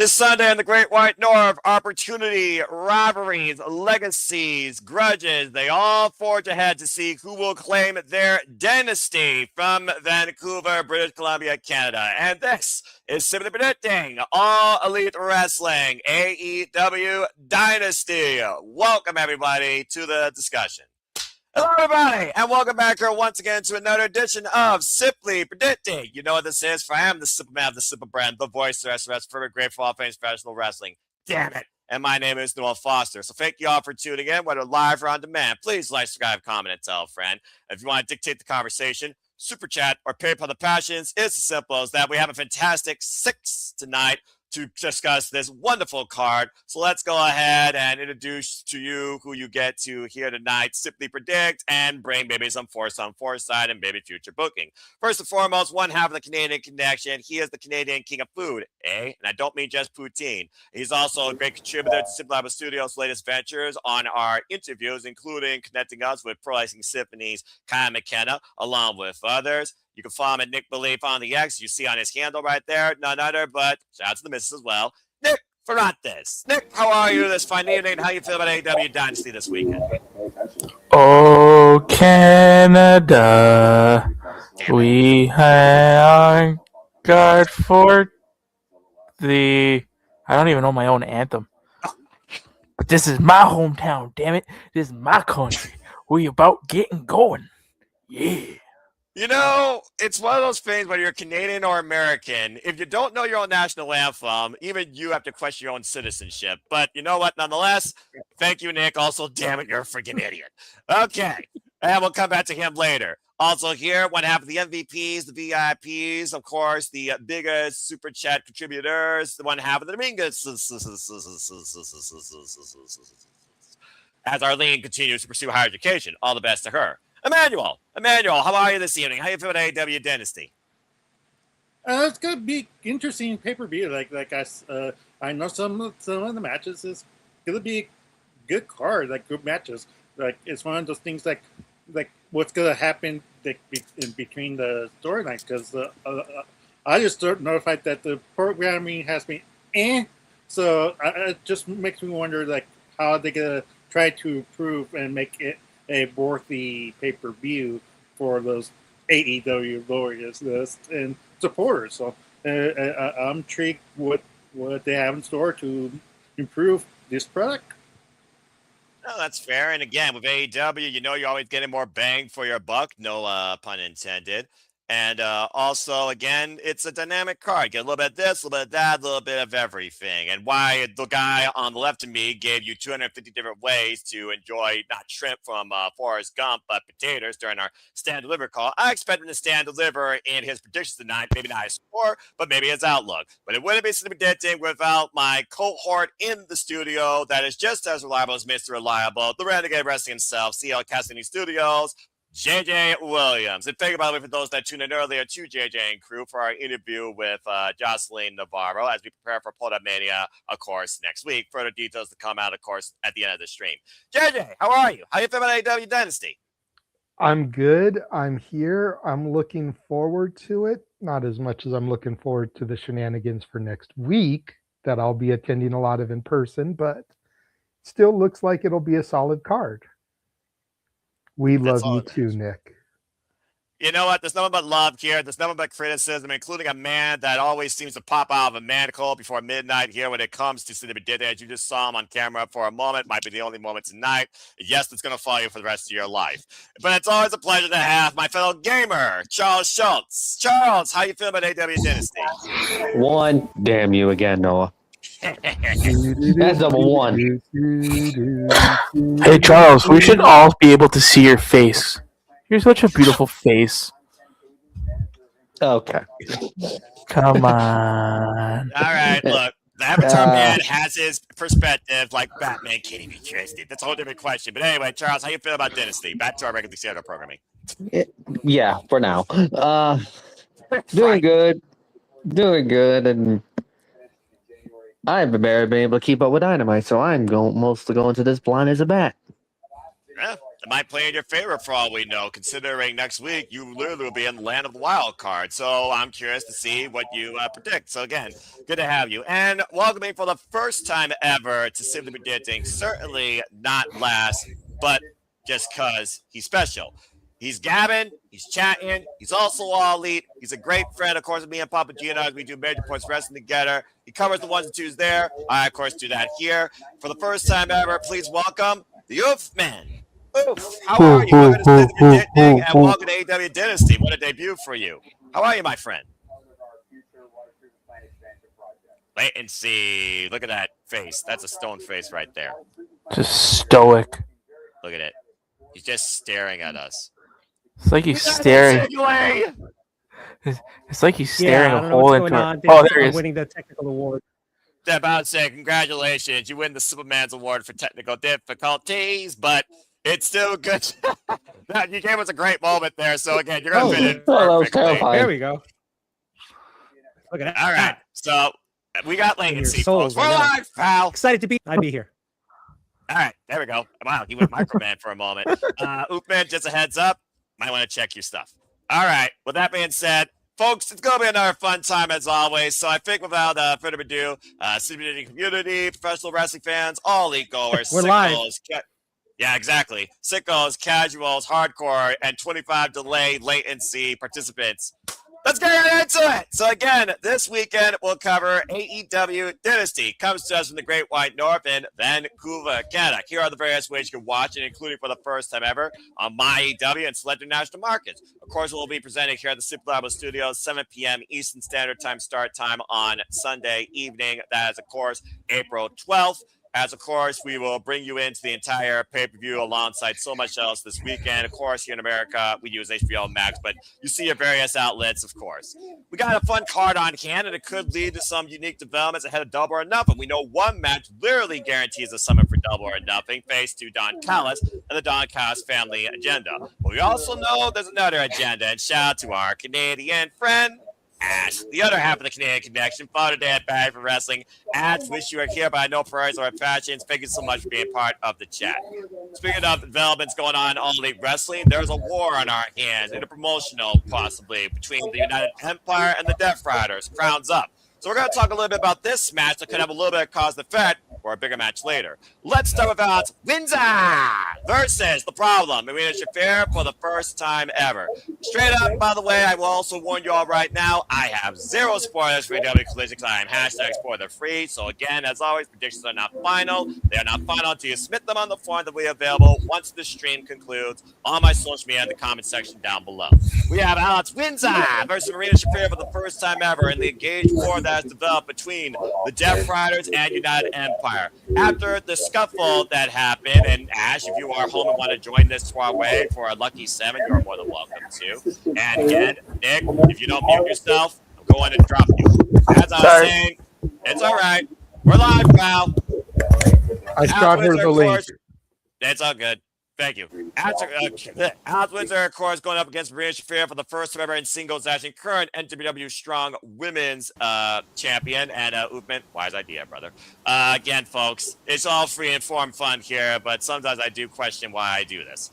This Sunday in the Great White North, opportunity, rivalries, legacies, grudges, they all forge ahead to see who will claim their dynasty from Vancouver, British Columbia, Canada. And this is simply predicting All Elite Wrestling, AEW Dynasty. Welcome, everybody, to the discussion. Hello, everybody, and welcome back here once again to another edition of Simply Predicting. You know what this is, for I am the Simple Man of the Simple Brand, the voice of the rest for great for all things professional wrestling. Damn it. And my name is Noel Foster. So thank you all for tuning in, whether live or on demand. Please like, subscribe, comment, and tell a friend. If you want to dictate the conversation, super chat or PayPal the passions, it's as simple as that. We have a fantastic 6 tonight to discuss this wonderful card. So let's go ahead and introduce to you who you get to here tonight, simply predict, and bring maybe some foresight and maybe future booking. First and foremost, one half of the Canadian connection. He is the Canadian king of food, eh? And I don't mean just poutine. He's also a great contributor to Simple Lab Studios' latest ventures on our interviews, including connecting us with Pro Racing Symphony's Kyle McKenna, along with others. You can follow him at Nick Belief on the X. You see on his handle right there. None other, but shout out to the missus as well. Nick Ferrantes. Nick, how are you this fine evening? How you feel about AEW Dynasty this weekend? Oh, Canada, we are guard for the... I don't even know my own anthem. But this is my hometown, damn it. This is my country. We about getting going. Yeah. You know, it's one of those things whether you're Canadian or American. If you don't know your own national anthem, even you have to question your own citizenship. But you know what? Nonetheless, thank you, Nick. Also, damn it, you're a freaking idiot. Okay. And we'll come back to him later. Also here, one half of the MVPs, the VIPs, of course, the biggest super chat contributors, the one half of the Dominguez. As Arlene continues to pursue higher education, all the best to her. Emmanuel, how are you this evening? How you feel about AEW Dynasty? It's gonna be interesting pay-per-view. I know some of the matches is gonna be a good card, like good matches. Like it's one of those things like what's gonna happen in between the storylines. Because I just notified that the programming has been so it just makes me wonder like how they're gonna try to improve and make it a worthy pay-per-view for those AEW Warriors and supporters. So I'm intrigued what they have in store to improve this product. No, that's fair. And again, with AEW, you know you're always getting more bang for your buck. No pun intended. And also, again, it's a dynamic card. Get a little bit of this, a little bit of that, a little bit of everything. And why the guy on the left of me gave you 250 different ways to enjoy not shrimp from Forrest Gump, but potatoes during our stand deliver call. I expect him to stand deliver in his predictions tonight. Maybe not his score, but maybe his outlook. But it wouldn't be something predicting without my cohort in the studio that is just as reliable as Mr. Reliable, the Renegade Wrestling himself, CEO of Cassidy Studios, JJ Williams. And thank you, by the way, for those that tuned in earlier to JJ and crew for our interview with Jocelyn Navarro as we prepare for Podamania, of course, next week. Further details to come out, of course, at the end of the stream. JJ, how are you? How you feel about AEW Dynasty? I'm good. I'm here. I'm looking forward to it. Not as much as I'm looking forward to the shenanigans for next week that I'll be attending a lot of in person, but still looks like it'll be a solid card. We love you too, Nick. You know what? There's nothing but love here. There's nothing but criticism, including a man that always seems to pop out of a manacle before midnight here when it comes to Cindy Bedid. As you just saw him on camera for a moment. Might be the only moment tonight. Yes, it's going to follow you for the rest of your life. But it's always a pleasure to have my fellow gamer, Charles Schultz. Charles, how you feel about AEW Dynasty? One, damn you again, Noah. That's number one. Hey, Charles, we should all be able to see your face. You're such a beautiful face. Okay. Come on. All right, look. The Avatar man has his perspective like Batman can't even trust it. That's a whole different question. But anyway, Charles, how you feel about Dynasty? Back to our regularly scheduled programming. Yeah, for now. Doing good. And I've barely been able to keep up with Dynamite, so I'm mostly going to this blind as a bat. Yeah, it might play in your favor for all we know, considering next week you literally will be in the land of the wild card. So I'm curious to see what you predict. So again, good to have you. And welcoming for the first time ever to Simply Predicting, certainly not last, but just because he's special. He's Gavin. He's chatting. He's also all elite. He's a great friend, of course, of me and Papa Gino as we do Major Points Wrestling together. He covers the ones and twos there. I, of course, do that here. For the first time ever, please welcome the Oof Man. Oof, how are you? Welcome to Simply Predicting and welcome to AEW Dynasty. What a debut for you. How are you, my friend? Wait and see. Look at that face. That's a stone face right there. Just stoic. Look at it. He's just staring at us. It's like he's staring. It's like he's staring a hole into it. Oh, there he is. Winning the technical award. Step out and say, congratulations. You win the Superman's Award for technical difficulties, but it's still good. You gave us a great moment there. So, again, you're going to fit in perfectly. There we go. Look at that. All right. So, we got latency, souls, folks. We're live, pal. Excited to I'd be here. All right. There we go. Wow. He went Microman for a moment. Oopman, just a heads up. Might want to check your stuff. All right. With that being said, folks, it's going to be another fun time as always. So I think without further ado, community, professional wrestling fans, all elite goers, We're live. Yeah, exactly. Sickos, casuals, hardcore, and 25 delay latency participants. Let's get right into it. So again, this weekend we'll cover AEW Dynasty. Comes to us from the Great White North in Vancouver, Canada. Here are the various ways you can watch it, including for the first time ever on MyAEW and select international markets. Of course, we'll be presenting here at the Super Labo Studios, 7 p.m. Eastern Standard Time start time on Sunday evening. That is, of course, April 12th. As, of course, we will bring you into the entire pay-per-view alongside so much else this weekend. Of course, here in America, we use HBO Max, but you see your various outlets, of course. We got a fun card on hand, and it could lead to some unique developments ahead of Double or Nothing. We know one match literally guarantees a summon for Double or Nothing, face to Don Callis and the Don Callis family agenda. But we also know there's another agenda, and shout out to our Canadian friend, Ash, the other half of the Canadian connection. Father Dad Bad for Wrestling. Ash, wish you were here, but I know priorities are fashions. Thank you so much for being part of the chat. Speaking of developments going on in All Elite Wrestling, there's a war on our hands, interpromotional possibly, between the United Empire and the Death Riders. Crowns up. So we're going to talk a little bit about this match that could have a little bit of cause and effect for a bigger match later. Let's start with Alex Windsor versus The Problem, Marina Shafir, for the first time ever. Straight up, by the way, I will also warn you all right now, I have zero spoilers for AEW Collision because I am hashtag spoiler free. So again, as always, predictions are not final. They are not final until you submit them on the form that we have available once the stream concludes on my social media in the comment section down below. We have Alex Windsor versus Marina Shafir for the first time ever in the engaged war that has developed between the Death Riders and United Empire. After the scuffle that happened, and Ash, if you are home and want to join this soiree for a lucky 7, you're more than welcome to. And again, Nick, if you don't mute yourself, I'm going to drop you. As I was saying, it's all right. We're live, pal. I shot her the link. It's all good. Thank you. Alex Windsor, of course, going up against Marina Shafir for the first time ever in singles action, current NWW Strong Women's Champion. And Oopman, wise idea, brother. Again, folks, it's all free and form fun here, but sometimes I do question why I do this.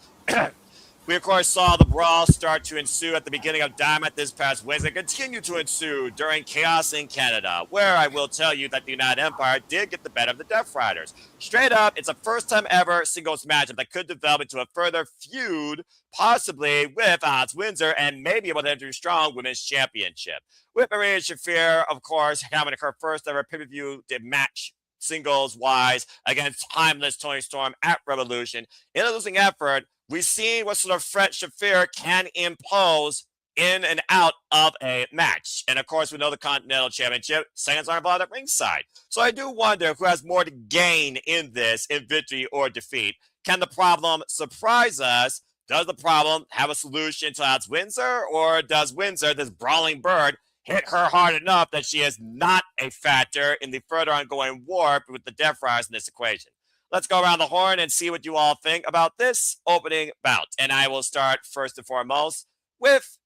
We, of course, saw the brawl start to ensue at the beginning of Dynamite this past Wednesday, continue to ensue during Chaos in Canada, where I will tell you that the United Empire did get the better of the Death Riders. Straight up, it's a first-time ever singles matchup that could develop into a further feud, possibly with Alex Windsor and maybe with Andrew Strong Women's Championship. With Marina Shafir, of course, having her first ever pay-per-view match singles-wise against timeless Toni Storm at Revolution. In a losing effort, we've seen what sort of threat Shafir can impose in and out of a match. And of course, we know the Continental Championship, seconds aren't involved at ringside. So I do wonder who has more to gain in this, in victory or defeat. Can the Problem surprise us? Does the Problem have a solution to Alex Windsor? Or does Windsor, this brawling bird, hit her hard enough that she is not a factor in the further ongoing war with the Death Riders in this equation? Let's go around the horn and see what you all think about this opening bout. And I will start first and foremost with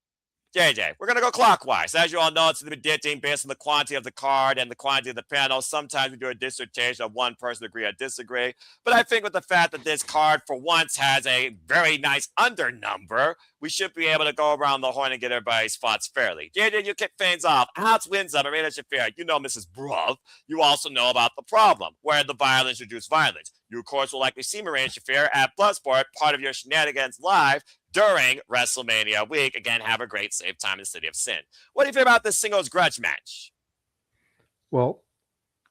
JJ, we're going to go clockwise. As you all know, it's the predicting based on the quantity of the card and the quantity of the panel. Sometimes we do a dissertation of one person agree or disagree. But I think with the fact that this card for once has a very nice under number, we should be able to go around the horn and get everybody's thoughts fairly. JJ, you kick things off. Alex Windsor, Marina Shafir, you know Mrs. Bruv. You also know about the problem, where the violence reduced violence. You, of course, will likely see Marina Shafir at Bloodsport, part of your shenanigans live during WrestleMania week. Again, have a great safe time in the City of Sin. What do you think about this singles grudge match? Well,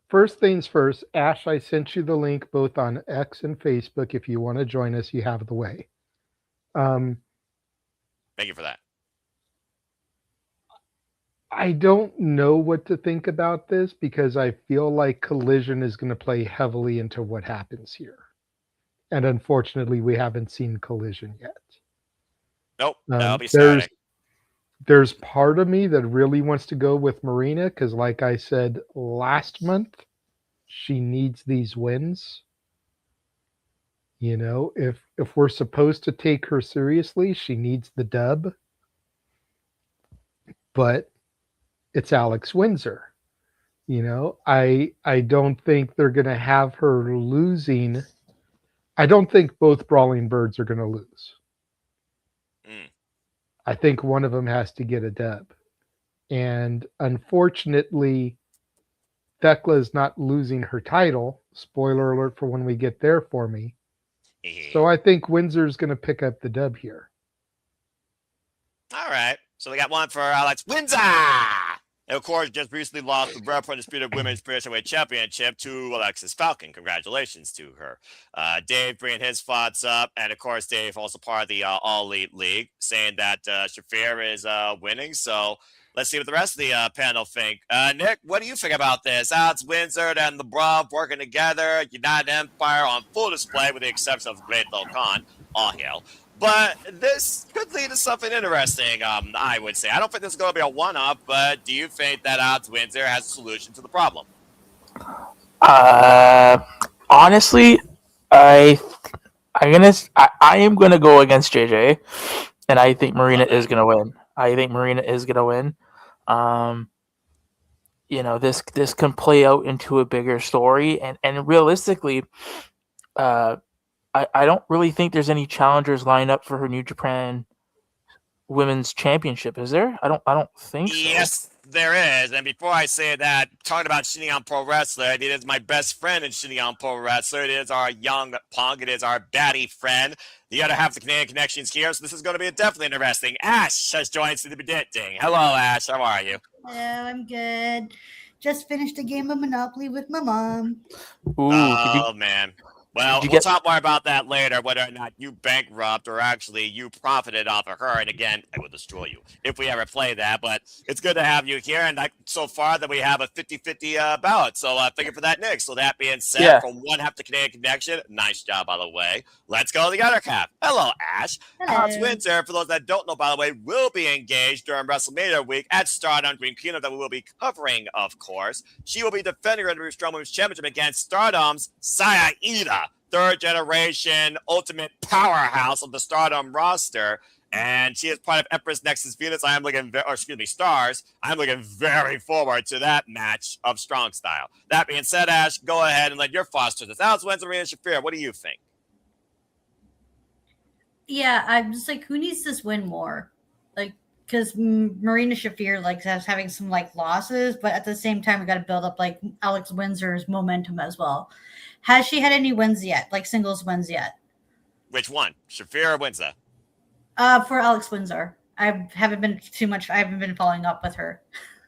first things first, Ash, I sent you the link both on X and Facebook. If you want to join us, you have the way. Thank you for that. I don't know what to think about this because I feel like Collision is going to play heavily into what happens here. And unfortunately, we haven't seen Collision yet. Nope, that'll be Saturday. There's part of me that really wants to go with Marina because, like I said last month, she needs these wins. You know, if we're supposed to take her seriously, she needs the dub. But it's Alex Windsor. You know, I don't think they're going to have her losing. I don't think both Brawling Birds are going to lose. I think one of them has to get a dub. And unfortunately, Thekla is not losing her title. Spoiler alert for when we get there for me. So I think Windsor's going to pick up the dub here. All right. So we got one for Alex Windsor. And of course, just recently lost the Brett Undisputed Women's Cruiserweight Championship to Alexis Falcon. Congratulations to her. Dave bringing his thoughts up. And of course, Dave also part of the All Elite League, saying that Shafir is winning. So let's see what the rest of the panel think. Nick, what do you think about this? Alex Windsor and the Bruv working together. United Empire on full display with the exception of Great Low Khan. All hail. But this could lead to something interesting, I would say. I don't think this is going to be a one-up, but do you think that Alex Windsor has a solution to the problem? Honestly, I am gonna go against JJ, and I think Marina is gonna win. You know, this can play out into a bigger story, and realistically, I don't really think there's any challengers lined up for her New Japan Women's Championship, is there? I don't think so. Yes, there is. And before I say that, talking about Shinny on Pro Wrestler, it is my best friend in Shinny on Pro Wrestler. It is our young punk. It is our baddie friend. The other half of the Canadian Connections here, so this is going to be definitely interesting. Ash has joined to the predicting. Hello, Ash. How are you? Hello, I'm good. Just finished a game of Monopoly with my mom. Ooh, man. Well, we'll talk more about that later, whether or not you bankrupt or actually you profited off of her. And again, I will destroy you if we ever play that. But it's good to have you here. And so far that we have a 50-50 ballot. So thank you for that, Nick. So that being said, from one half to Canadian Connection, nice job, by the way. Let's go to the other half. Hello, Ash. Alex Windsor, for those that don't know, by the way, will be engaged during WrestleMania week at Stardom Green Kingdom that we will be covering, of course. She will be defending her WWE Strong Women's Championship against Stardom's Saya Ida, third generation ultimate powerhouse of the Stardom roster. And she is part of Empress Nexus Venus. Stars. I'm looking very forward to that match of strong style. That being said, Ash, go ahead and let your foster this. Alex Windsor, Marina Shafir, what do you think? Yeah, I'm just like, who needs this win more? Like, because Marina Shafir having some losses, but at the same time, we got to build up Alex Windsor's momentum as well. Has she had any wins yet, singles wins yet? Which one, Shafir or Windsor? For Alex Windsor, I haven't been following up with her.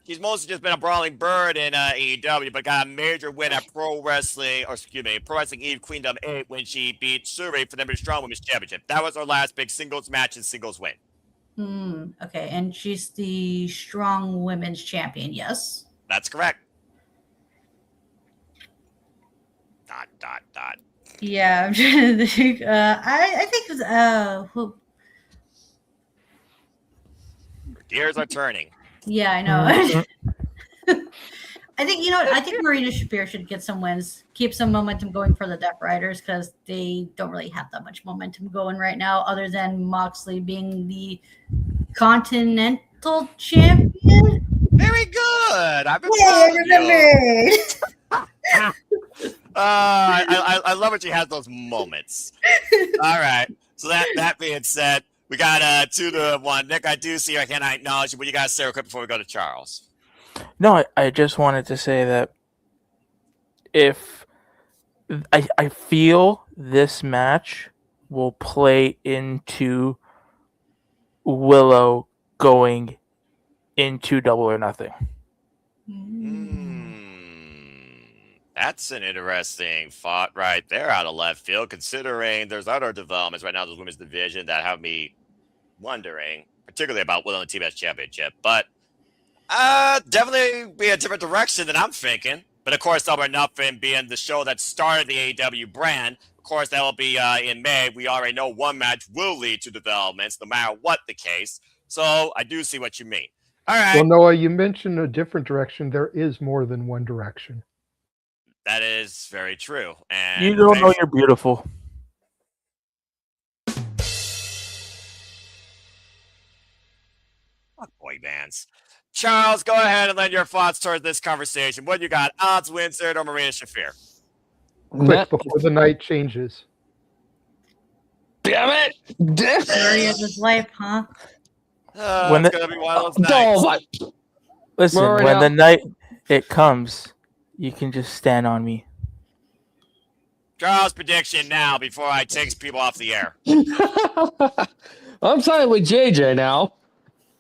She's mostly just been a brawling bird in AEW, but got a major win at Pro Wrestling Eve Queendom 8 when she beat Suri for the Strong Women's Championship. That was her last big singles match and singles win. Okay, and she's the Strong Women's Champion, yes? That's correct. ... Yeah, I'm trying to think. I think who... Gears are turning. Yeah, I know. I think, I think Marina Shafir should get some wins, keep some momentum going for the Death Riders, because they don't really have that much momentum going right now, other than Moxley being the champion. Very good. I've been Yay, I following you. remembered. I love when she has those moments. All right. So that being said, we got 2-1. Nick, I do see your hand. I acknowledge you, but you got to say real quick before we go to Charles. No, I just wanted to say that if I feel this match will play into Willow going into Double or Nothing. That's an interesting thought right there out of left field, considering there's other developments right now in the women's division that have me wondering, particularly about Willow and TBS Championship. But definitely be a different direction than I'm thinking. But of course, Double or Nothing being the show that started the AEW brand, of course, that will be in May. We already know one match will lead to developments, no matter what the case. So I do see what you mean. All right. Well, Noah, you mentioned a different direction. There is more than one direction. That is very true. And You don't know you're beautiful. Fuck boy bands. Charles, go ahead and lend your thoughts towards this conversation. What you got? Alex Windsor or Marina Shafir? Quick, before the night changes. Damn it! Story of his life, huh? It's gonna be one of those nights. Listen, Rory when out. the night it comes, you can just stand on me. Charles' prediction now before I take people off the air. I'm siding with JJ now.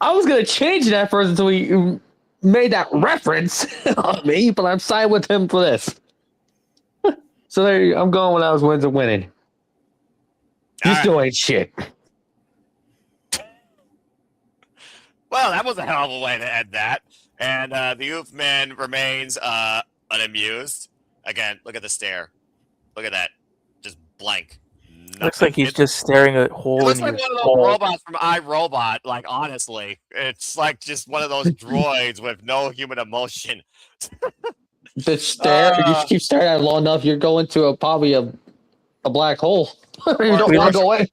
I was gonna change that first until he made that reference on me, but I'm siding with him for this. So there, I'm going when I was winning. You still ain't shit. Well, that was a hell of a way to end that. And the Oofman remains unamused. Again, look at the stare. Look at that. Just blank. Looks like he's just staring at a hole It looks in like your one of those skull. robots from iRobot, like, honestly. It's like just one of those droids with no human emotion. The stare, you keep staring at it long enough, you're going to probably a black hole. You don't want to go away.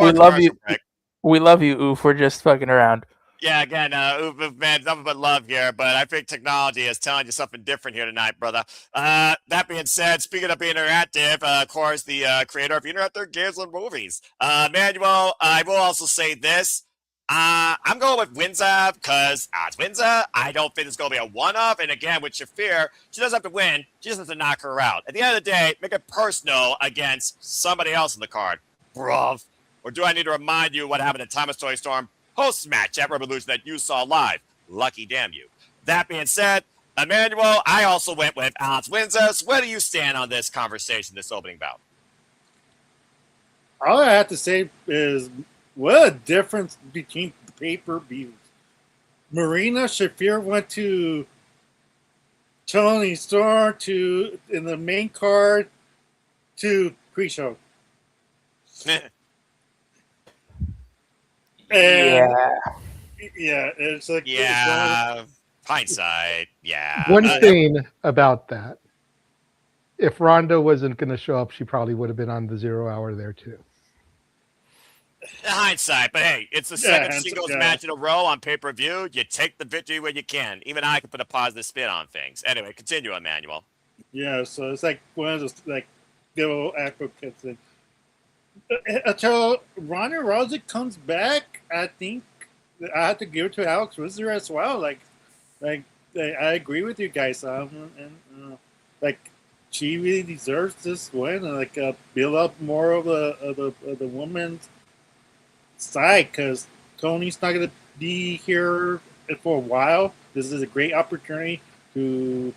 We love you. We love you, Oof. We're just fucking around. Yeah, again, Oof, man, nothing but love here, but I think technology is telling you something different here tonight, brother. That being said, speaking of being interactive, of course, the creator of Interactive Games and Movies, Manuel, I will also say this. I'm going with Windsor because it's Windsor. I don't think it's going to be a one-off. And again, with Shafir, she doesn't have to win. She just has to knock her out. At the end of the day, make it personal against somebody else in the card. Bruv. Or do I need to remind you what happened at Thomas Toy Storm post-match at Revolution that you saw live? Lucky damn you. That being said, Emmanuel, I also went with Alex Windsor. So where do you stand on this conversation, this opening bout? All I have to say is what a difference between the pay-per-views. Marina Shafir went to Tony Storm to in the main card to pre-show. Yeah, it's like hindsight. Yeah. One thing about that, if Ronda wasn't going to show up, she probably would have been on the 0 hour there too. Hindsight, but hey, it's the second singles match in a row on pay-per-view. You take the victory when you can. Even I can put a positive spin on things. Anyway, continue, Emmanuel. Yeah, so it's like one of those like little advocates thing. Until Ronda Rousey comes back, I think I have to give it to Alex Windsor as well. Like I agree with you guys. Like she really deserves this win, and like build up more of the women's side because Tony's not going to be here for a while. This is a great opportunity to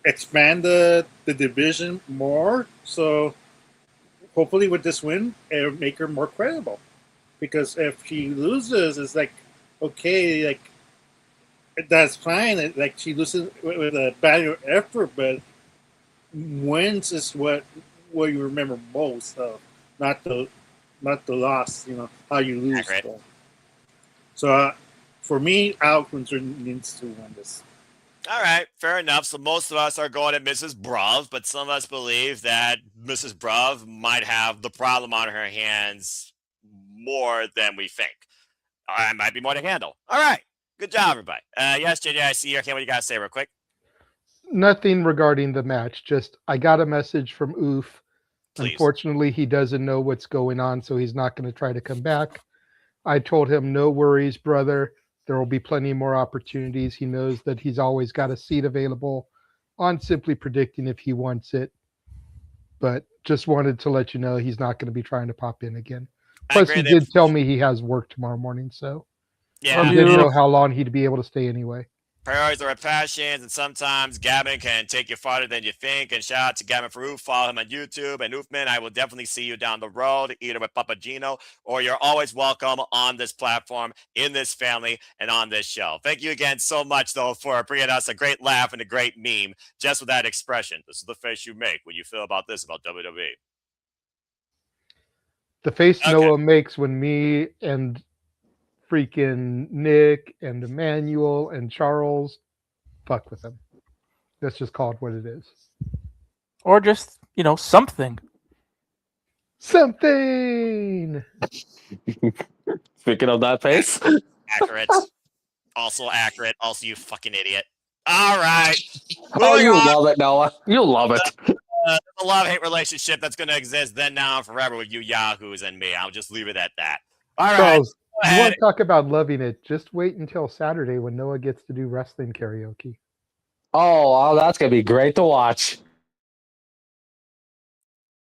expand the division more. So hopefully with this win, it'll make her more credible. Because if she loses, it's like, okay, like that's fine. Like she loses with a bad effort, but wins is what you remember most of, not the loss. You know how you lose. So for me, Alex Windsor needs to win this. All right, fair enough. So most of us are going at Mrs. Bruv, but some of us believe that Mrs. Bruv might have the problem on her hands more than we think. I might be more to handle. All right. Good job, everybody. Yes, JJ, I see you. Okay, what you got to say real quick? Nothing regarding the match. Just I got a message from Oof. Please. Unfortunately, he doesn't know what's going on, so he's not going to try to come back. I told him, no worries, brother. There will be plenty more opportunities. He knows that he's always got a seat available on Simply Predicting if he wants it. But just wanted to let you know he's not going to be trying to pop in again. Plus, he did tell me he has work tomorrow morning, so yeah, he didn't know how long he'd be able to stay anyway. Priorities are our passions, and sometimes Gavin can take you farther than you think. And shout out to Gavin for Oof. Follow him on YouTube. And Oofman, I will definitely see you down the road, either with Papagino or you're always welcome on this platform, in this family, and on this show. Thank you again so much, though, for bringing us a great laugh and a great meme just with that expression. This is the face you make when you feel about this about WWE. The face Noah makes when me and freaking Nick and Emmanuel and Charles fuck with him. Let's just call it what it is. Or just, something. Something! Speaking of that face. Accurate. Also accurate. Also, you fucking idiot. All right. Oh, you love it, Noah. You love it. A love-hate relationship that's going to exist then, now, and forever with you yahoos and me. I'll just leave it at that. All right. Charles, you want to talk about loving it? Just wait until Saturday when Noah gets to do wrestling karaoke. Oh, wow, that's going to be great to watch.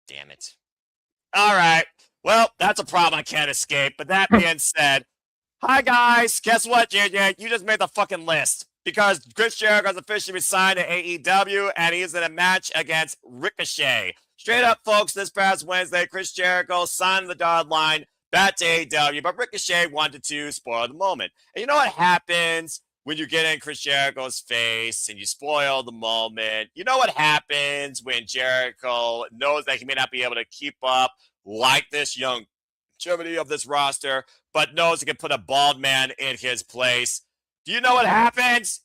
Damn it. All right. Well, that's a problem I can't escape. But that being said, hi, guys. Guess what, JJ? You just made the fucking list. Because Chris Jericho has officially signed to AEW, and he's in a match against Ricochet. Straight up, folks, this past Wednesday, Chris Jericho signed the dotted line back to AEW, but Ricochet wanted to spoil the moment. And you know what happens when you get in Chris Jericho's face and you spoil the moment? You know what happens when Jericho knows that he may not be able to keep up like this young longevity of this roster, but knows he can put a bald man in his place? Do you know what happens?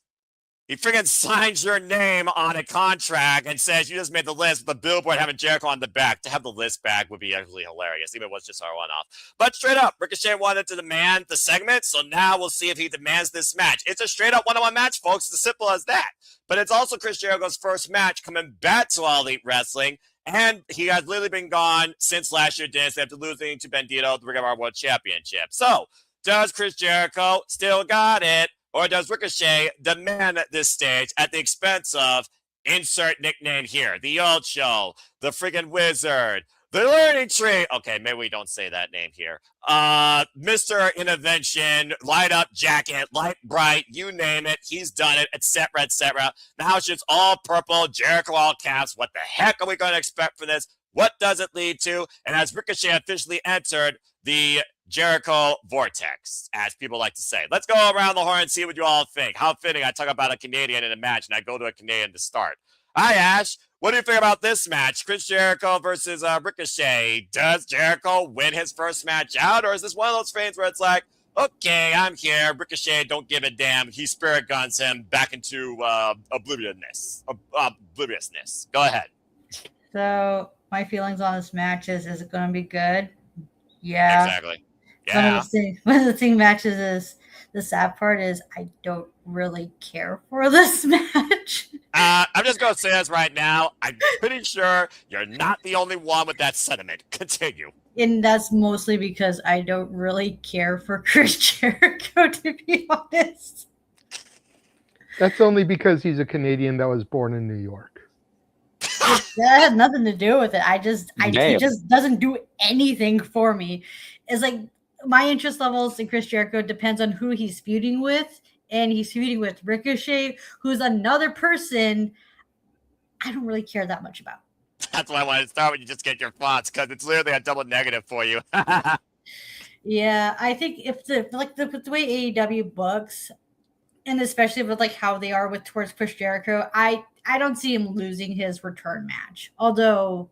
He freaking signs your name on a contract and says you just made the list with the billboard having Jericho on the back. To have the list back would be actually hilarious, even if it was just our one-off. But straight up, Ricochet wanted to demand the segment, so now we'll see if he demands this match. It's a straight-up one-on-one match, folks. It's as simple as that. But it's also Chris Jericho's first match coming back to All Elite Wrestling, and he has literally been gone since last year, Dynasty, after losing to Bandito, the Ring of Honor World Championship. So, does Chris Jericho still got it? Or does Ricochet demand this stage at the expense of insert nickname here? The Old Show, the friggin' Wizard, the Learning Tree. Okay, maybe we don't say that name here. Mr. Intervention, Light Up Jacket, Light Bright, you name it. He's done it, etc., etc. Now it's just all purple, Jericho all caps. What the heck are we going to expect for this? What does it lead to? And has Ricochet officially entered the Jericho Vortex, as people like to say? Let's go around the horn and see what you all think. How fitting I talk about a Canadian in a match and I go to a Canadian to start. Hi, Ash. What do you think about this match? Chris Jericho versus Ricochet. Does Jericho win his first match out? Or is this one of those things where it's like, okay, I'm here. Ricochet, don't give a damn. He spirit guns him back into obliviousness. Go ahead. So my feelings on this match is it going to be good? Yeah. Exactly. Yeah. One of the thing matches is the sad part is I don't really care for this match. I'm just going to say this right now. I'm pretty sure you're not the only one with that sentiment. Continue. And that's mostly because I don't really care for Chris Jericho, to be honest. That's only because he's a Canadian that was born in New York. That has nothing to do with it. He just doesn't do anything for me. It's like my interest levels in Chris Jericho depends on who he's feuding with, and he's feuding with Ricochet, who's another person I don't really care that much about. That's why I wanted to start when you just get your thoughts, because it's literally a double negative for you. Yeah, I think if the way AEW books, and especially with like how they are towards Chris Jericho, I don't see him losing his return match. Although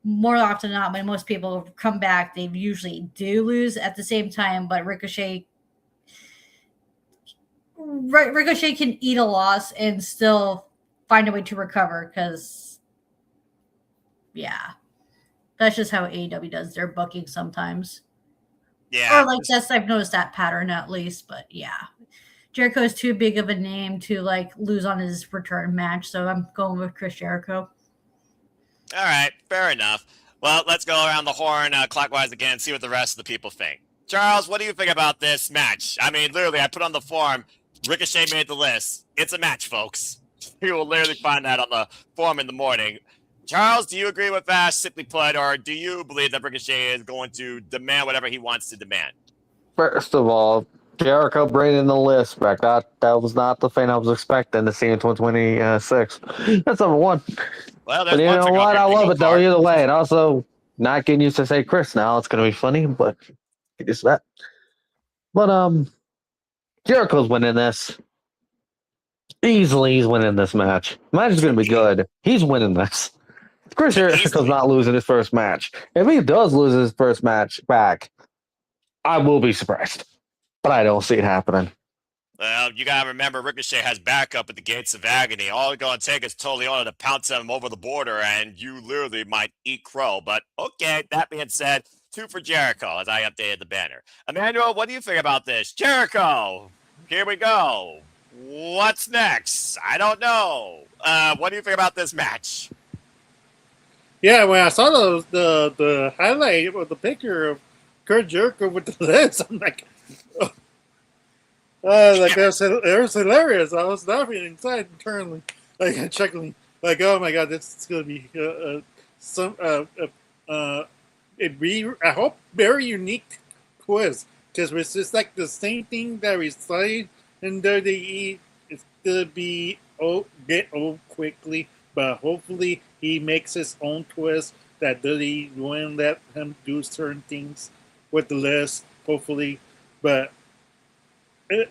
more often than not, when most people come back, they usually do lose at the same time. But Ricochet can eat a loss and still find a way to recover because, yeah, that's just how AEW does their booking sometimes. Yeah. Or like that's I've noticed that pattern at least, but yeah. Jericho is too big of a name to like lose on his return match, so I'm going with Chris Jericho. All right, fair enough. Well, let's go around the horn clockwise again, see what the rest of the people think. Charles, what do you think about this match? I mean, literally, I put on the form. Ricochet made the list. It's a match, folks. You will literally find that on the form in the morning. Charles, do you agree with that, simply put, or do you believe that Ricochet is going to demand whatever he wants to demand? First of all, Jericho bringing the list back. That was not the thing I was expecting to see in 2026. That's number one. Well, But there's you one know thing off what? your I love bingo it though. card. Either way, and also not getting used to say Chris now. It's gonna be funny, but get used to that. But Jericho's winning this. Easily, he's winning this match. Match is gonna be good. He's winning this. Chris Jericho's Easily. not losing his first match. If he does lose his first match back, I will be surprised. But I don't see it happening. Well, you gotta remember, Ricochet has backup at the gates of agony. All it's gonna take is Tony Ono to pounce him over the border, and you literally might eat crow. But okay, that being said, 2 for Jericho as I updated the banner. Emmanuel, what do you think about this? Jericho, here we go. What's next? I don't know. What do you think about this match? Yeah, when I saw the highlight of the picture of Kurt Jericho with the list, I'm like, like it was hilarious. I was laughing inside internally, like chuckling, like, oh my god, this is gonna be I hope very unique quiz, because it's just like the same thing that we studied in WWE. It's gonna be get old quickly, but hopefully he makes his own twist that WWE won't let him do certain things with the list. Hopefully, but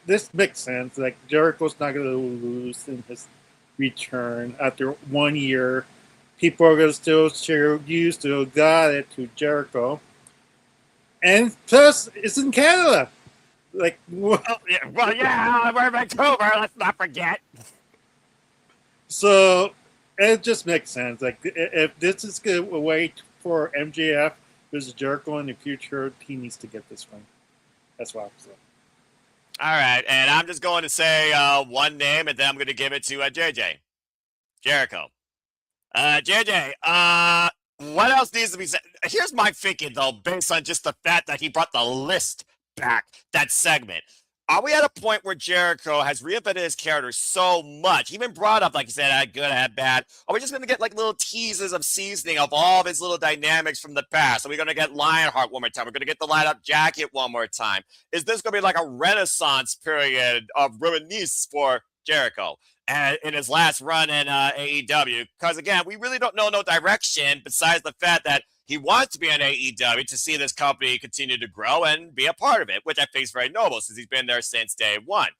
this makes sense. Like, Jericho's not going to lose in his return after 1 year. People are going to still cheer you, still got it to Jericho. And plus, it's in Canada. Like, Well, yeah, we're in Vancouver. Let's not forget. so it just makes sense. Like, if this is a way for MJF versus Jericho in the future, he needs to get this one. That's what I'm saying. All right, and I'm just going to say one name, and then I'm going to give it to JJ. Jericho. JJ, what else needs to be said? Here's my thinking, though, based on just the fact that he brought the list back, that segment. Are we at a point where Jericho has reinvented his character so much? He even brought up, like you said, I had good, I had bad. Are we just going to get like little teases of seasoning of all of his little dynamics from the past? Are we going to get Lionheart one more time? We're going to get the light up jacket one more time. Is this going to be like a renaissance period of reminiscence for Jericho and in his last run in AEW? Because again, we really don't know no direction besides the fact that he wants to be in AEW to see this company continue to grow and be a part of it, which I think is very noble since he's been there since day one.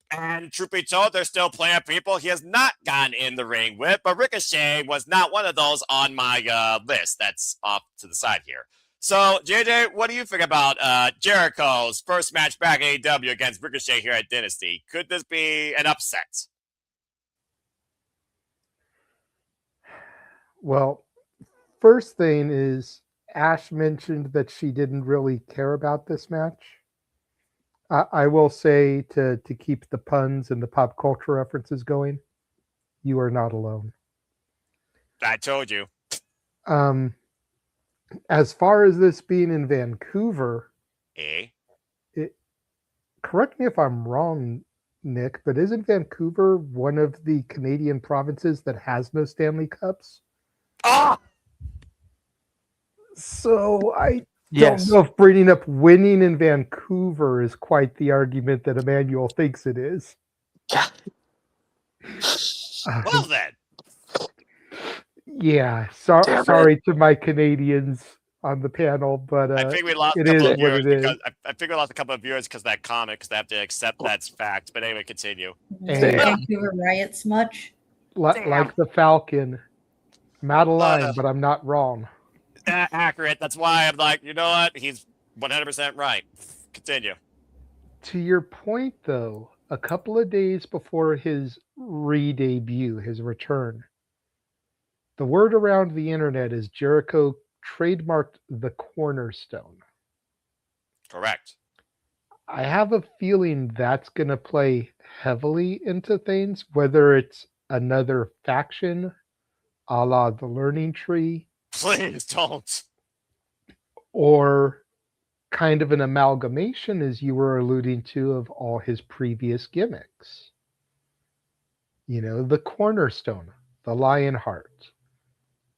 And truth be told, there's still plenty of people he has not gotten in the ring with, but Ricochet was not one of those on my list. That's off to the side here. So, JJ, what do you think about Jericho's first match back in AEW against Ricochet here at Dynasty? Could this be an upset? Well, first thing is Ash mentioned that she didn't really care about this match. I will say to keep the puns and the pop culture references going, you are not alone. I told you. As far as this being in Vancouver, correct me if I'm wrong, Nick, but isn't Vancouver one of the Canadian provinces that has no Stanley Cups? Ah! So I Yes. don't know if bringing up winning in Vancouver is quite the argument that Emmanuel thinks it is. Well then. Yeah, sorry to my Canadians on the panel, but I think we lost a it couple is of what viewers it is. because I think we lost a couple of viewers because of that comment, because they have to accept that's fact. But anyway, continue. Hey, Vancouver riots much. like the Falcon, I'm out of line, but I'm not wrong. Accurate. That's why I'm like, you know what? He's 100% right. Continue. To your point, though, a couple of days before his re-debut, his return, the word around the internet is Jericho trademarked the cornerstone. Correct. I have a feeling that's going to play heavily into things, whether it's another faction a la the Learning Tree Please don't. or kind of an amalgamation, as you were alluding to, of all his previous gimmicks. You know, the Cornerstone, the Lionheart,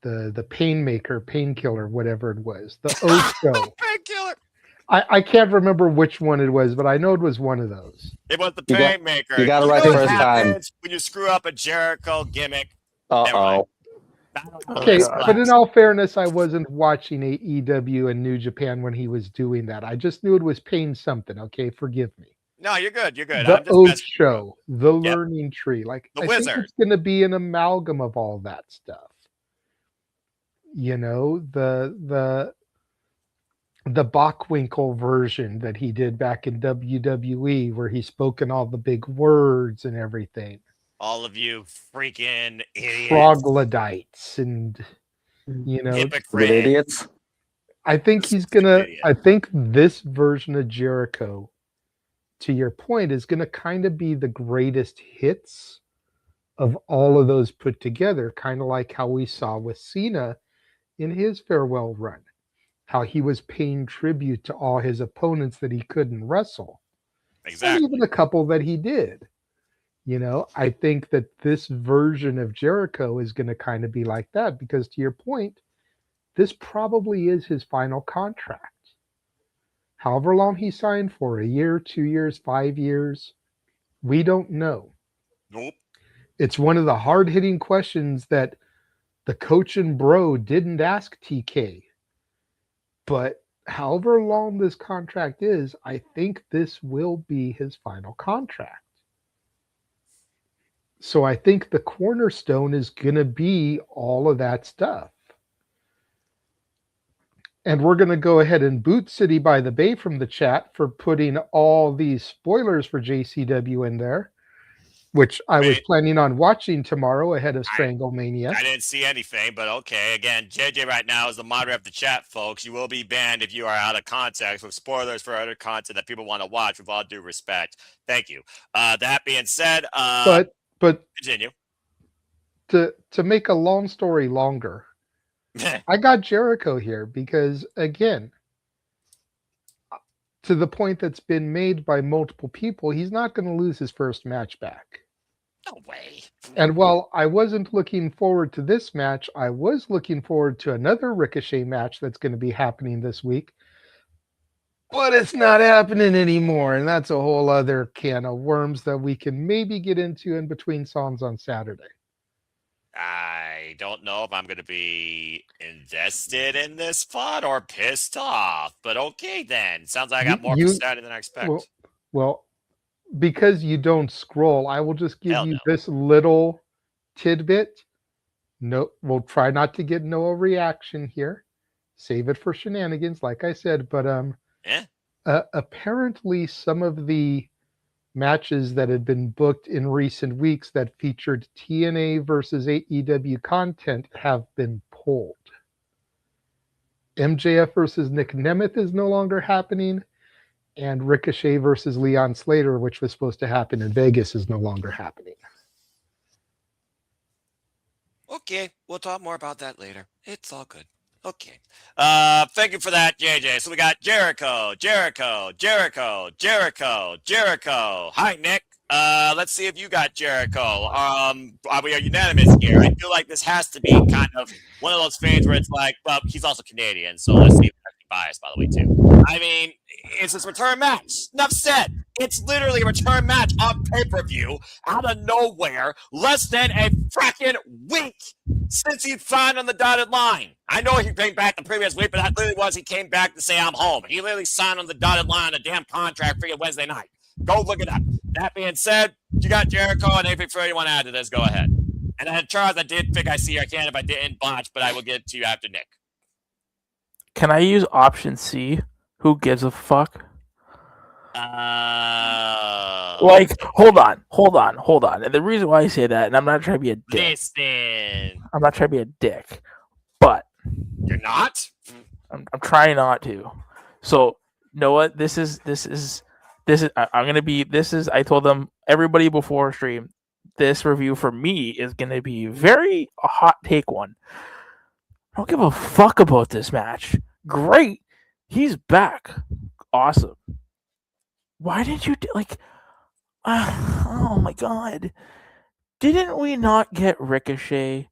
the Painmaker, Painkiller, whatever it was, the Ocho. Painkiller. I can't remember which one it was, but I know it was one of those. It was the You got- Painmaker. you got it right know what first time. happens when you screw up a Jericho gimmick. Uh-oh. Okay, God. but in all fairness, I wasn't watching AEW and New Japan when he was doing that. I just knew it was Pain something. Okay, forgive me. No, you're good. You're good. The I'm just messing with you. Ocho, the Learning Tree, like The I Wizard. think it's going to be an amalgam of all that stuff. You know, the Bockwinkel version that he did back in WWE, where he spoke in all the big words and everything. All of you freaking idiots. Troglodytes and you know, Good Hypocrite. idiots. I think he's gonna. I think this version of Jericho, to your point, is gonna kind of be the greatest hits of all of those put together. Kind of like how we saw with Cena in his farewell run, how he was paying tribute to all his opponents that he couldn't wrestle, Exactly. and even a couple that he did. You know, I think that this version of Jericho is going to kind of be like that because, to your point, this probably is his final contract. However long he signed for, a year, 2 years, 5 years, we don't know. Nope. It's one of the hard-hitting questions that the coach and bro didn't ask TK. But however long this contract is, I think this will be his final contract. So I think the cornerstone is going to be all of that stuff. And we're going to go ahead and boot City by the Bay from the chat for putting all these spoilers for JCW in there, which I was Wait. planning on watching tomorrow ahead of Stranglemania. I didn't see anything, but okay. Again, JJ right now is the moderator of the chat, folks. You will be banned if you are out of context with spoilers for other content that people want to watch, with all due respect. Thank you. That being said, But continue. to make a long story longer, I got Jericho here because, again, to the point that's been made by multiple people, he's not going to lose his first match back. No way. And while I wasn't looking forward to this match, I was looking forward to another Ricochet match that's going to be happening this week. But it's not happening anymore, and that's a whole other can of worms that we can maybe get into in between songs on Saturday. I don't know if I'm going to be invested in this pod or pissed off, but okay then. Sounds like I got more Saturday than I expect. Well, because you don't scroll, I will just give Hell you no. this little tidbit. No, we'll try not to get no reaction here. Save it for shenanigans, like I said. But apparently, some of the matches that had been booked in recent weeks that featured TNA versus AEW content have been pulled. MJF versus Nick Nemeth is no longer happening, and Ricochet versus Leon Slater, which was supposed to happen in Vegas, is no longer happening. Okay, we'll talk more about that later. It's all good. Okay. Thank you for that, JJ. So we got Jericho. Hi, Nick. Let's see if you got Jericho. We are unanimous here. I feel like this has to be kind of one of those things where it's like, well, he's also Canadian, so let's see if he's biased, by the way, too. I mean, it's his return match. Enough said. It's literally a return match on pay-per-view out of nowhere, less than a fracking week since he signed on the dotted line. I know he came back the previous week, but that literally was he came back to say I'm home. He literally signed on the dotted line on a damn contract freaking Wednesday night. Go look it up. That being said, you got Jericho, and anything further you want to add to this, go ahead. And then Charles, I did think I see your hand if I didn't botch, but I will get to you after Nick. Can I use option C? Who gives a fuck? Like, hold on. And the reason why I say that, and I'm not trying to be a dick. Listen. I'm not trying to be a dick, but You're not? I'm trying not to. So know what? I'm gonna be. I told them everybody before stream. This review for me is gonna be very a hot take one. I don't give a fuck about this match. Great, he's back. Awesome. Why did you like? Oh my god! Didn't we not get Ricochet?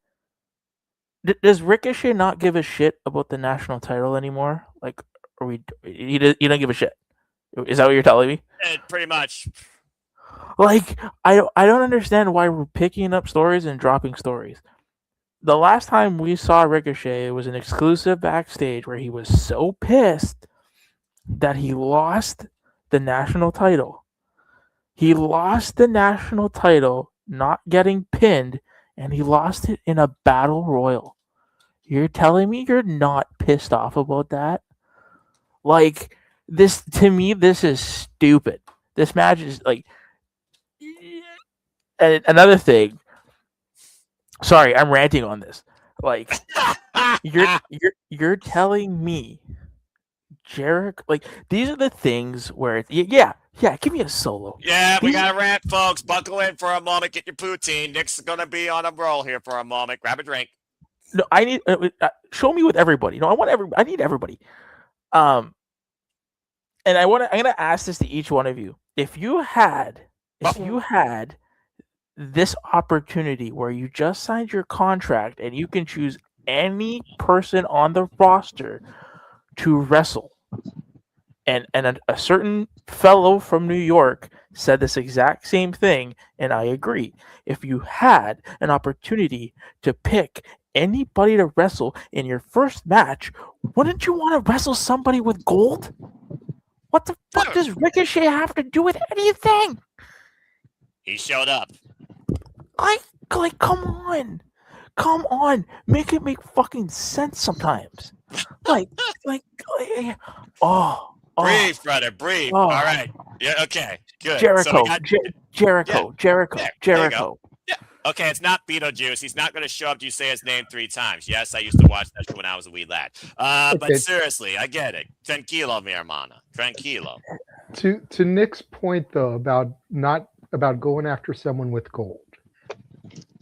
Does Ricochet not give a shit about the national title anymore? Like, are we? You don't give a shit. Is that what you're telling me? Pretty much. Like, I don't understand why we're picking up stories and dropping stories. The last time we saw Ricochet was an exclusive backstage where he was so pissed that he lost the national title. He lost the national title, not getting pinned, and he lost it in a battle royal. You're telling me you're not pissed off about that? Like, this, to me, this is stupid. This match is like. And another thing, sorry, I'm ranting on this. Like, you're telling me Jericho, like, these are the things where it's, yeah, give me a solo. Yeah, we got to rant, folks. Buckle in for a moment. Get your poutine. Nick's going to be on a roll here for a moment. Grab a drink. No, I need show me with everybody. No, I need everybody. And I'm gonna ask this to each one of you. If you had this opportunity where you just signed your contract and you can choose any person on the roster to wrestle, and a certain fellow from New York said this exact same thing, and I agree. If you had an opportunity to pick anybody to wrestle in your first match, wouldn't you want to wrestle somebody with gold? What the fuck does Ricochet have to do with anything? He showed up. Like, come on, make it make fucking sense sometimes. Like, Breathe, brother, breathe. All right. Yeah, okay, good. Jericho, So Jericho. Yeah. Okay, it's not Beetlejuice. He's not going to show up to you say his name 3 times. Yes, I used to watch that show when I was a wee lad. But seriously, I get it. Tranquilo, mi hermana. Tranquilo. To Nick's point, though, about going after someone with gold.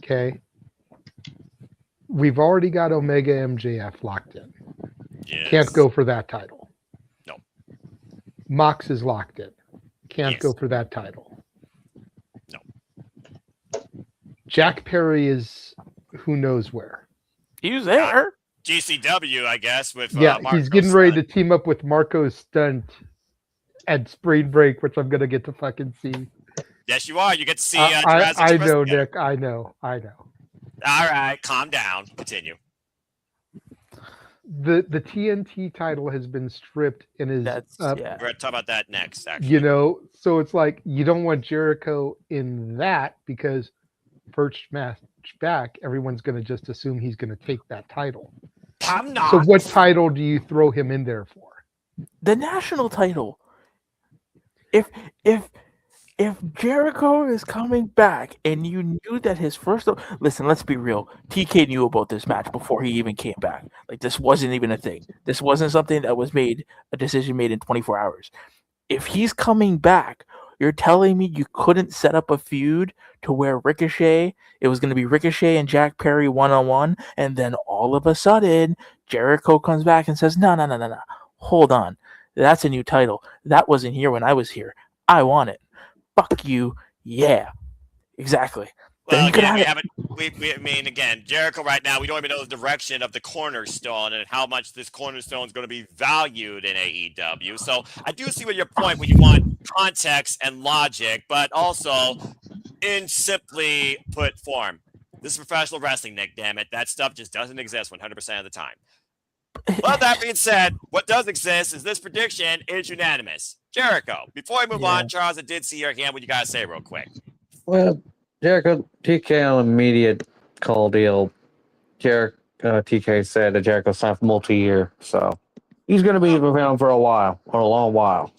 Okay. We've already got Omega MJF locked in. Yes. Can't go for that title. No. Mox is locked in. Can't Yes. go for that title. No. Jack Perry is who knows where. He's there. GCW, I guess, with he's getting ready to team up with Marco Stunt at Spring Break, which I'm gonna get to fucking see. Yes, you are. You get to see. I know, Nick. I know. All right, calm down. Continue. The TNT title has been stripped and is We're gonna talk about that next. Actually, so it's like you don't want Jericho in that because first match back, everyone's gonna just assume he's gonna take that title. I'm not. So what title do you throw him in there for? The national title. If Jericho is coming back and you knew that his first... Listen, let's be real. TK knew about this match before he even came back. Like, this wasn't even a thing. This wasn't something that was a decision made in 24 hours. If he's coming back, you're telling me you couldn't set up a feud to where it was going to be Ricochet and Jack Perry one-on-one, and then all of a sudden, Jericho comes back and says, no. Hold on. That's a new title. That wasn't here when I was here. I want it. Fuck you. Yeah. Exactly. Well, I mean, again, Jericho right now, we don't even know the direction of the cornerstone and how much this cornerstone is going to be valued in AEW. So I do see what your point when you want context and logic, but also in simply put form. This is professional wrestling, Nick, damn it. That stuff just doesn't exist 100% of the time. Well, that being said, what does exist is this prediction is unanimous. Jericho, before we move on, Charles, I did see your hand. What you got to say real quick? Well, Jericho, TK on the media call deal, TK said that Jericho signed for multi-year, so he's going to be around for a long while.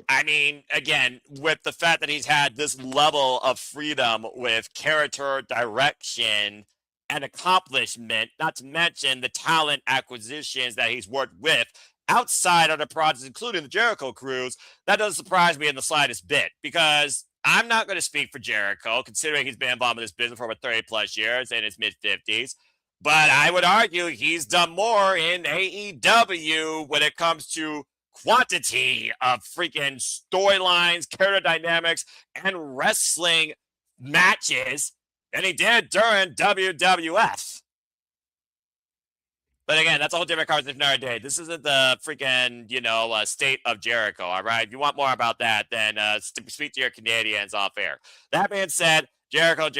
I mean, again, with the fact that he's had this level of freedom with character, direction, and accomplishment, not to mention the talent acquisitions that he's worked with outside other projects, including the Jericho Cruise, that doesn't surprise me in the slightest bit, because I'm not going to speak for Jericho, considering he's been involved in this business for over 30 plus years in his mid 50s. But I would argue he's done more in AEW when it comes to quantity of freaking storylines, character dynamics, and wrestling matches than he did during WWF. But again, that's a whole different conversation for another day. This isn't the freaking, state of Jericho, all right? If you want more about that, then speak to your Canadians off air. That being said, Jericho.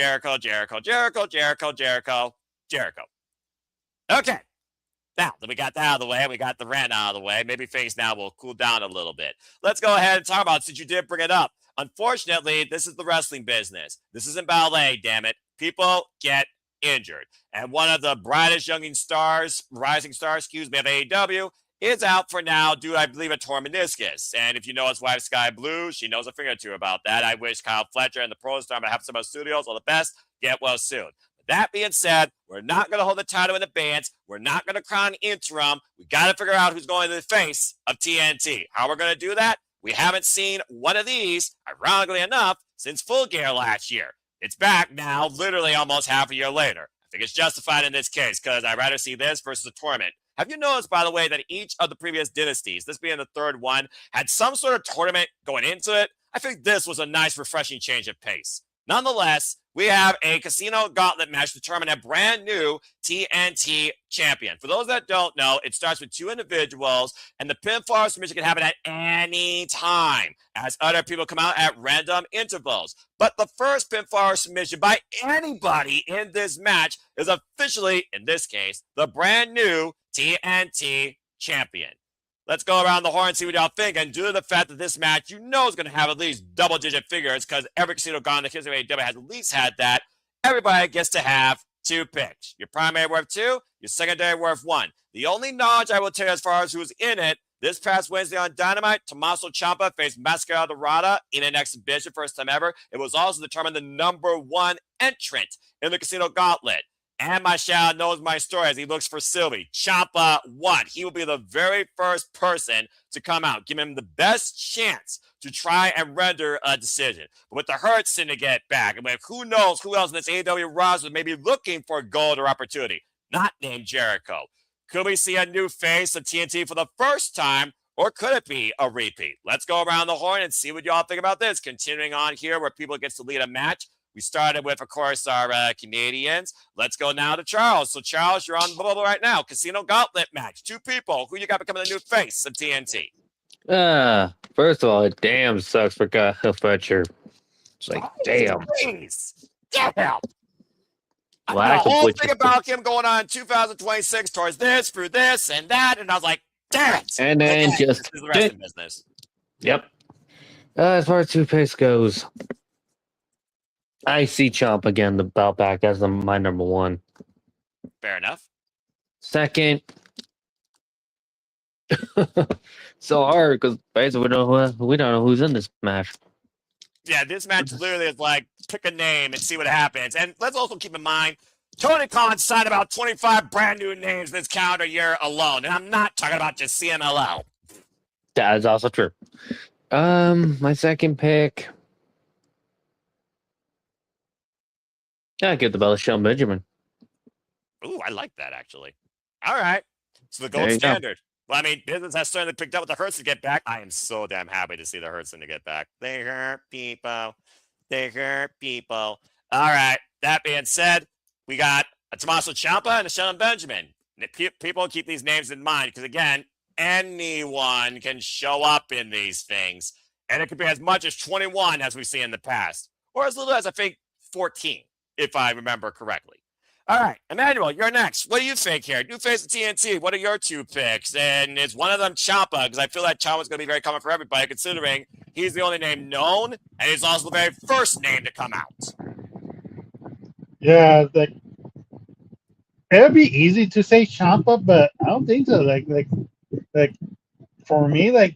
Okay. Now that we got that out of the way, we got the rant out of the way, maybe things now will cool down a little bit. Let's go ahead and talk about it, since you did bring it up. Unfortunately, this is the wrestling business. This isn't ballet, damn it. People get injured. And one of the brightest rising stars, of AEW is out for now due, I believe, a torn meniscus. And if you know his wife, Sky Blue, she knows a thing or two about that. I wish Kyle Fletcher and the Pro Star have some of studios all the best. Get well soon. That being said, we're not going to hold the title in advance. We're not going to crown interim. We got to figure out who's going to the face of TNT. How we're going to do that? We haven't seen one of these, ironically enough, since Full Gear last year. It's back now, literally almost half a year later. I think it's justified in this case, because I'd rather see this versus a tournament. Have you noticed, by the way, that each of the previous dynasties, this being the third one, had some sort of tournament going into it? I think this was a nice, refreshing change of pace. Nonetheless, we have a Casino Gauntlet match to determine a brand new TNT champion. For those that don't know, it starts with two individuals, and the pinfall submission can happen at any time, as other people come out at random intervals. But the first pinfall submission by anybody in this match is officially, in this case, the brand new TNT champion. Let's go around the horn and see what y'all think. And due to the fact that this match, is going to have at least double-digit figures, because every Casino Gauntlet in the history of AEW has at least had that, everybody gets to have 2 picks. Your primary worth 2, your secondary worth 1. The only knowledge I will tell you as far as who's in it, this past Wednesday on Dynamite, Tommaso Ciampa faced Mascara Dorada in an exhibition, first time ever. It was also determined the number 1 entrant in the Casino Gauntlet. And my shout knows my story as he looks for Sylvie. Ciampa won. He will be the very first person to come out. Give him the best chance to try and render a decision. But with the Hurt Syndicate back, and who knows who else in this AEW roster may be looking for gold or opportunity, not named Jericho. Could we see a new face of TNT for the first time, or could it be a repeat? Let's go around the horn and see what y'all think about this. Continuing on here where people get to lead a match. We started with, of course, our Canadians. Let's go now to Charles. So, Charles, you're on the bubble right now. Casino Gauntlet match. 2 people. Who you got becoming the new face of TNT? First of all, it damn sucks for Kyle Fletcher. It's like, damn. Please. Damn. Well, the whole thing about him going on 2026 towards this, through this, and that, and I was like, damn it. And then this is the rest of the business. Yep. As far as 2 picks goes, I see Ciampa again, the belt back as my number 1. Fair enough. Second, so hard because basically we don't know who's in this match. Yeah, this match literally is like pick a name and see what happens. And let's also keep in mind, Tony Khan signed about 25 brand new names this calendar year alone, and I'm not talking about just CMLL. That is also true. My second pick. I give the belt to Shelton Benjamin. Ooh, I like that, actually. All right. So the gold standard. Well, I mean, business has certainly picked up with the Hurts to get back. I am so damn happy to see the Hurts to get back. They hurt people. They hurt people. All right. That being said, we got a Tommaso Ciampa and a Shelton Benjamin. People keep these names in mind because, again, anyone can show up in these things. And it could be as much as 21 as we've seen in the past. Or as little as, I think, 14. If I remember correctly. All right, Emmanuel, you're next. What do you think here? New face of TNT. What are your 2 picks? And is one of them Ciampa? Because I feel like Ciampa's going to be very common for everybody, considering he's the only name known, and he's also the very first name to come out. Yeah, it'd be easy to say Ciampa, but I don't think so. Like for me, I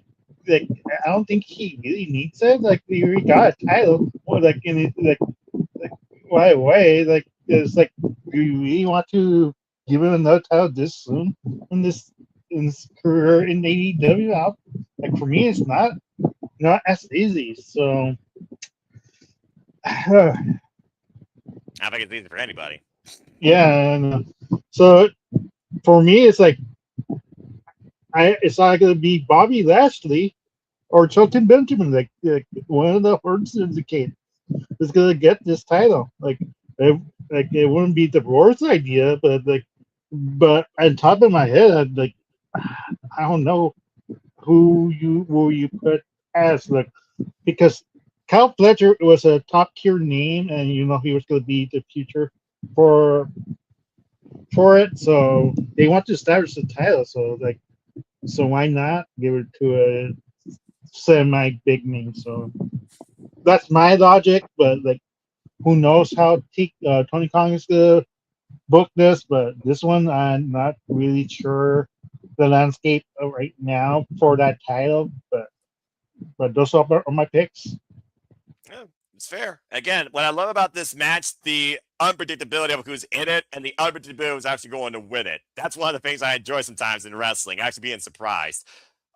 don't think he really needs it. Like he already got a title, or right away. It's like, do you really want to give him another title this soon in this in his career in AEW. Like for me, it's not as easy. So I think it's easy for anybody. yeah, and, so for me, it's like it's either gonna be Bobby Lashley or Shelton Benjamin, like one of the Hurt Syndicate is gonna get this title. It wouldn't be the worst idea, but on top of my head, I don't know who you will you put as because Cal Fletcher was a top tier name, and he was going to be the future for it. So they want to establish the title. So why not give it to a semi big name? So that's my logic. But who knows how Tony Khan is going to book this? But this one, I'm not really sure the landscape right now for that title. But those are my picks. Yeah, it's fair. Again, what I love about this match, the unpredictability of who's in it and the unpredictability of who's actually going to win it. That's one of the things I enjoy sometimes in wrestling, actually being surprised.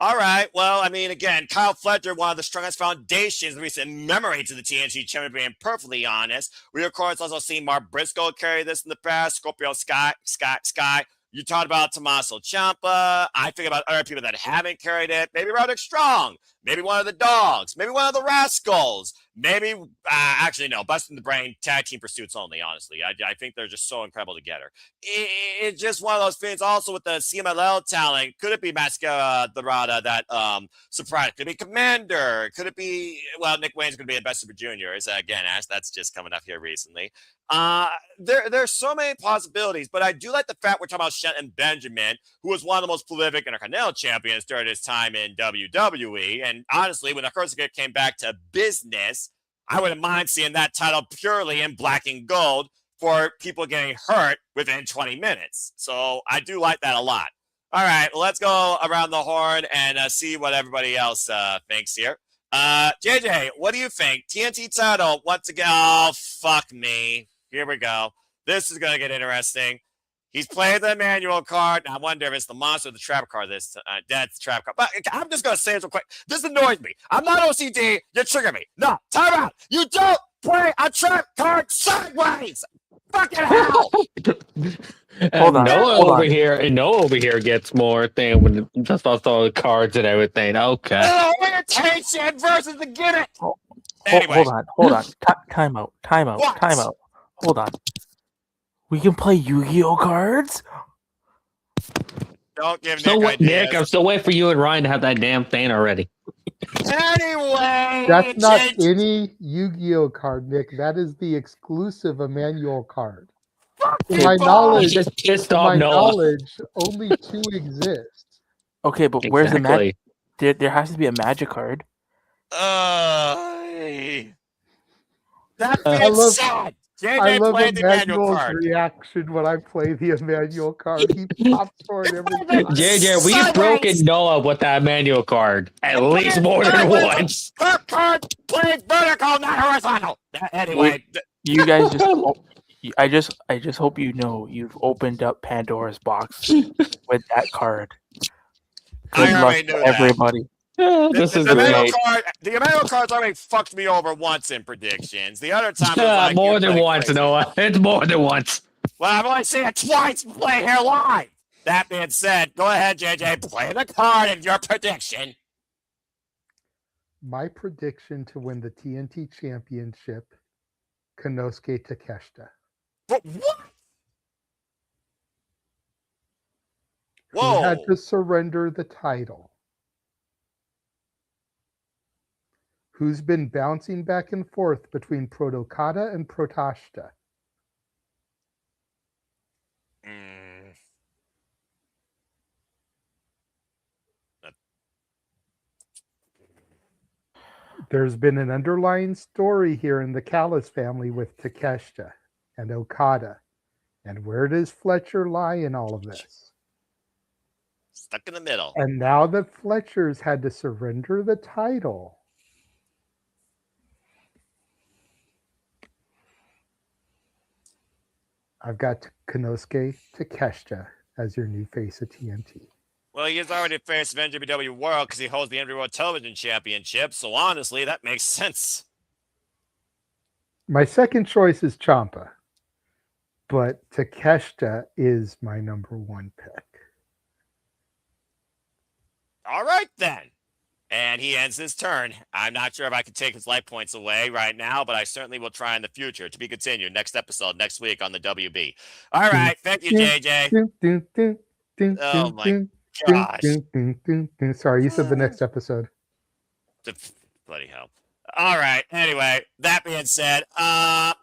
All right. Well, I mean, again, Kyle Fletcher, one of the strongest foundations in recent memory to the TNT champion, being perfectly honest. We, of course, also seen Mark Briscoe carry this in the past, Scorpio Sky. You talked about Tommaso Ciampa. I think about other people that haven't carried it. Maybe Roderick Strong. Maybe one of the Dogs. Maybe one of the Rascals. Maybe, actually, no, Busting the Brain, tag team pursuits only, honestly. I think they're just so incredible together. It's just one of those things also with the CMLL talent. Could it be Mascara Dorada that surprised? Could it be Commander? Could it be, well, Nick Wayne's going to be the best Super Juniors. Again, Ash, that's just coming up here recently. There's so many possibilities, but I do like the fact we're talking about Shelton Benjamin, who was one of the most prolific Intercontinental champions during his time in WWE. And honestly, when the Kurtzker came back to business, I wouldn't mind seeing that title purely in black and gold for people getting hurt within 20 minutes. So I do like that a lot. All right, well, let's go around the horn and see what everybody else thinks here. JJ, what do you think? TNT title once again. Oh, fuck me. Here we go. This is going to get interesting. He's played the manual card. I wonder if it's the monster or the trap card this time. That's the trap card. But I'm just going to say it real quick. This annoys me. I'm not OCD. You trigger me. No, time out. You don't play a trap card sideways. Fucking hell. Hold on, Noah hold over on. here, and Noah over here gets more thing when just about all the cards and everything. Okay. The orientation versus the gimmick. Anyway. Hold on. Time out. What? Hold on. We can play Yu-Gi-Oh cards? Don't give So Nick what, ideas. Nick? I'm still waiting for you and Ryan to have that damn thing already. Anyway, That's not any Yu-Gi-Oh card, Nick. That is the exclusive Emmanuel card. To my people. knowledge, He's just pissed to off my Noah. knowledge, only 2 exist. Okay, but where's the magic? Exactly. There has to be a magic card. That I being love- said, I JJ love played the manual Emmanuel's card. reaction when I play the Emmanuel card. He pops for it every time. JJ, we've Sideways. broken Noah with that manual card at least more than once. Her card plays vertical, not horizontal. Anyway, You guys just I just hope you know you've opened up Pandora's box with that card. I Good luck already to knew that. everybody. This is the manual great. card. The manual card's already fucked me over once in predictions. The other time, it was like More you're than playing once, crazy. Noah. It's more than once. Well, I've only seen it twice play here live. That being said, go ahead, JJ, play the card and your prediction. My prediction to win the TNT Championship, Konosuke Takeshita. But what? Who Whoa. had to surrender the title. Who's been bouncing back and forth between Protokata and Protashta. There's been an underlying story here in the Callis family with Takeshita and Okada. And where does Fletcher lie in all of this? Stuck in the middle. And now that Fletcher's had to surrender the title, I've got Konosuke Takeshita as your new face of TNT. Well, he is already face of NWW World because he holds the NWW World Television Championship. So honestly, that makes sense. My second choice is Champa, but Takeshita is my number one pick. All right, then. And he ends his turn. I'm not sure if I can take his life points away right now, but I certainly will try in the future. To be continued next episode, next week on the WB. All right. Thank you, JJ. Oh, my gosh. Sorry, you said the next episode. Bloody hell. All right. Anyway, that being said,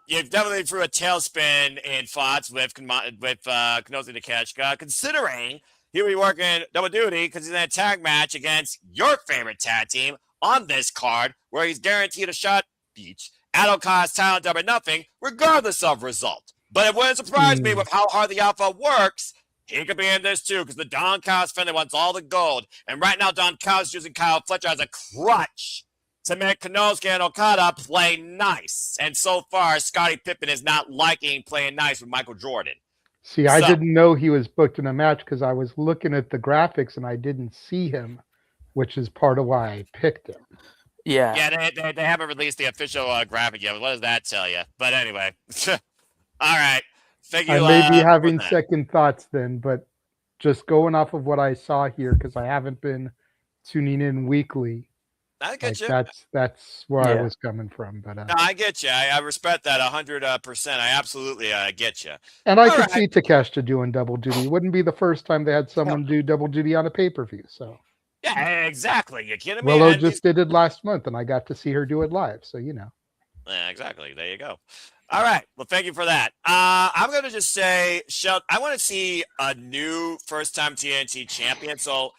you've definitely threw a tailspin in thoughts with Kenosi Takeshita, considering he'll be working double duty because he's in a tag match against your favorite tag team on this card, where he's guaranteed a shot each at Okada's talent double nothing, regardless of result. But it wouldn't surprise me with how hard the Alpha works. He could be in this too, because the Don Callis family wants all the gold. And right now, Don Callis is using Kyle Fletcher as a crutch to make Konosuke and Okada play nice. And so far, Scottie Pippen is not liking playing nice with Michael Jordan. See, I didn't know he was booked in a match because I was looking at the graphics and I didn't see him, which is part of why I picked him. Yeah. Yeah, they haven't released the official graphic yet. What does that tell you? But anyway. All right. I may be having second thoughts then, but just going off of what I saw here, because I haven't been tuning in weekly. I get you. That's where I was coming from. But no, I get you. I respect that 100%. I absolutely get you. And I could see Takeshita doing double duty. It wouldn't be the first time they had someone do double duty on a pay-per-view. So yeah, exactly. You kidding me? Willow just did it last month, and I got to see her do it live. So you know. Yeah, exactly. There you go. All right. Well, thank you for that. I'm going to just say, Shelton, I want to see a new first-time TNT champion. So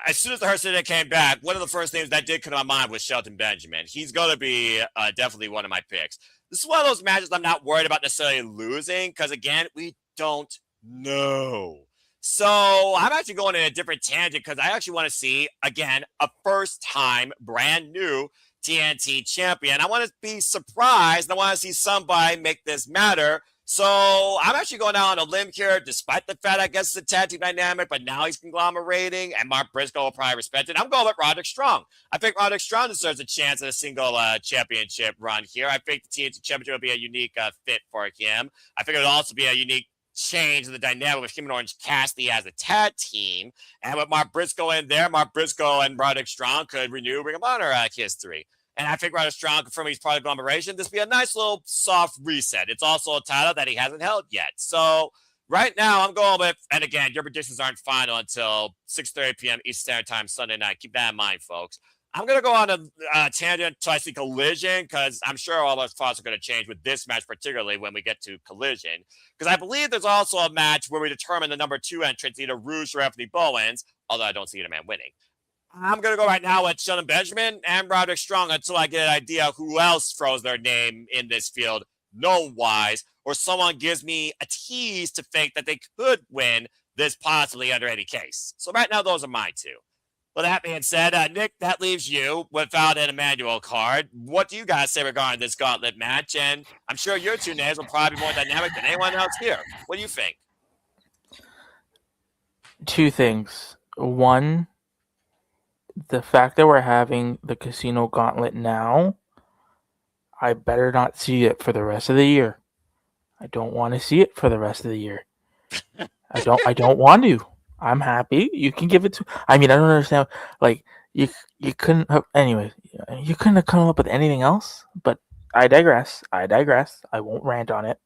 as soon as the Hearst came back, one of the first names that did come to my mind was Shelton Benjamin. He's going to be definitely one of my picks. This is one of those matches I'm not worried about necessarily losing because, again, we don't know. So I'm actually going in a different tangent because I actually want to see, again, a first-time, brand new TNT champion. I want to be surprised. I want to see somebody make this matter. So I'm actually going out on a limb here, despite the fact I guess it's a tag team dynamic, but now he's conglomerating, and Mark Briscoe will probably respect it. I'm going with Roderick Strong. I think Roderick Strong deserves a chance at a single championship run here. I think the TNT championship would be a unique fit for him. I think it would also be a unique change in the dynamic with him and Orange Cassidy as a tag team. And with Mark Briscoe in there, Mark Briscoe and Roderick Strong could renew Ring of Honor history. And I think Roderick Strong confirming he's part of agglomeration. This would be a nice little soft reset. It's also a title that he hasn't held yet. So right now I'm going with, and again, your predictions aren't final until 6:30 p.m. Eastern Standard Time Sunday night. Keep that in mind, folks. I'm going to go on a tangent to I see Collision because I'm sure all those thoughts are going to change with this match, particularly when we get to Collision. Because I believe there's also a match where we determine the number 2 entrants, either Rouge or Anthony Bowens, although I don't see either man winning. I'm going to go right now with Shelton Benjamin and Roderick Strong until I get an idea who else throws their name in this field, no-wise, or someone gives me a tease to think that they could win this possibly under any case. So right now, those are my two. Well, that being said, Nick, that leaves you without an Emmanuel card. What do you guys say regarding this gauntlet match? And I'm sure your two names will probably be more dynamic than anyone else here. What do you think? Two things. One, the fact that we're having the Casino Gauntlet now, I better not see it for the rest of the year. I don't want to see it for the rest of the year. I don't want to. I'm happy. You can give it to. I mean, I don't understand. Like you couldn't have. Anyway, you couldn't have come up with anything else. But I digress. I won't rant on it.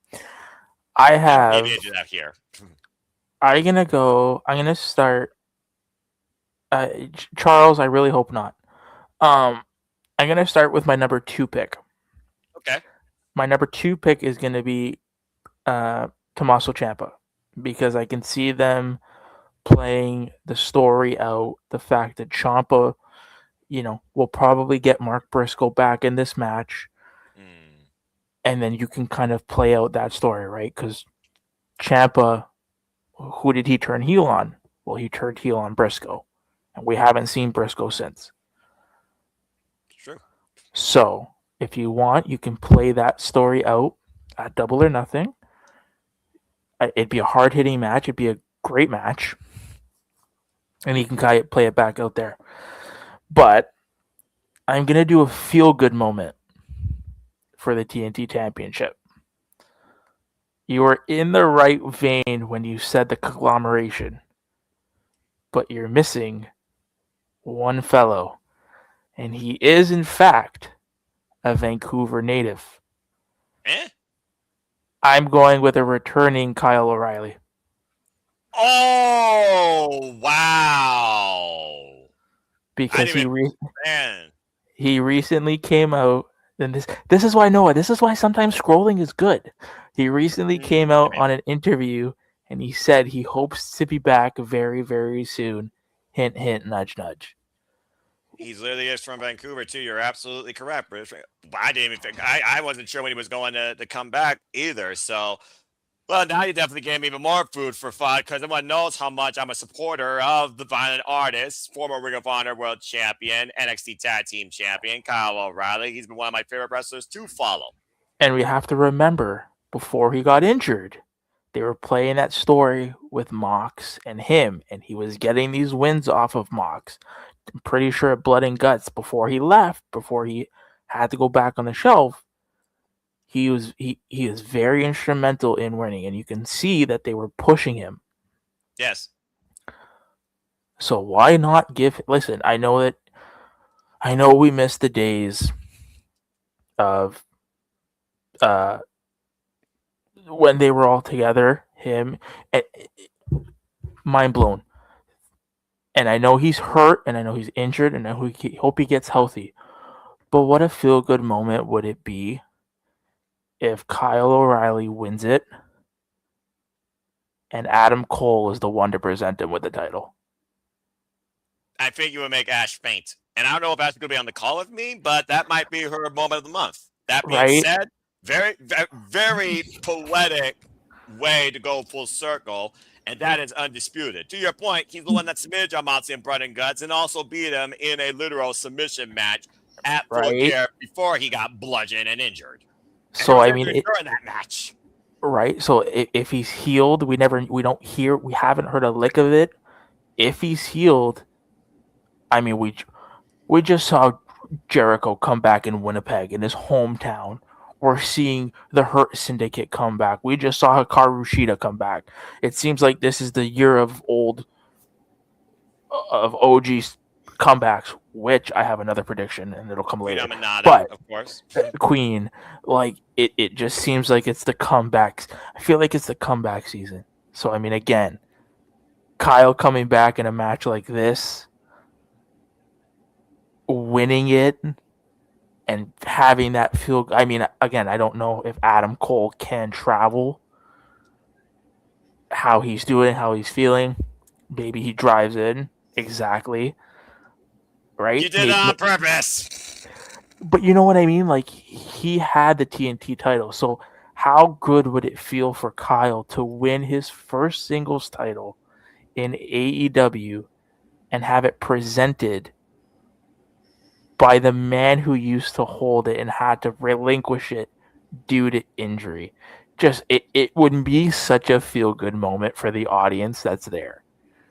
I have. Maybe I do that here. I'm gonna start. Charles, I really hope not. I'm gonna start with my number 2 pick. Okay. My number 2 pick is gonna be Tommaso Ciampa because I can see them playing the story out. The fact that Ciampa, will probably get Mark Briscoe back in this match, and then you can kind of play out that story, right? Because Ciampa, who did he turn heel on? Well, he turned heel on Briscoe. And we haven't seen Briscoe since. True. So, if you want, you can play that story out at Double or Nothing. It'd be a hard-hitting match. It'd be a great match. and he can play it back out there. But I'm going to do a feel-good moment for the TNT Championship. You were in the right vein when you said the conglomeration, but you're missing one fellow, and he is, in fact, a Vancouver native. Eh? I'm going with a returning Kyle O'Reilly. Oh, wow. Because Man. he recently came out, and this is why Noah. This is why sometimes scrolling is good. He recently came out on an interview, and he said he hopes to be back very, very soon. Hint, hint, nudge, nudge. He's literally is from Vancouver too. You're absolutely correct, Bruce. I didn't even think I wasn't sure when he was going to come back either. So, well, now you definitely gave me even more food for thought because everyone knows how much I'm a supporter of the Violent Artist, former Ring of Honor World Champion, NXT Tag Team Champion, Kyle O'Reilly. He's been one of my favorite wrestlers to follow. And we have to remember, before he got injured, they were playing that story with Mox and him, and he was getting these wins off of Mox. I'm pretty sure at Blood and Guts, before he left, before he had to go back on the shelf, he is very instrumental in winning, and you can see that they were pushing him. Yes. So why not give? Listen, I know we missed the days of when they were all together. Him, and, mind blown. And I know he's hurt, and I know he's injured, and I hope he gets healthy. But what a feel-good moment would it be if Kyle O'Reilly wins it and Adam Cole is the one to present him with the title? I think you would make Ash faint. And I don't know if Ash is going to be on the call with me, but that might be her moment of the month. That being said, very, very, very poetic way to go full circle. And that is undisputed. To your point, he's the one that submitted John Moxley in Blood and Guts and also beat him in a literal submission match at Full Gear before he got bludgeoned and injured. So I mean, during that match, right? So if he's healed, we haven't heard a lick of it. If he's healed, I mean, we just saw Jericho come back in Winnipeg, in his hometown. We're seeing the Hurt Syndicate come back. We just saw Hikaru Shida come back. It seems like this is the year of OG's comebacks, which I have another prediction, and it'll come later. But of course, Queen, like it just seems like it's the comebacks. I feel like it's the comeback season. So I mean, again, Kyle coming back in a match like this, winning it, and having that feel. I mean, again, I don't know if Adam Cole can travel, how he's doing, how he's feeling. Maybe he drives in. Exactly. Right? You did it on purpose. But you know what I mean? Like, he had the TNT title. So how good would it feel for Kyle to win his first singles title in AEW and have it presented by the man who used to hold it and had to relinquish it due to injury? Just it wouldn't be such a feel-good moment for the audience that's there.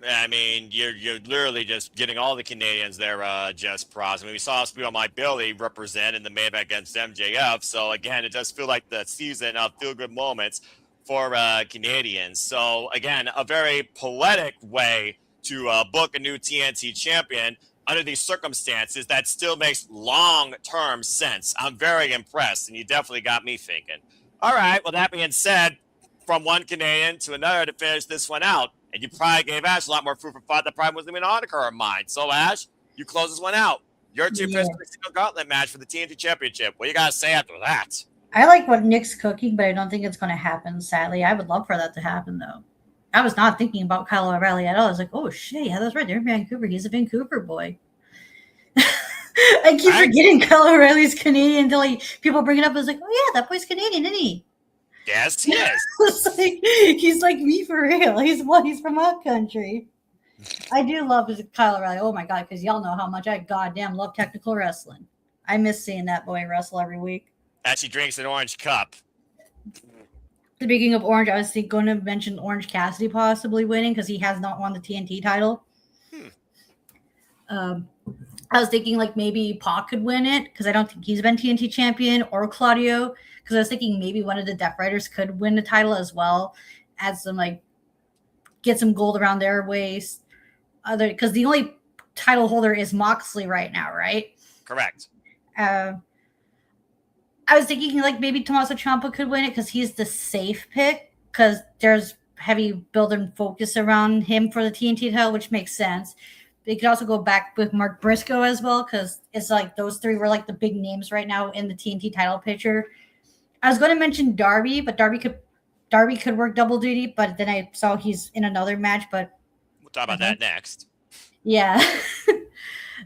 I mean, you're literally just getting all the Canadians there, just pros. I mean, we saw Speed on My Billy represent in the main event against MJF. So again, it does feel like the season of feel-good moments for Canadians. So again, a very poetic way to book a new TNT champion under these circumstances that still makes long-term sense. I'm very impressed, and you definitely got me thinking. All right, well, that being said, from one Canadian to another to finish this one out, and you probably gave Ash a lot more food for thought that probably wasn't even on her mind. So, Ash, you close this one out. Your two picks for the single gauntlet match for the TNT Championship. What do you got to say after that? I like what Nick's cooking, but I don't think it's going to happen, sadly. I would love for that to happen, though. I was not thinking about Kyle O'Reilly at all. I was like, oh, shit, yeah, that's right. They're in Vancouver. He's a Vancouver boy. I keep forgetting Kyle O'Reilly's Canadian until people bring it up. I was like, oh, yeah, that boy's Canadian, isn't he? Yes, he is. He's like me for real. He's from our country. I do love Kyle O'Reilly. Oh, my God, because y'all know how much I goddamn love technical wrestling. I miss seeing that boy wrestle every week. As he drinks an orange cup. Speaking of Orange, I was going to mention Orange Cassidy possibly winning because he has not won the TNT title. I was thinking like maybe Pac could win it because I don't think he's been TNT champion, or Claudio, because I was thinking maybe one of the Death Riders could win the title as well, add some like get some gold around their waist. Other because the only title holder is Moxley right now, right? Correct. I was thinking like maybe Tommaso Ciampa could win it because he's the safe pick because there's heavy build and focus around him for the TNT title, which makes sense. They could also go back with Mark Briscoe as well because it's like those three were like the big names right now in the TNT title picture. I was going to mention Darby, but Darby could work double duty, but then I saw he's in another match. But We'll talk about that next. yeah.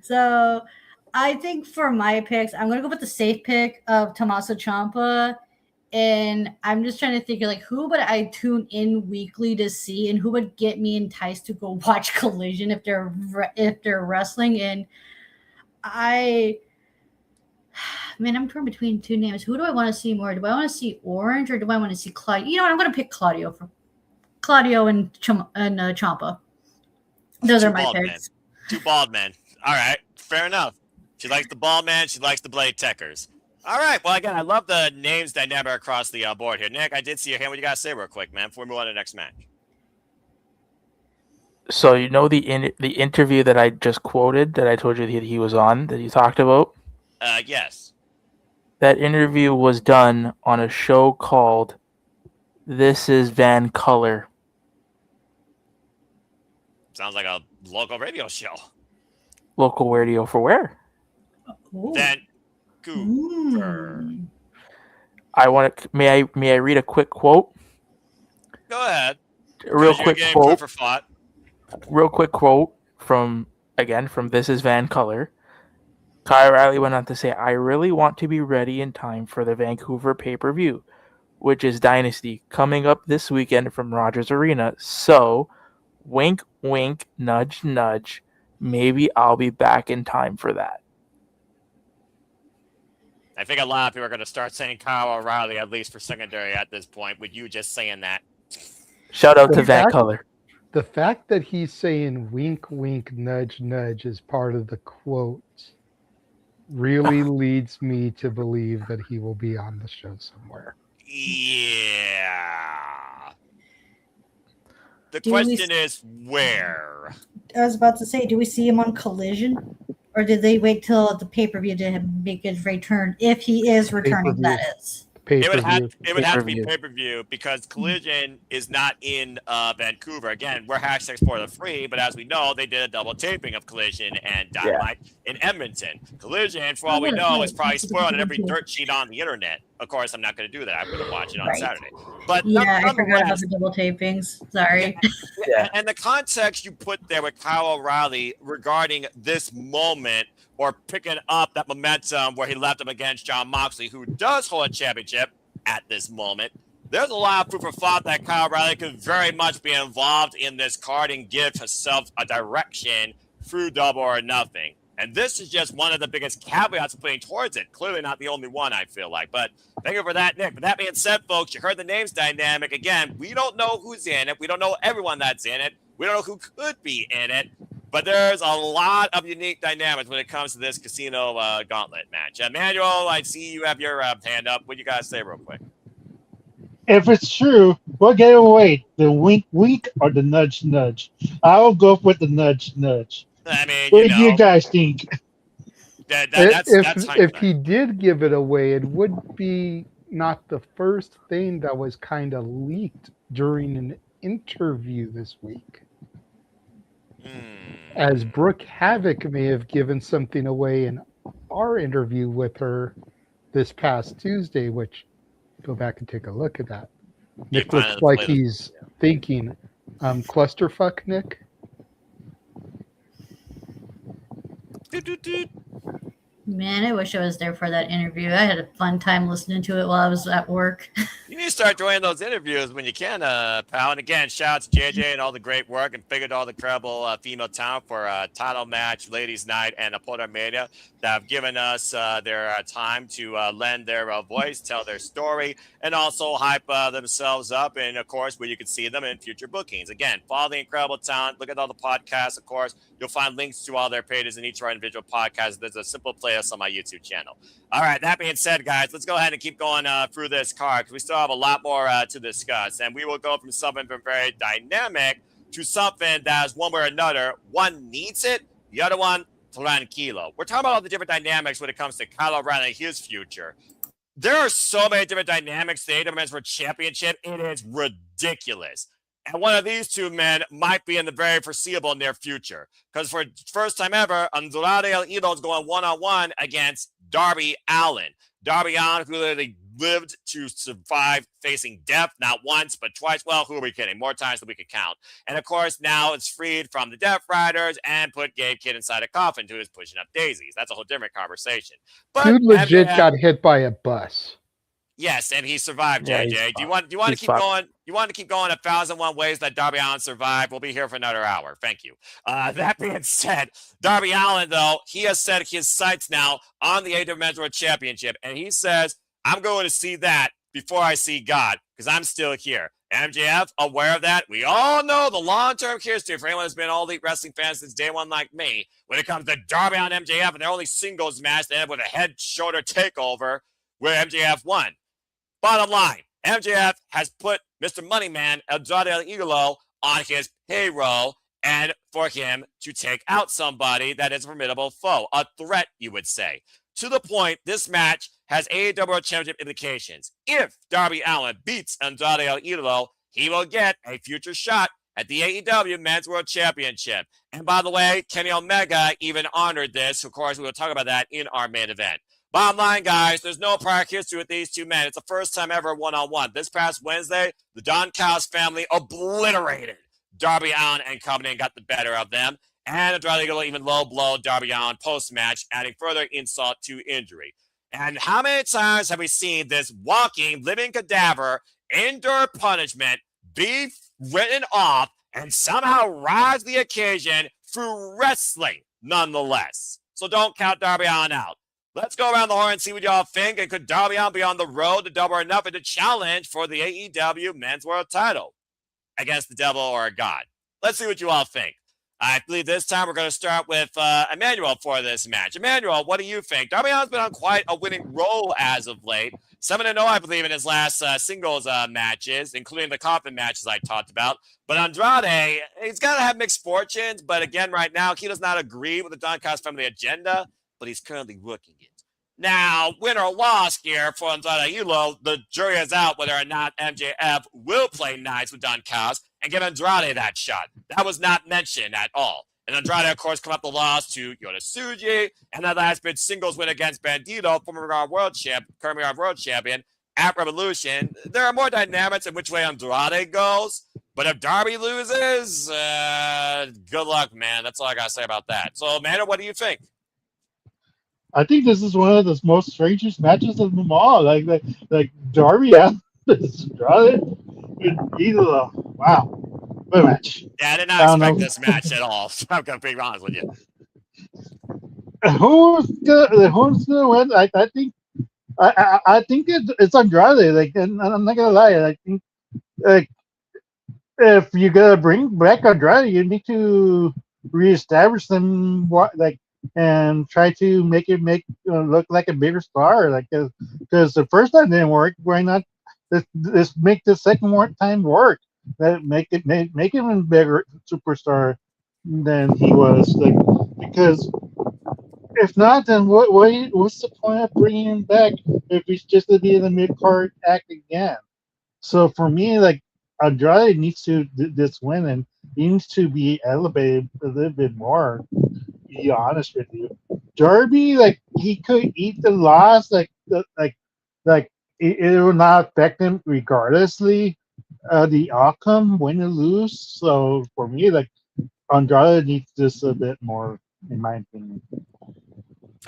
So I think for my picks, I'm going to go with the safe pick of Tommaso Ciampa. And I'm just trying to think of like who would I tune in weekly to see, and who would get me enticed to go watch Collision if they're wrestling. And I'm torn between two names. Who do I want to see more? Do I want to see Orange or do I want to see Claudio? You know what? I'm going to pick Claudio and Ciampa. Those are my picks. Two bald men. All right, fair enough. She likes the bald man. She likes the blade techers. All right. Well, again, I love the names dynamic across the board here. Nick, I did see your hand. What you got to say real quick, man, before we move on to the next match? So you know the interview that I just quoted that I told you that he was on that you talked about? Yes. That interview was done on a show called This Is Van Color. Sounds like a local radio show. Local radio for where? Ooh. Vancouver. I want to. May I read a quick quote? Go ahead. A real quick quote. For thought. Real quick quote from This Is Van Color. Kyle O'Reilly went on to say, "I really want to be ready in time for the Vancouver pay-per-view, which is Dynasty, coming up this weekend from Rogers Arena. So, wink, wink, nudge, nudge. Maybe I'll be back in time for that." I think a lot of people are going to start saying Kyle O'Reilly, at least for secondary at this point, with you just saying that. Shout out to Van Color. The fact that he's saying wink, wink, nudge, nudge is part of the quote really leads me to believe that he will be on the show somewhere. Yeah. The question is where? I was about to say, do we see him on Collision? Or did they wait till the pay-per-view to make his return? If he is returning, that is. It would have to be pay-per-view because Collision is not in Vancouver. Again, we're hashtag spoiler free, but as we know, they did a double taping of Collision and Dynamite in Edmonton. Collision, for all we know, is probably spoiled on every dirt sheet on the internet. Of course, I'm not going to do that. I'm going to watch it on Saturday. But yeah, I forgot about the double tapings. Sorry. Yeah. And the context you put there with Kyle O'Reilly regarding this moment or picking up that momentum where he left him against Jon Moxley, who does hold a championship at this moment. There's a lot of proof of thought that Kyle O'Reilly could very much be involved in this card and give himself a direction through Double or Nothing. And this is just one of the biggest caveats putting towards it. Clearly not the only one, I feel like. But thank you for that, Nick. But that being said, folks, you heard the names dynamic. Again, we don't know who's in it. We don't know everyone that's in it. We don't know who could be in it. But there's a lot of unique dynamics when it comes to this Casino Gauntlet match. Emmanuel, I see you have your hand up. What you guys say real quick? If it's true, we'll get away. The wink, wink, or the nudge, nudge. I'll go with the nudge, nudge. I mean, what do you guys think? If he did give it away, it would be not the first thing that was kind of leaked during an interview this week. As Brooke Havoc may have given something away in our interview with her this past Tuesday, which go back and take a look at that. Nick looks like he's thinking, clusterfuck, Nick? Man, I wish I was there for that interview. I had a fun time listening to it while I was at work. You need to start joining those interviews when you can, pal. And again, shout out to JJ and all the great work and figured all the incredible female talent for title match, ladies' night, and Apollo Mania. that have given us their time to lend their voice, tell their story, and also hype themselves up. And of course, where you can see them in future bookings. Again, follow the incredible talent. Look at all the podcasts. Of course, you'll find links to all their pages in each of our individual podcasts. There's a simple playlist on my YouTube channel. All right, that being said, guys, let's go ahead and keep going through this card because we still have a lot more to discuss. And we will go from something very dynamic to something that is one way or another. One needs it, the other one, tranquilo. We're talking about all the different dynamics when it comes to Kyle O'Reilly, his future. There are so many different dynamics to the AEW Men's World Championship. It is ridiculous. And one of these two men might be in the very foreseeable near future. Because for the first time ever, Andrade El Idolo is going one-on-one against Darby Allin. Darby Allin, who literally lived to survive facing death, not once, but twice. Well, who are we kidding? More times than we could count. And of course, now it's freed from the Death Riders and put Gabe Kidd inside a coffin who is pushing up daisies. That's a whole different conversation. But Dude legit MJF got hit by a bus. Yes, and he survived, Yeah, JJ. he's Do you want to keep fucked. going? You want to keep going 1,001 ways that Darby Allin survived? We'll be here for another hour. Thank you. That being said, Darby Allin, though, he has set his sights now on the AEW Men's World Championship, and he says, I'm going to see that before I see God, because I'm still here. MJF, aware of that. We all know the long-term history for anyone who's been all elite wrestling fans since day one like me, when it comes to Darby Allin and MJF and their only singles match, they end with a head-shoulder takeover where MJF won. Bottom line, MJF has put Mr. Moneyman, Andrade El Idolo, on his payroll and for him to take out somebody that is a formidable foe, a threat, you would say. To the point, this match has AEW World Championship implications. If Darby Allin beats Andrade El Idolo, he will get a future shot at the AEW Men's World Championship. And by the way, Kenny Omega even honored this. Of course, we will talk about that in our main event. Bottom line, guys, there's no prior history with these two men. It's the first time ever one-on-one. This past Wednesday, the Don Callis family obliterated Darby Allin and company and got the better of them. And Andrade Idolo even low-blow Darby Allin post-match, adding further insult to injury. And how many times have we seen this walking, living cadaver endure punishment, be written off, and somehow rise to the occasion through wrestling nonetheless? So don't count Darby Allin out. Let's go around the horn and see what y'all think. And could Darby Allin be on the road to Double or Nothing to challenge for the AEW Men's World title against the Devil or a God? Let's see what you all think. I believe this time we're going to start with Emmanuel for this match. Emmanuel, what do you think? Darby Allin's been on quite a winning roll as of late. 7-0, I believe, in his last singles matches, including the coffin matches I talked about. But Andrade, he's got to have mixed fortunes. But again, right now, he does not agree with the Don Callis family agenda, but he's currently working it. Now, win or loss here for Andrade Idolo, the jury is out whether or not MJF will play nice with Don Callis and give Andrade that shot. That was not mentioned at all. And Andrade, of course, come up the loss to Yota Tsuji, and that last bit singles win against Bandito, current world champion, at Revolution. There are more dynamics in which way Andrade goes, but if Darby loses, good luck, man. That's all I got to say about that. So, Amanda, what do you think? I think this is one of the most strangest matches of them all. Like Darby Allin, Andrade, Idolo. Wow, what a match! Yeah, I did not expect this match at all. So I'm gonna be honest with you. Who's gonna win? I think it's Andrade. Like, and I'm not gonna lie. I think like if you're gonna bring back Andrade, you need to reestablish them. And try to make it look like a bigger star, like because the first time didn't work. Why not this make the second time work? That make him a bigger superstar than he was. Like, because if not, then what's the point of bringing him back if he's just to be in the mid card act again? So for me, like Andrade needs to this win, and he needs to be elevated a little bit more. Be honest with you, Darby, like he could eat the loss, like it will not affect him regardlessly the outcome, win or lose. So for me, like Andrade needs this a bit more, in my opinion.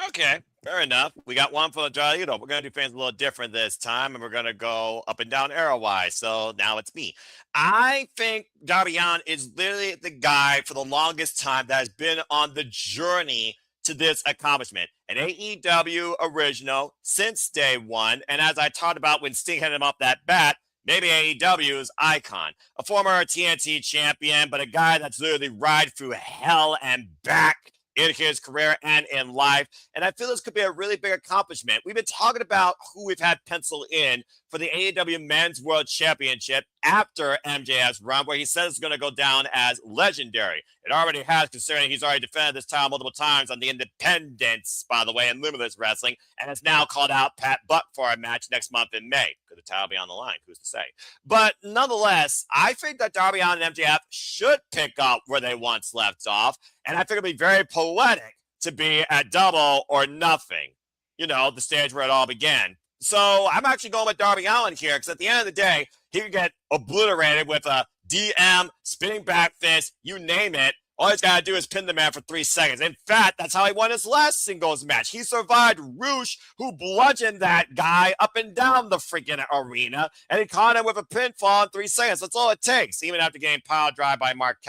Okay, fair enough. We got one for Andrade. We're going to do things a little different this time, and we're going to go up and down arrow-wise. So now it's me. I think Darby Allin is literally the guy for the longest time that has been on the journey to this accomplishment. An AEW original since day one. And as I talked about when Sting hit him up that bat, maybe AEW's icon. A former TNT champion, but a guy that's literally ride through hell and back in his career and in life. And I feel this could be a really big accomplishment. We've been talking about who we've had penciled in for the AEW Men's World Championship after MJF's run, where he says it's going to go down as legendary. It already has, considering he's already defended this title multiple times on the Independents, by the way, in Limitless Wrestling, and has now called out Pat Buck for a match next month in May. Could the title be on the line? Who's to say? But nonetheless, I think that Darby Allin and MJF should pick up where they once left off, and I think it'd be very poetic to be at Double or Nothing, the stage where it all began. So I'm actually going with Darby Allin here, because at the end of the day, he could get obliterated with a DM, spinning back fist, you name it. All he's got to do is pin the man for 3 seconds. In fact, that's how he won his last singles match. He survived Roosh, who bludgeoned that guy up and down the freaking arena, and he caught him with a pinfall in 3 seconds. That's all it takes, even after getting pile drive by Mark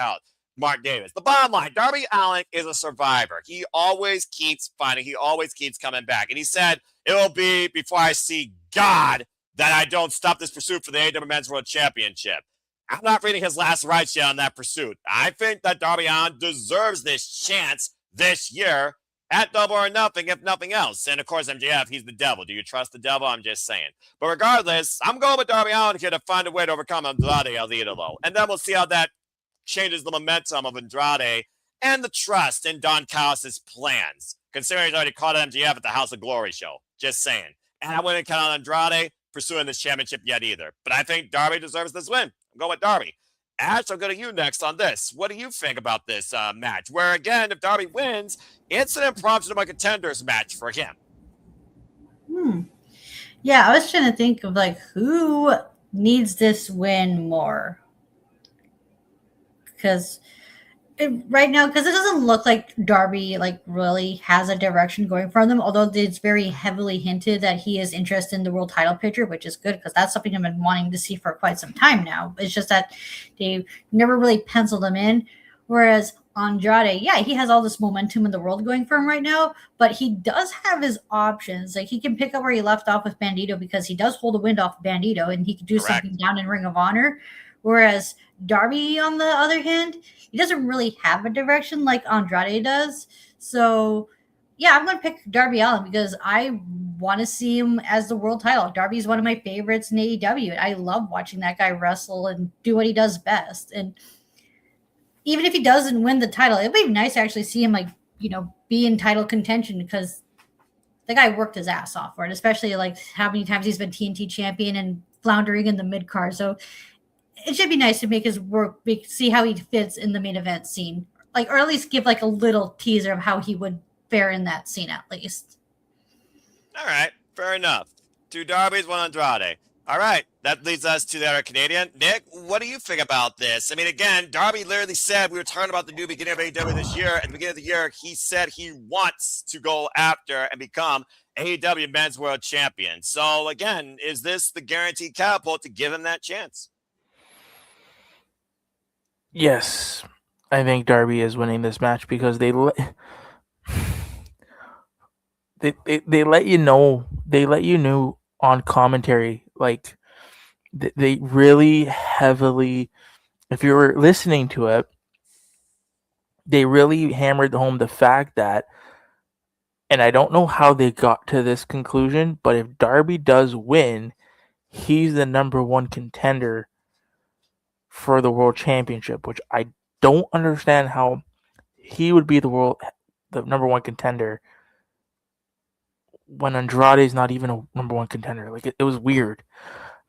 Davis. The bottom line, Darby Allin is a survivor. He always keeps fighting. He always keeps coming back. And he said, it'll be before I see God that I don't stop this pursuit for the AEW Men's World Championship. I'm not reading his last rights yet on that pursuit. I think that Darby Allin deserves this chance this year at Double or Nothing, if nothing else. And of course, MJF, he's the devil. Do you trust the devil? I'm just saying. But regardless, I'm going with Darby Allin here to find a way to overcome Andrade El Idolo. And then we'll see how that changes the momentum of Andrade and the trust in Don Callis' plans, considering he's already caught MJF at the House of Glory show. Just saying. And I wouldn't count on Andrade pursuing this championship yet either. But I think Darby deserves this win. I'm going with Darby. Ash, I'll go to you next on this. What do you think about this match? Where, again, if Darby wins, it's an impromptu to my contenders match for him. Yeah, I was trying to think of, who needs this win more? Because right now, because it doesn't look like Darby really has a direction going for them, although it's very heavily hinted that he is interested in the world title picture, which is good because that's something I've been wanting to see for quite some time now. It's just that they never really penciled him in. Whereas Andrade, yeah, he has all this momentum in the world going for him right now, but he does have his options. He can pick up where he left off with Bandito, because he does hold the wind off of Bandito, and he can do something down in Ring of Honor. Whereas Darby, on the other hand, he doesn't really have a direction like Andrade does. So, yeah, I'm going to pick Darby Allin because I want to see him as the world title. Darby is one of my favorites in AEW. I love watching that guy wrestle and do what he does best. And even if he doesn't win the title, it'd be nice to actually see him, be in title contention, because the guy worked his ass off for it, especially how many times he's been TNT champion and floundering in the mid card. So it should be nice to make his work, see how he fits in the main event scene, or at least give a little teaser of how he would fare in that scene at least. All right, fair enough. 2 Darbys, 1 Andrade. All right, that leads us to the other Canadian. Nick, what do you think about this? I mean, again, Darby literally said, we were talking about the new beginning of AEW this year. At the beginning of the year, he said he wants to go after and become AEW Men's World Champion. So, again, is this the guaranteed catapult to give him that chance? Yes, I think Darby is winning this match because they let you know on commentary, they really heavily, if you were listening to it, they really hammered home the fact that, and I don't know how they got to this conclusion, but if Darby does win, he's the number 1 contender for the world championship, which I don't understand how he would be the number 1 contender when Andrade is not even a number 1 contender. It was weird.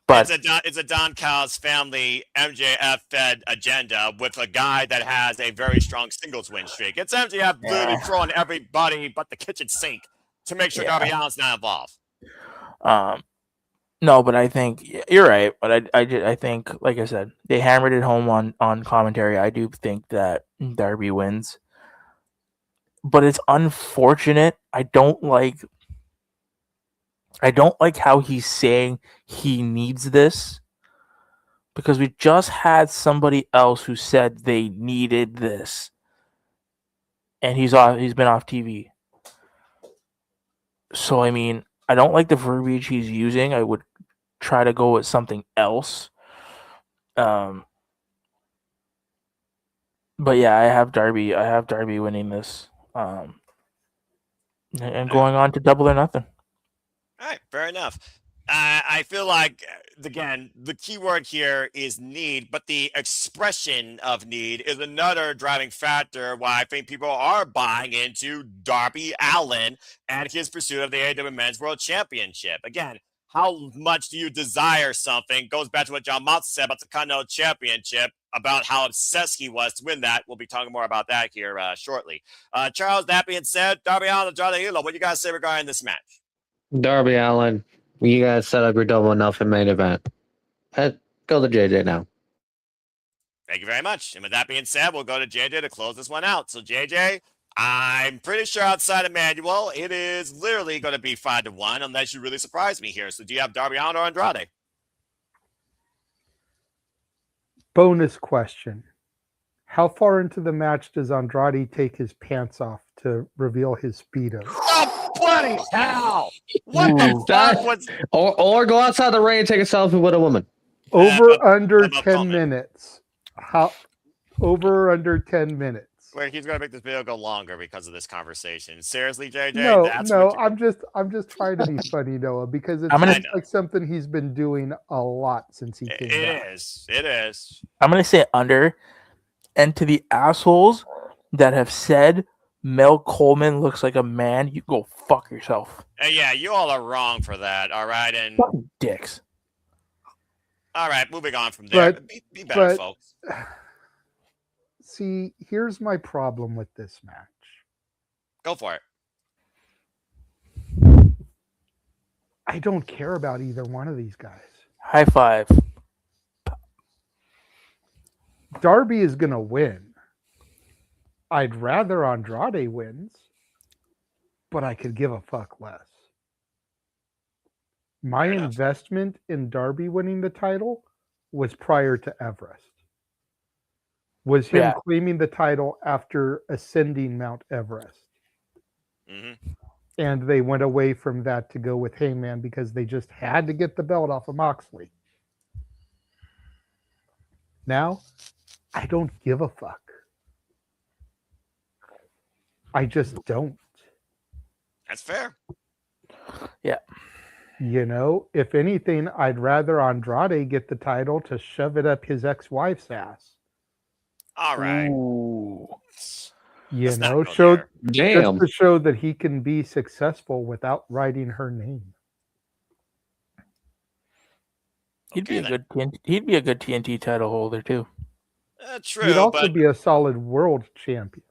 But it's a Don Callis family MJF fed agenda with a guy that has a very strong singles win streak. It's MJF literally throwing everybody but the kitchen sink to make sure Darby Allin's not involved. No, but I think you're right. But I think, like I said, they hammered it home on commentary. I do think that Darby wins, but it's unfortunate. I don't like how he's saying he needs this, because we just had somebody else who said they needed this, and he's been off TV. So I mean, I don't like the verbiage he's using. I would try to go with something else. But yeah, I have Darby. I have Darby winning this. And going on to Double or Nothing. All right, fair enough. I feel like, again, the key word here is need, but the expression of need is another driving factor why I think people are buying into Darby Allin and his pursuit of the AEW Men's World Championship. Again, how much do you desire something goes back to what John Moxley said about the Continental Championship, about how obsessed he was to win that. We'll be talking more about that here shortly. Charles, that being said, Darby Allin and Andrade Hilo, what do you guys say regarding this match? Darby Allin, you guys set up your double or nothing main event. Go to JJ now. Thank you very much. And with that being said, we'll go to JJ to close this one out. So, JJ, I'm pretty sure outside of Manuel, it is literally going to be 5-1 unless you really surprise me here. So, do you have Darby Allin or Andrade? Bonus question. How far into the match does Andrade take his pants off to reveal his Speedo? Oh, bloody hell! What the fuck was... Or go outside the ring and take a selfie with a woman. Under 10 minutes. Over or under 10 minutes? Wait, he's going to make this video go longer because of this conversation. Seriously, JJ? No, I'm just trying to be funny, Noah, because it's like something he's been doing a lot since he came back. It is. I'm going to say under. And to the assholes that have said Mel Coleman looks like a man, you go fuck yourself. Yeah, you all are wrong for that, all right? And fucking dicks. All right, moving on from there. Be better, folks. See, here's my problem with this match. Go for it. I don't care about either one of these guys. High five. Darby is going to win. I'd rather Andrade wins, but I could give a fuck less. My investment in Darby winning the title was prior to Everest. Was him claiming the title after ascending Mount Everest. Mm-hmm. And they went away from that to go with Hangman because they just had to get the belt off of Moxley. Now, I don't give a fuck. I just don't. That's fair. Yeah. You know, if anything, I'd rather Andrade get the title to shove it up his ex-wife's ass. All right. Ooh. You know, just to show that he can be successful without writing her name. He'd be a good TNT title holder too. True. He'd also be a solid world champion.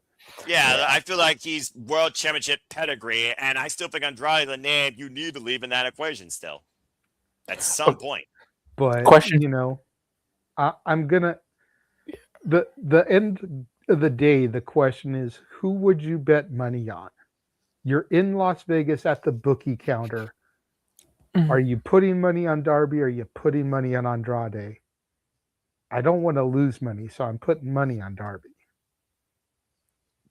Yeah, I feel like he's world championship pedigree, and I still think Andrade the name you need to leave in that equation still. At some point. But you know, I'm gonna the end of the day, the question is, who would you bet money on? You're in Las Vegas at the bookie counter. Mm-hmm. Are you putting money on Darby or are you putting money on Andrade? I don't want to lose money, so I'm putting money on Darby.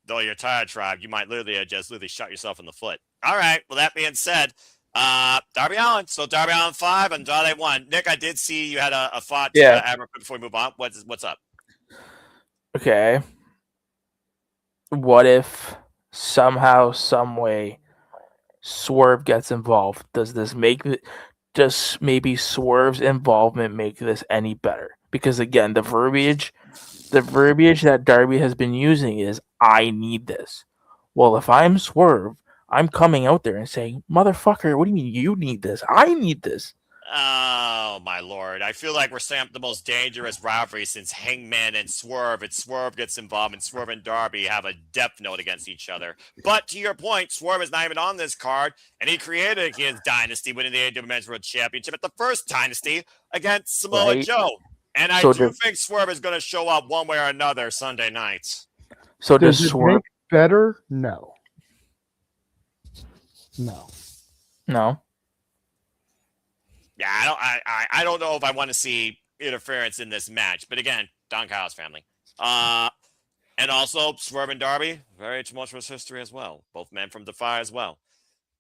Though you're tired, Tribe, you might literally shot yourself in the foot. All right. Well, that being said, Darby Allin. So Darby Allin 5, Andrade 1. Nick, I did see you had a thought to add before we move on. What's up? Okay. What if somehow, some way, Swerve gets involved? Does maybe Swerve's involvement make this any better? Because again, the verbiage that Darby has been using is, I need this. Well, if I'm Swerve, I'm coming out there and saying, motherfucker, what do you mean you need this? I need this. Oh, my Lord. I feel like we're setting up the most dangerous rivalry since Hangman and Swerve. And Swerve gets involved, and Swerve and Darby have a depth note against each other. But to your point, Swerve is not even on this card, and he created his dynasty winning the AEW Men's World Championship at the first dynasty against Samoa Joe. And I do think Swerve is going to show up one way or another Sunday nights. So does it Swerve make better? No. Yeah, I don't know if I want to see interference in this match. But again, Don Kyle's family. And also Swerve and Darby, very tumultuous history as well. Both men from Defy as well.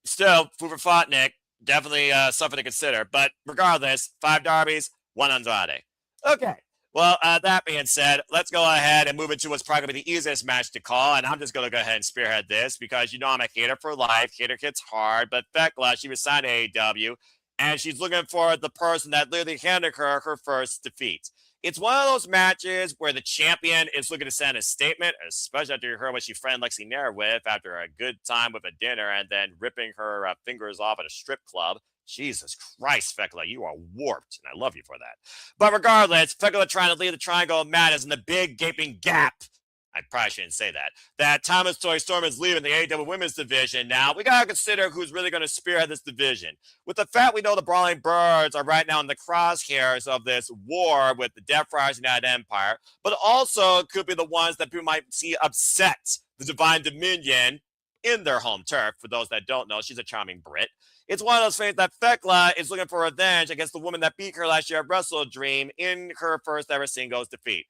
still, food for thought, Nick. Definitely something to consider. But regardless, 5 Darbys, 1 Andrade. Okay. Well, that being said, let's go ahead and move into what's probably going to be the easiest match to call. And I'm just going to go ahead and spearhead this because I'm a hater for life. Hater hits hard. But Thekla, she was signed to AEW. And she's looking for the person that literally handed her first defeat. It's one of those matches where the champion is looking to send a statement, especially after you heard what she friended Lexi Nair with after a good time with a dinner and then ripping her fingers off at a strip club. Jesus Christ, Thekla, you are warped, and I love you for that. But regardless, Thekla trying to lead the Triangle of Madness in the big gaping gap. I probably shouldn't say that. That Thomas Toy Storm is leaving the AEW Women's Division now. We got to consider who's really going to spearhead this division. With the fact we know the Brawling Birds are right now in the crosshairs of this war with the Death Friars United Empire, but also could be the ones that people might see upset the Divine Dominion in their home turf. For those that don't know, she's a charming Brit. It's one of those things that Thekla is looking for revenge against the woman that beat her last year at Wrestle Dream in her first ever singles defeat.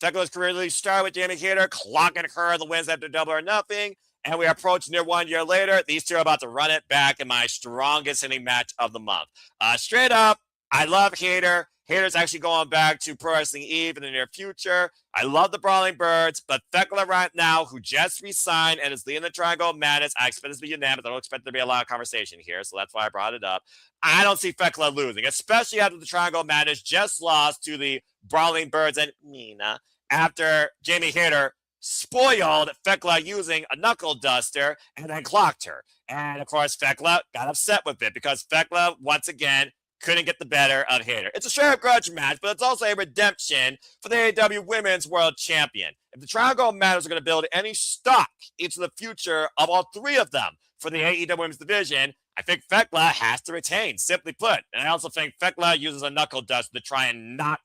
Tekla's career really started with Jamie Hayter clocking her the wins after Double or Nothing, and we approach near 1 year later. These two are about to run it back in my strongest hitting match of the month. Straight up, I love Hayter. Hayter's actually going back to Pro Wrestling Eve in the near future. I love the Brawling Birds, but Thekla right now, who just resigned and is leading the Triangle of Madness, I expect this to be unanimous. I don't expect there to be a lot of conversation here, so that's why I brought it up. I don't see Thekla losing, especially after the Triangle of Madness just lost to the Brawling Birds and Nina after Jamie Hayter spoiled Thekla using a knuckle duster and then clocked her. And of course, Thekla got upset with it because Thekla, once again, couldn't get the better of Hayter. It's a straight-up grudge match, but it's also a redemption for the AEW Women's World Champion. If the Triangle Matters are going to build any stock into the future of all 3 of them for the AEW Women's Division, I think Thekla has to retain, simply put. And I also think Thekla uses a knuckle duster to try and knock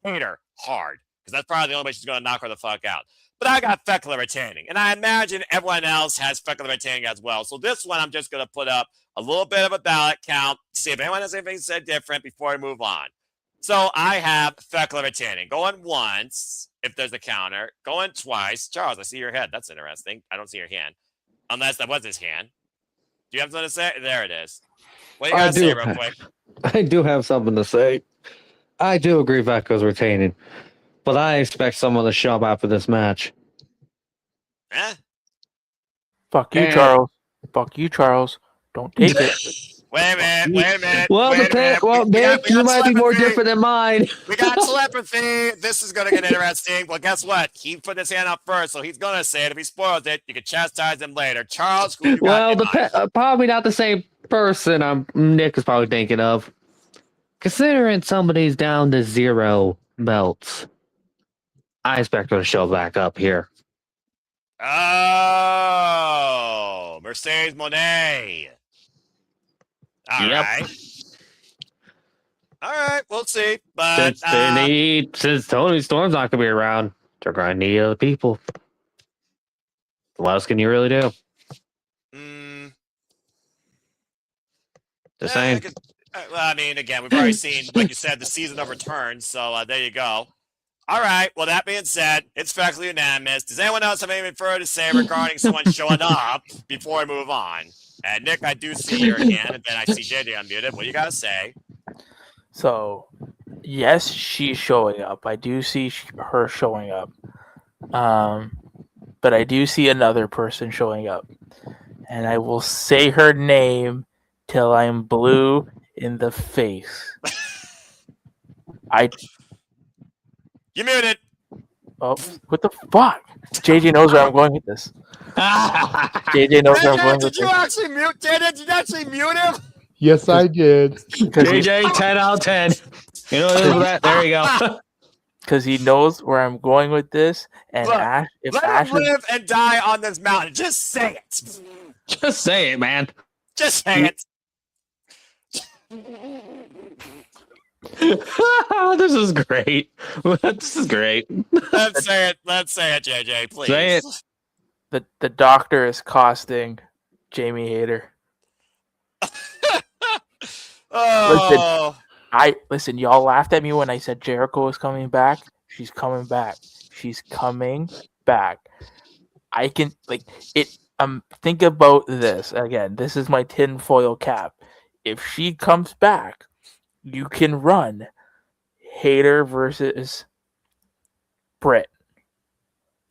Hayter hard, because that's probably the only way she's going to knock her the fuck out. But I got Thekla retaining, and I imagine everyone else has Thekla retaining as well. So this one, I'm just going to put up a little bit of a ballot count to see if anyone has anything said different before I move on. So I have Thekla retaining. Going once, if there's a counter. Going twice. Charles, I see your head. That's interesting. I don't see your hand. Unless that was his hand. Do you have something to say? There it is. What do you got to say real quick? I do have something to say. I do agree Vecca's retaining, but I expect someone to show up after this match. Eh? Fuck you, Charles. Fuck you, Charles. Don't take it. Wait a minute. Well, Nick, you might be more different than mine. We got telepathy. This is going to get interesting. Well, guess what? He put his hand up first, so he's going to say it. If he spoils it, you can chastise him later. Charles, who you got in mind? Probably not the same person Nick is probably thinking of. Considering somebody's down to 0 belts, I expect her to show back up here. Oh, Mercedes Moné. All right, we'll see. But since Tony Storm's not gonna be around, they're gonna need other people. What else can you really do? Just saying. Well, I mean, again, we've already seen, like you said, the season of returns. So there you go. All right. Well, that being said, it's factually unanimous. Does anyone else have anything further to say regarding someone showing up before I move on? And Nick, I do see your hand, and then I see JJ unmuted. What do you got to say? So, yes, she's showing up. I do see her showing up. But I do see another person showing up. And I will say her name till I'm blue in the face. You muted. Oh, what the fuck? JJ knows where I'm going with this. JJ knows where I'm going with this. Did you actually mute JJ? Did you actually mute him? Yes, I did. JJ, 10 out of 10. You know that? There you go. Because he knows where I'm going with this. And Look, if let Ash him live and die on this mountain. Just say it. Just say it, man. Just say it. This is great. This is great. Let's say it, JJ, please. Say it. The doctor is costing Jamie Hayter. Oh. Listen, y'all laughed at me when I said Jericho was coming back. She's coming back. She's coming back. I can Think about this again. This is my tinfoil cap. If she comes back, you can run Hater versus Britt.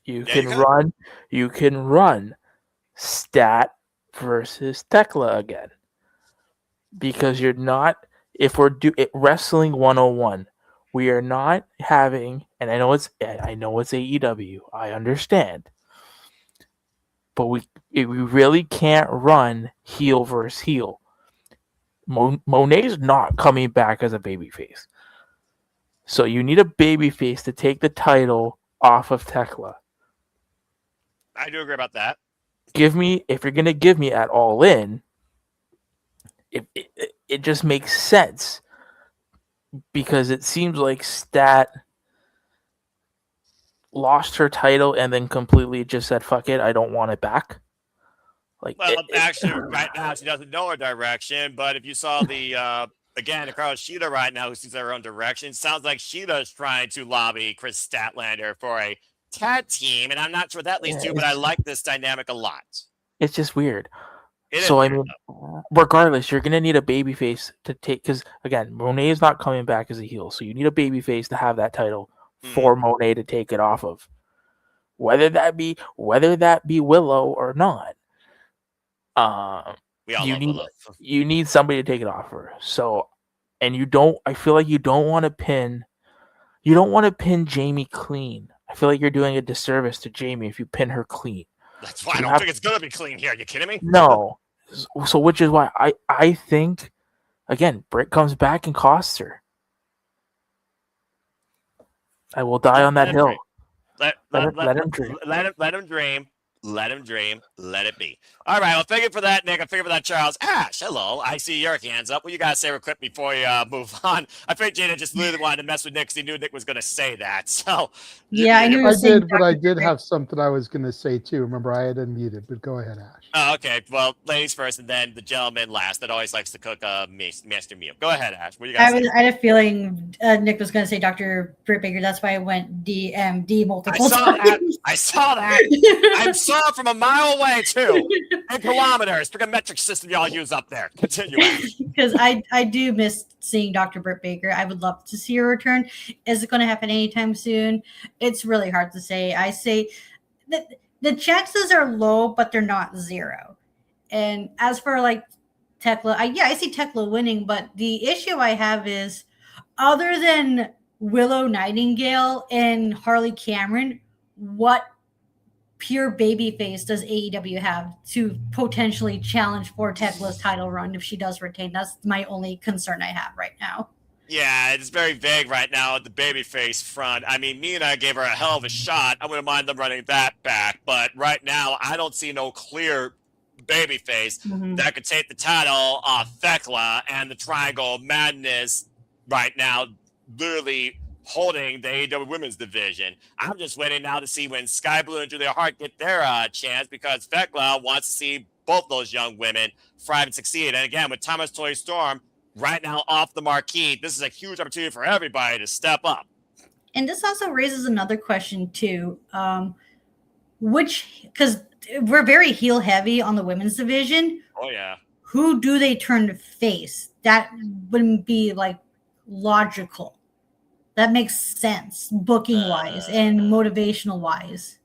You Yeah, you can could. run. You can run Stat versus Tekla again, because you're not. If we're wrestling 101, we are not having. And I know it's AEW. I understand, but we really can't run heel versus heel. Monet's not coming back as a babyface. So you need a babyface to take the title off of Tekla. I do agree about that. If you're gonna give me at All In, it just makes sense, because it seems like Stat lost her title and then completely just said, "Fuck it, I don't want it back." Like, Well, actually, right now she doesn't know her direction. But if you saw the again, across Sheeta right now, who sees her own direction, sounds like Sheeta's trying to lobby Chris Statlander for a tag team, and I'm not sure what that leads to. But I like this dynamic a lot. it's just weird. It is So I weird, mean, regardless, you're gonna need a babyface to take, because again, Monet is not coming back as a heel, so you need a babyface to have that title for Monet to take it off of, whether that be Willow or not. We all You love need Willow. you need somebody to take it off her. So, and you don't. I feel like you don't want to pin. You don't want to pin Jamie clean. I feel like you're doing a disservice to Jamie if you pin her clean. That's why I don't think it's gonna be clean here. You kidding me? No. So which is why I think, again, Britt comes back and costs her. I will die on that hill. Let him dream. Let him dream. Let him dream. Let it be. All right. Well, thank you for that, Nick. I figured for that, Charles. Ash, hello. I see your hands up. What you guys say real quick before you move on? I think Jada just literally wanted to mess with Nick because he knew Nick was going to say that. So Yeah, I knew. I did, but I did have something I was going to say too. Remember, I had unmuted, but go ahead, Ash. Oh, okay. Well, ladies first, and then the gentleman last. That always likes to cook a master meal. Go ahead, Ash. What do you guys say? I had a feeling Nick was going to say Dr. Britt Baker. That's why I went DMD multiple times. I saw that. I saw it from a mile away too. And kilometers. Pick a metric system y'all use up there. Continue. Because I do miss seeing Dr. Britt Baker. I would love to see her return. Is it going to happen anytime soon? It's really hard to say. I say that the chances are low, but they're not zero. And as for like Tekla, I see Tekla winning, but the issue I have is, other than Willow Nightingale and Harley Cameron, what pure babyface does AEW have to potentially challenge for Tekla's title run if she does retain? That's my only concern I have right now. Yeah, it's very vague right now at the babyface front. I mean, Mina gave her a hell of a shot. I wouldn't mind them running that back. But right now, I don't see no clear babyface that could take the title off Thekla, and the Triangle of Madness right now literally holding the AEW women's division. I'm just waiting now to see when Sky Blue and Julia Hart get their chance, because Thekla wants to see both those young women thrive and succeed. And again, with Thomas Toy Storm right now off the marquee, this is a huge opportunity for everybody to step up. And this also raises another question too, because we're very heel heavy on the women's division. Oh yeah. Who do they turn to face? That wouldn't be like logical. That makes sense booking wise and motivational wise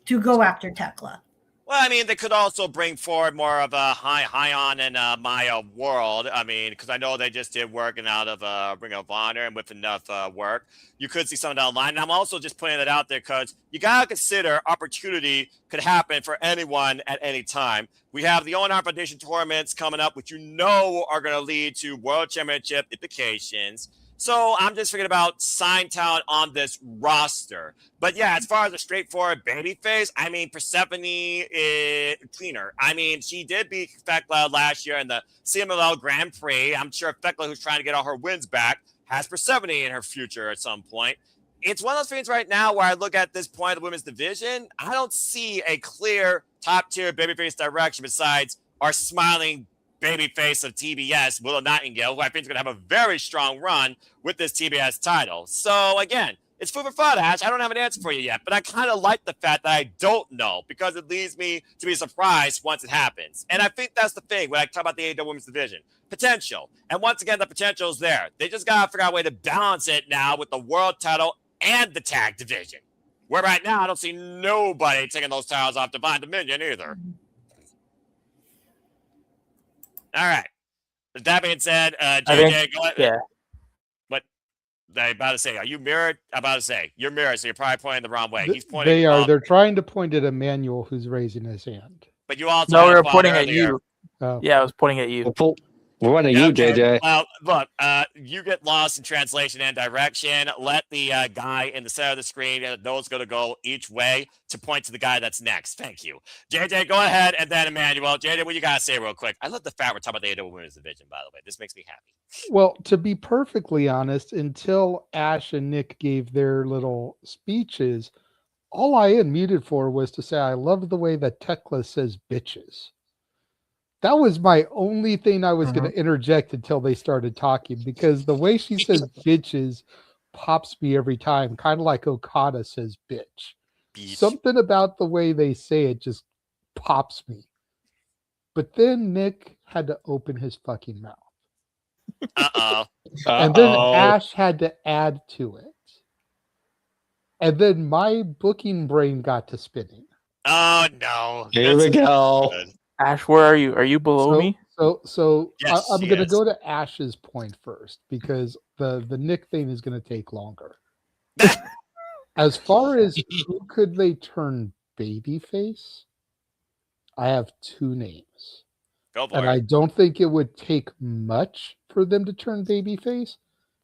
to go after Tekla. Well, I mean, they could also bring forward more of a Hyon and Maya world. I mean, because I know they just did working out of Ring of Honor, and with enough work, you could see something down the line. And I'm also just putting it out there because you got to consider opportunity could happen for anyone at any time. We have the Owen Foundation tournaments coming up, which you know are going to lead to World Championship implications. So I'm just thinking about sign talent on this roster. But yeah, as far as a straightforward babyface, I mean, Persephone is cleaner. I mean, she did beat Thekla last year in the CMLL Grand Prix. I'm sure Thekla, who's trying to get all her wins back, has Persephone in her future at some point. It's one of those things right now where I look at this point of the women's division, I don't see a clear top-tier babyface direction besides our smiling babyface of TBS, Willow Nightingale, who I think is going to have a very strong run with this TBS title. So again, It's food for thought, Ash. I don't have an answer for you yet, but I kind of like the fact that I don't know because it leads me to be surprised once it happens. And I think that's the thing when I talk about the AEW Women's Division. Potential. And once again, the potential is there. They just got to figure out a way to balance it now with the world title and the tag division. Where right now, I don't see nobody taking those titles off Divine Dominion either. All right. With that being said, JJ, go ahead. Yeah. I'm about to say, are you mirrored? I'm about to say, you're mirrored, so you're probably pointing the wrong way. He's pointing. They are. They're trying to point at Emmanuel, who's raising his hand. But you also No, had we a were thought pointing at earlier. you. Oh. Yeah, I was pointing at you. We're one of you, JJ. Well, look, you get lost in translation and direction. Let the guy in the center of the screen know it's going to go each way to point to the guy that's next. Thank you. JJ, go ahead, and then Emmanuel. JJ, what you got to say real quick? I love the fact we're talking about the AEW Women's Division, by the way. This makes me happy. Well, to be perfectly honest, until Ash and Nick gave their little speeches, all I unmuted for was to say I love the way that Tekla says bitches. That was my only thing I was going to interject until they started talking, because the way she says bitches pops me every time, kind of like Okada says bitch. Something about the way they say it just pops me. But then Nick had to open his fucking mouth. And then Ash had to add to it. And then my booking brain got to spinning. Oh, no. Here we go. Good. Ash, where are you? Are you below me? So Yes, I'm she going to is. go to Ash's point first, because the Nick thing is going to take longer. As far as who could they turn babyface, I have two names. Go for And it. I don't think it would take much for them to turn babyface,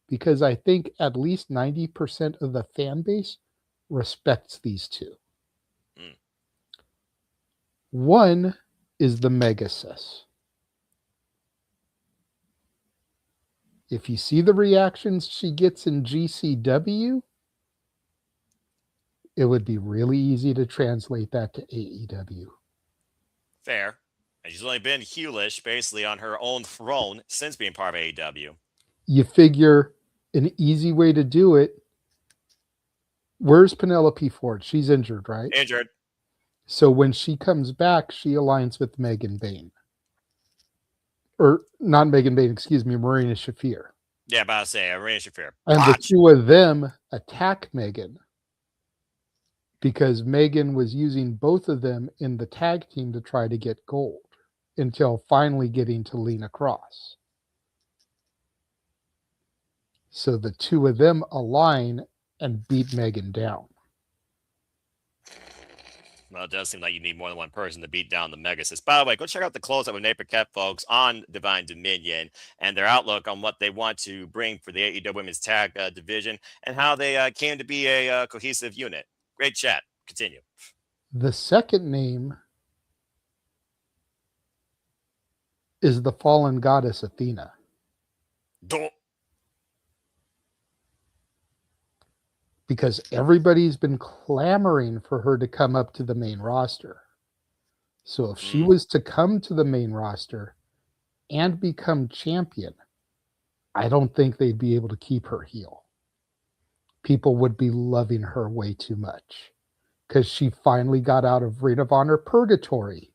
because I think at least 90% of the fan base respects these two. Mm. One is the Megasis. If you see the reactions she gets in GCW, it would be really easy to translate that to AEW. Fair. And she's only been heelish, basically, on her own throne since being part of AEW. You figure an easy way to do it. Where's Penelope Ford? She's injured, right? Injured. So when she comes back, she aligns with Megan Bain. Or not Megan Bain, excuse me, Marina Shafir. Yeah, about to say, Marina Shafir. And the two of them attack Megan, because Megan was using both of them in the tag team to try to get gold, until finally getting to Lena Cross. So the two of them align and beat Megan down. Well, it does seem like you need more than one person to beat down the Megasis. By the way, go check out the close-up with Nate Paquette, folks, on Divine Dominion and their outlook on what they want to bring for the AEW Women's Tag Division and how they came to be a cohesive unit. Great chat. Continue. The second name is the fallen goddess Athena. Don't. Because everybody's been clamoring for her to come up to the main roster. So if she was to come to the main roster and become champion, I don't think they'd be able to keep her heel. People would be loving her way too much, because she finally got out of Ring of Honor purgatory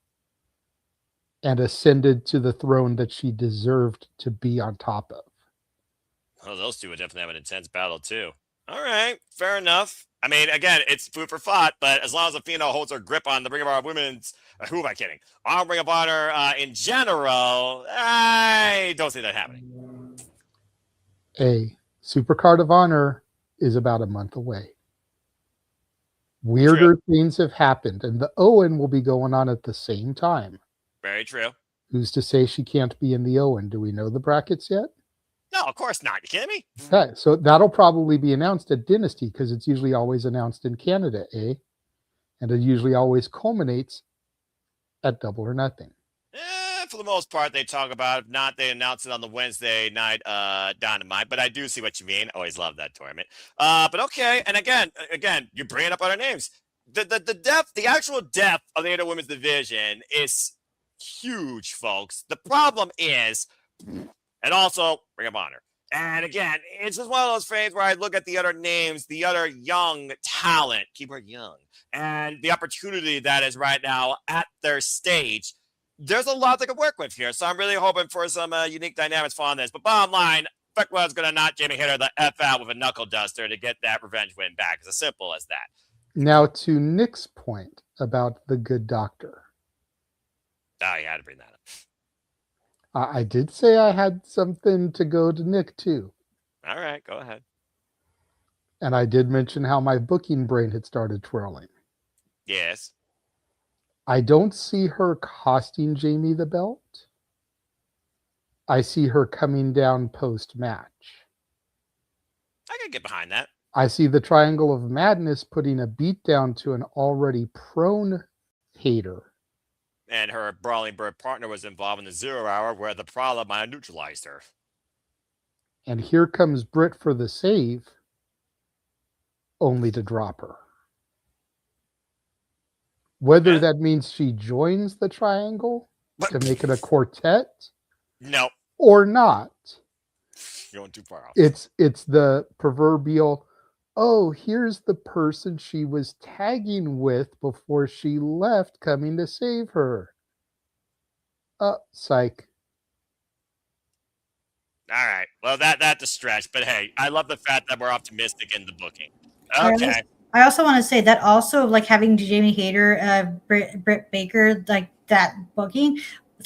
and ascended to the throne that she deserved to be on top of. Well, those two would definitely have an intense battle, too. All right, fair enough. I mean, again, it's food for thought, but as long as Athena holds her grip on the Ring of Honor Women's, who am I kidding? On Ring of Honor in general, I don't see that happening. A Supercard of Honor is about a month away. Weirder things have happened, and the Owen will be going on at the same time. Very true. Who's to say she can't be in the Owen? Do we know the brackets yet? No, of course not. You kidding me? Okay, so that'll probably be announced at Dynasty, because it's usually always announced in Canada, and it usually always culminates at Double or Nothing. For the most part, they talk about it. If not, they announce it on the Wednesday night Dynamite. But I do see what you mean. Always love that tournament. But okay, and again, you're bringing up other names. The depth, the actual depth of the AEW Women's Division is huge, folks. The problem is, and also Ring of Honor, And again, it's just one of those things where I look at the other names, the other young talent, keyword young, and the opportunity that is right now at their stage. There's a lot they could work with here. So I'm really hoping for some unique dynamics on this. But bottom line, Fuckwell's going to knock Jamie Hitter the F out with a knuckle duster to get that revenge win back. It's as simple as that. Now, to Nick's point about the good doctor. Oh, you had to bring that up. I did say I had something to go to Nick, too. All right, go ahead. And I did mention how my booking brain had started twirling. Yes. I don't see her costing Jamie the belt. I see her coming down post-match. I can get behind that. I see the Triangle of Madness putting a beat down to an already prone hater. And her Brawling Bird partner was involved in the 0 hour where the problem might have neutralized her. And here comes Britt for the save, only to drop her. Whether that means she joins the Triangle to make it a quartet, no, or not, you're going too far off. It's the proverbial, oh, here's the person she was tagging with before she left coming to save her. Psych. All right. Well, that's a stretch, but hey, I love the fact that we're optimistic in the booking. I Okay. also want to say that also like having Jamie Hayter, Britt Baker, like that booking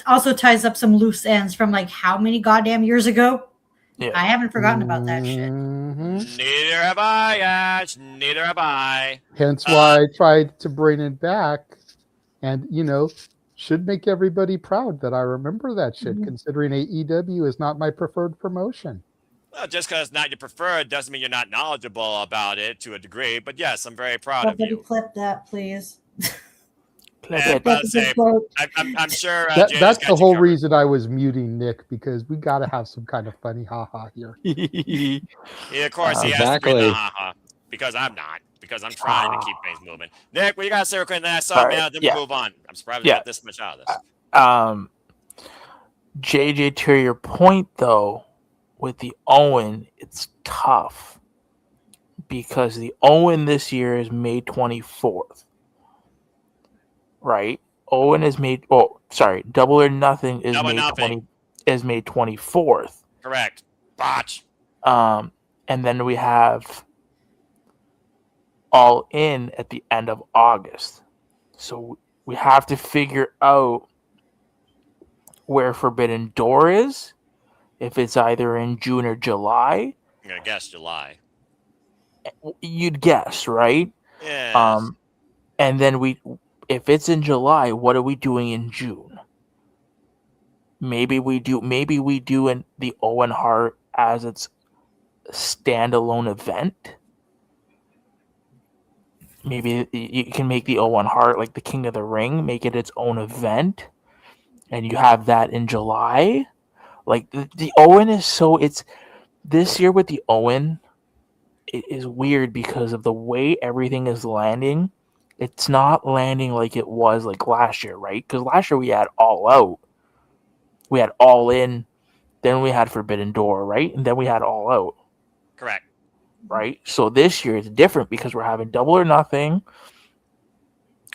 also ties up some loose ends from like how many goddamn years ago. Yeah. I haven't forgotten about that shit. Neither have I, Ash. Neither have I. Hence why I tried to bring it back, and should make everybody proud that I remember that shit, considering AEW is not my preferred promotion. Well, just because it's not your preferred doesn't mean you're not knowledgeable about it to a degree. But yes, I'm very proud of you. Clip that, please. And I'm sure that's the whole reason I was muting Nick, because we got to have some kind of funny haha here. Yeah, of course he has to be the haha, because I'm not. Because I'm trying to keep things moving. Nick, what you got to say real quick? Then I saw man, then we move on. I'm surprised we got this much out of this. JJ, to your point though, with the Owen, it's tough because the Owen this year is May 24th, right? Owen is May. Oh, sorry, Double or Nothing is May 24th. Correct. Botch. And then we have All In at the end of August. So we have to figure out where Forbidden Door is, if it's either in June or July. I'm going to guess July. You'd guess, right? Yeah. And then if it's in July, what are we doing in June? Maybe we do in the Owen Hart as its standalone event. Maybe you can make the Owen Hart like the King of the Ring, make it its own event, and you have that in July. Like the Owen is it's this year with the Owen, it is weird because of the way everything is landing. It's not landing like it was like last year, right? Because last year we had All Out, we had All In, then we had Forbidden Door, right? And then we had All Out. Correct. Right? So this year it's different because we're having Double or Nothing,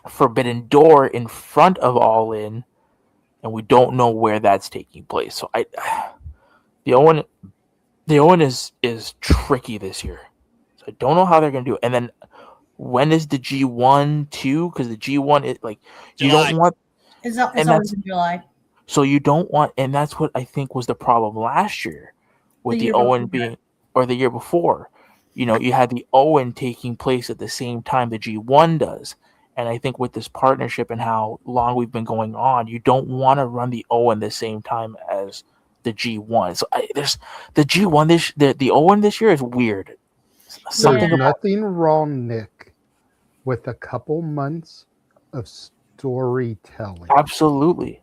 Forbidden Door in front of All In, and we don't know where that's taking place. So the Owen is tricky this year. So I don't know how they're gonna do it. And then when is the G1 too? Because the G1 is like July. You don't want. It's always in July. So you don't want, and that's what I think was the problem last year with the Owen being, or the year before. You had the Owen taking place at the same time the G1 does. And I think with this partnership and how long we've been going on, you don't want to run the Owen the same time as the G1. So there's the G1 the Owen this year is weird. There's nothing wrong, Nick, with a couple months of storytelling. Absolutely.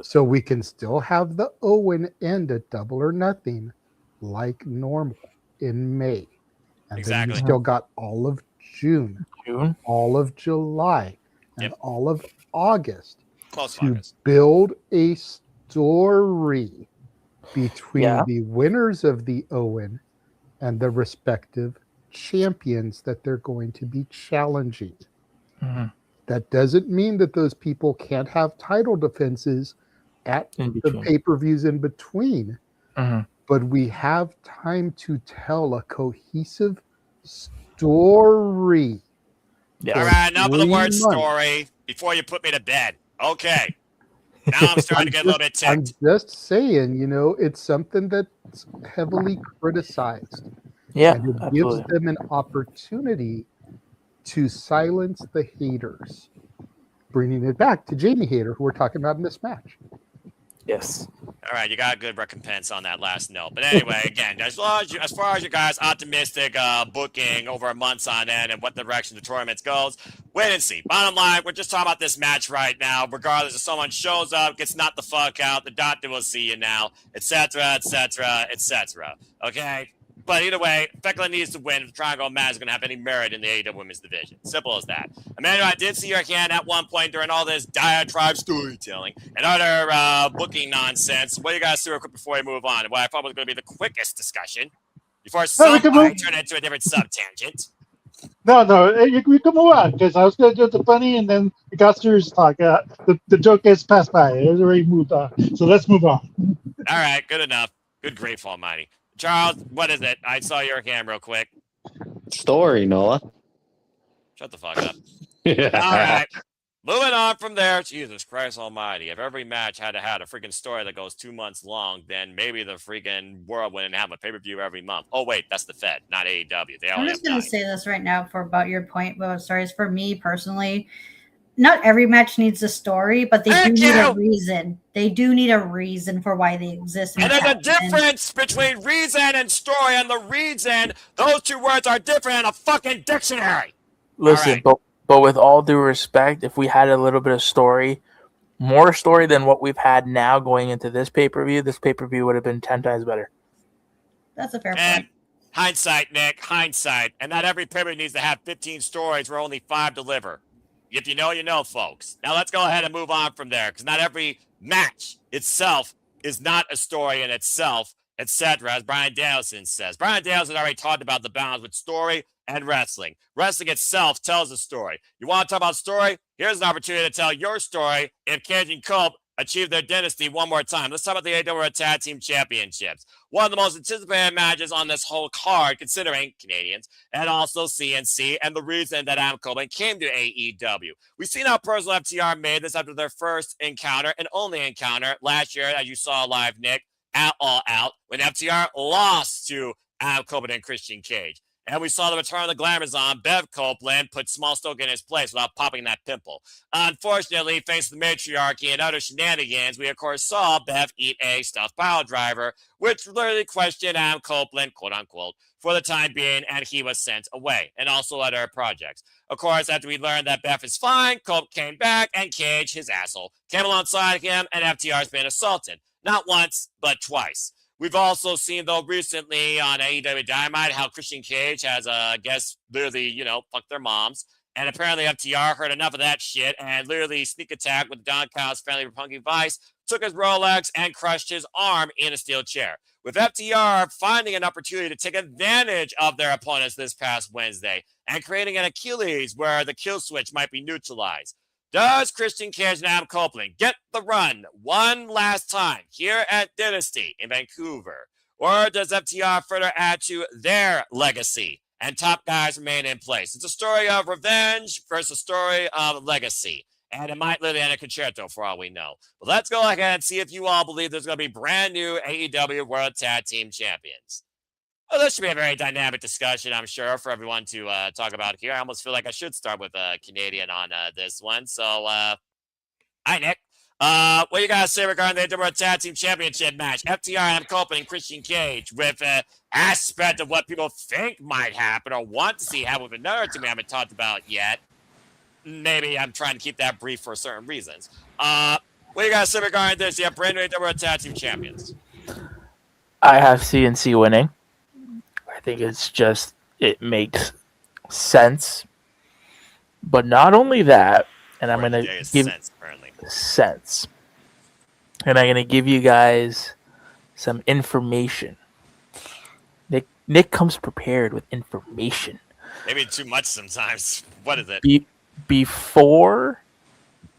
So we can still have the Owen end at Double or Nothing like normal in May. And then you still got all of June, all of July, and all of August to build a story between the winners of the Owen and the respective champions that they're going to be challenging. Mhm. That doesn't mean that those people can't have title defenses at In the between. pay-per-views in between. Mhm. But we have time to tell a cohesive story. Yes. All right, enough of the 3 word months. story before you put me to bed. Okay. Now I'm starting to get a little bit I'm ticked. just saying, it's something that's heavily criticized. Yeah, And it gives absolutely. them an opportunity to silence the haters. Bringing it back to Jamie Hater, who we're talking about in this match. Yes. All right, you got a good recompense on that last note. But anyway, again, as far as you guys optimistic booking over a month on end and what direction the tournament goes, wait and see. Bottom line, we're just talking about this match right now. Regardless if someone shows up, gets knocked the fuck out, the doctor will see you now, etc., etc., etc. Okay? But either way, Beckley needs to win if the Triangle match is going to have any merit in the AEW Women's Division. Simple as that. Emmanuel, I did see your hand at one point during all this diatribe storytelling and other booking nonsense. What do you guys do real quick before we move on? What I thought was going to be the quickest discussion before we can somebody move. turned into a different sub-tangent. No, we can move on because I was going to do the funny and then it got serious talk. The joke gets passed by. It was already moved on. So let's move on. All right, good enough. Good grief almighty. Charles, what is it? I saw your hand real quick. Story, Noah. Shut the fuck up. All right. Moving on from there, Jesus Christ almighty. If every match had to have a freaking story that goes 2 months long, then maybe the freaking world wouldn't have a pay-per-view every month. Oh, wait, that's the Fed, not AEW. They I'm only just have going 9. to say this right now for about your point about stories. For me personally, not every match needs a story, but they Thank do need a you! reason. They do need a reason for why they exist. And there's a happen. difference between reason and story, and the reason, those two words are different in a fucking dictionary. Listen, All right. but with all due respect, if we had a little bit of story, more story than what we've had now going into this pay-per-view would have been 10 times better. That's a fair And point. hindsight, Nick, hindsight. And not every pay-per-view needs to have 15 stories where only 5 deliver. If you know, you know, folks. Now let's go ahead and move on from there, because not every match itself is not a story in itself, etc., as Brian Danielson says. Brian Danielson already talked about the balance with story and wrestling. Wrestling itself tells a story. You want to talk about story? Here's an opportunity to tell your story if Cage and Cope achieve their dynasty one more time. Let's talk about the AEW Tag Team Championships. One of the most anticipated matches on this whole card, considering Canadians, and also CNC, and the reason that Adam Coleman came to AEW. We've seen how Personal FTR made this after their first encounter and only encounter last year, as you saw live, Nick, at All Out, when FTR lost to Adam Coleman and Christian Cage. And we saw the return of the Glamazon. Bev Copeland put Small Stoke in his place without popping that pimple. Unfortunately, thanks to the matriarchy and other shenanigans, we of course saw Bev eat a stuffed pile driver, which literally questioned Adam Copeland, quote unquote, for the time being, and he was sent away, and also other projects. Of course, after we learned that Bev is fine, Cope came back, and Cage, his asshole, came alongside him, and FTR's been assaulted. Not once, but twice. We've also seen, though, recently on AEW Dynamite how Christian Cage has, I guess, literally, fucked their moms. And apparently FTR heard enough of that shit and literally sneak attack with Don Kyle's friendly Punky Vice, took his Rolex, and crushed his arm in a steel chair. With FTR finding an opportunity to take advantage of their opponents this past Wednesday and creating an Achilles where the kill switch might be neutralized. Does Christian Cage and Adam Copeland get the run one last time here at Dynasty in Vancouver? Or does FTR further add to their legacy and top guys remain in place? It's a story of revenge versus a story of legacy. And it might literally end a concerto for all we know. But let's go ahead and see if you all believe there's going to be brand new AEW World Tag Team Champions. Well, this should be a very dynamic discussion, I'm sure, for everyone to talk about here. I almost feel like I should start with a Canadian on this one. So, hi, Nick. What do you guys say regarding the AEW Tag Team Championship match? FTR, Adam Copeland, and Christian Cage with an aspect of what people think might happen or want to see happen with another team we haven't talked about yet. Maybe I'm trying to keep that brief for certain reasons. What do you guys say regarding this? You have brand new AEW Tag Team Champions. I have CNC winning. I think it makes sense. But not only that, and I'm going to give sense. And I'm going to give you guys some information. Nick comes prepared with information. Maybe too much sometimes. What is it? Before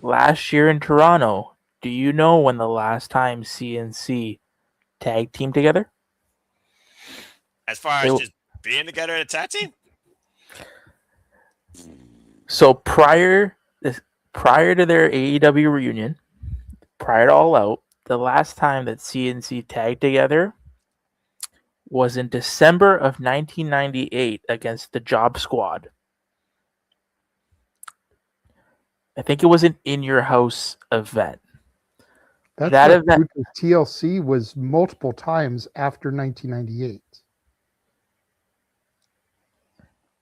last year in Toronto, do you know when the last time CNC tag team together? As far as just being together in a tag team? So prior to their AEW reunion, prior to All Out, the last time that CNC tagged together was in December of 1998 against the Job Squad. I think it was an In Your House event. That's That not event, true, 'cause TLC was multiple times after 1998.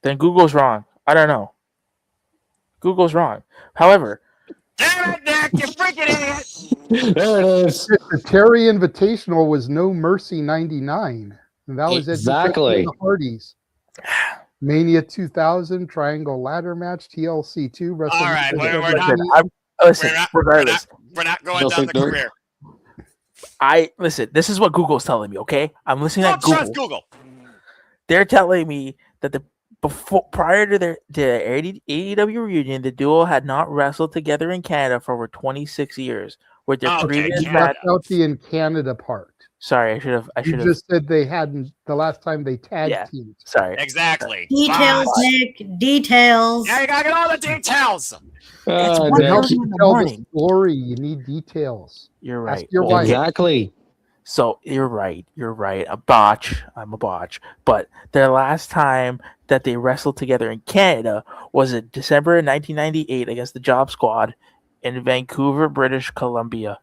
then Google's wrong. I don't know. Google's wrong. However, Damn it, Nick! You freaking idiot! There it is. The Terry Invitational was No Mercy 99. And that was Exactly. Eddie Kingston and the Hardys. Mania 2000, Triangle Ladder Match, TLC 2, All right, we're not, regardless, we're not going No down the fake dirt. career. listen. This is what Google's telling me. Okay, I'm listening Don't at Google. trust Google. They're telling me that prior to their AEW reunion, the duo had not wrestled together in Canada for over 26 years. With their Okay, previous Canada. match. Left out the in Canada part. Sorry, I should have. You just said they hadn't the last time they tag teamed. Sorry. Exactly. Details, Bosh. Nick. Details. Yeah, you gotta get all the details. It's Ah, one It Nick. helps thirty you in the tell the morning. story. You need details. You're Ask right. your wife. Exactly. So you're right. You're right. I'm a botch. But their last time that they wrestled together in Canada was in December of 1998 against the Job Squad in Vancouver, British Columbia.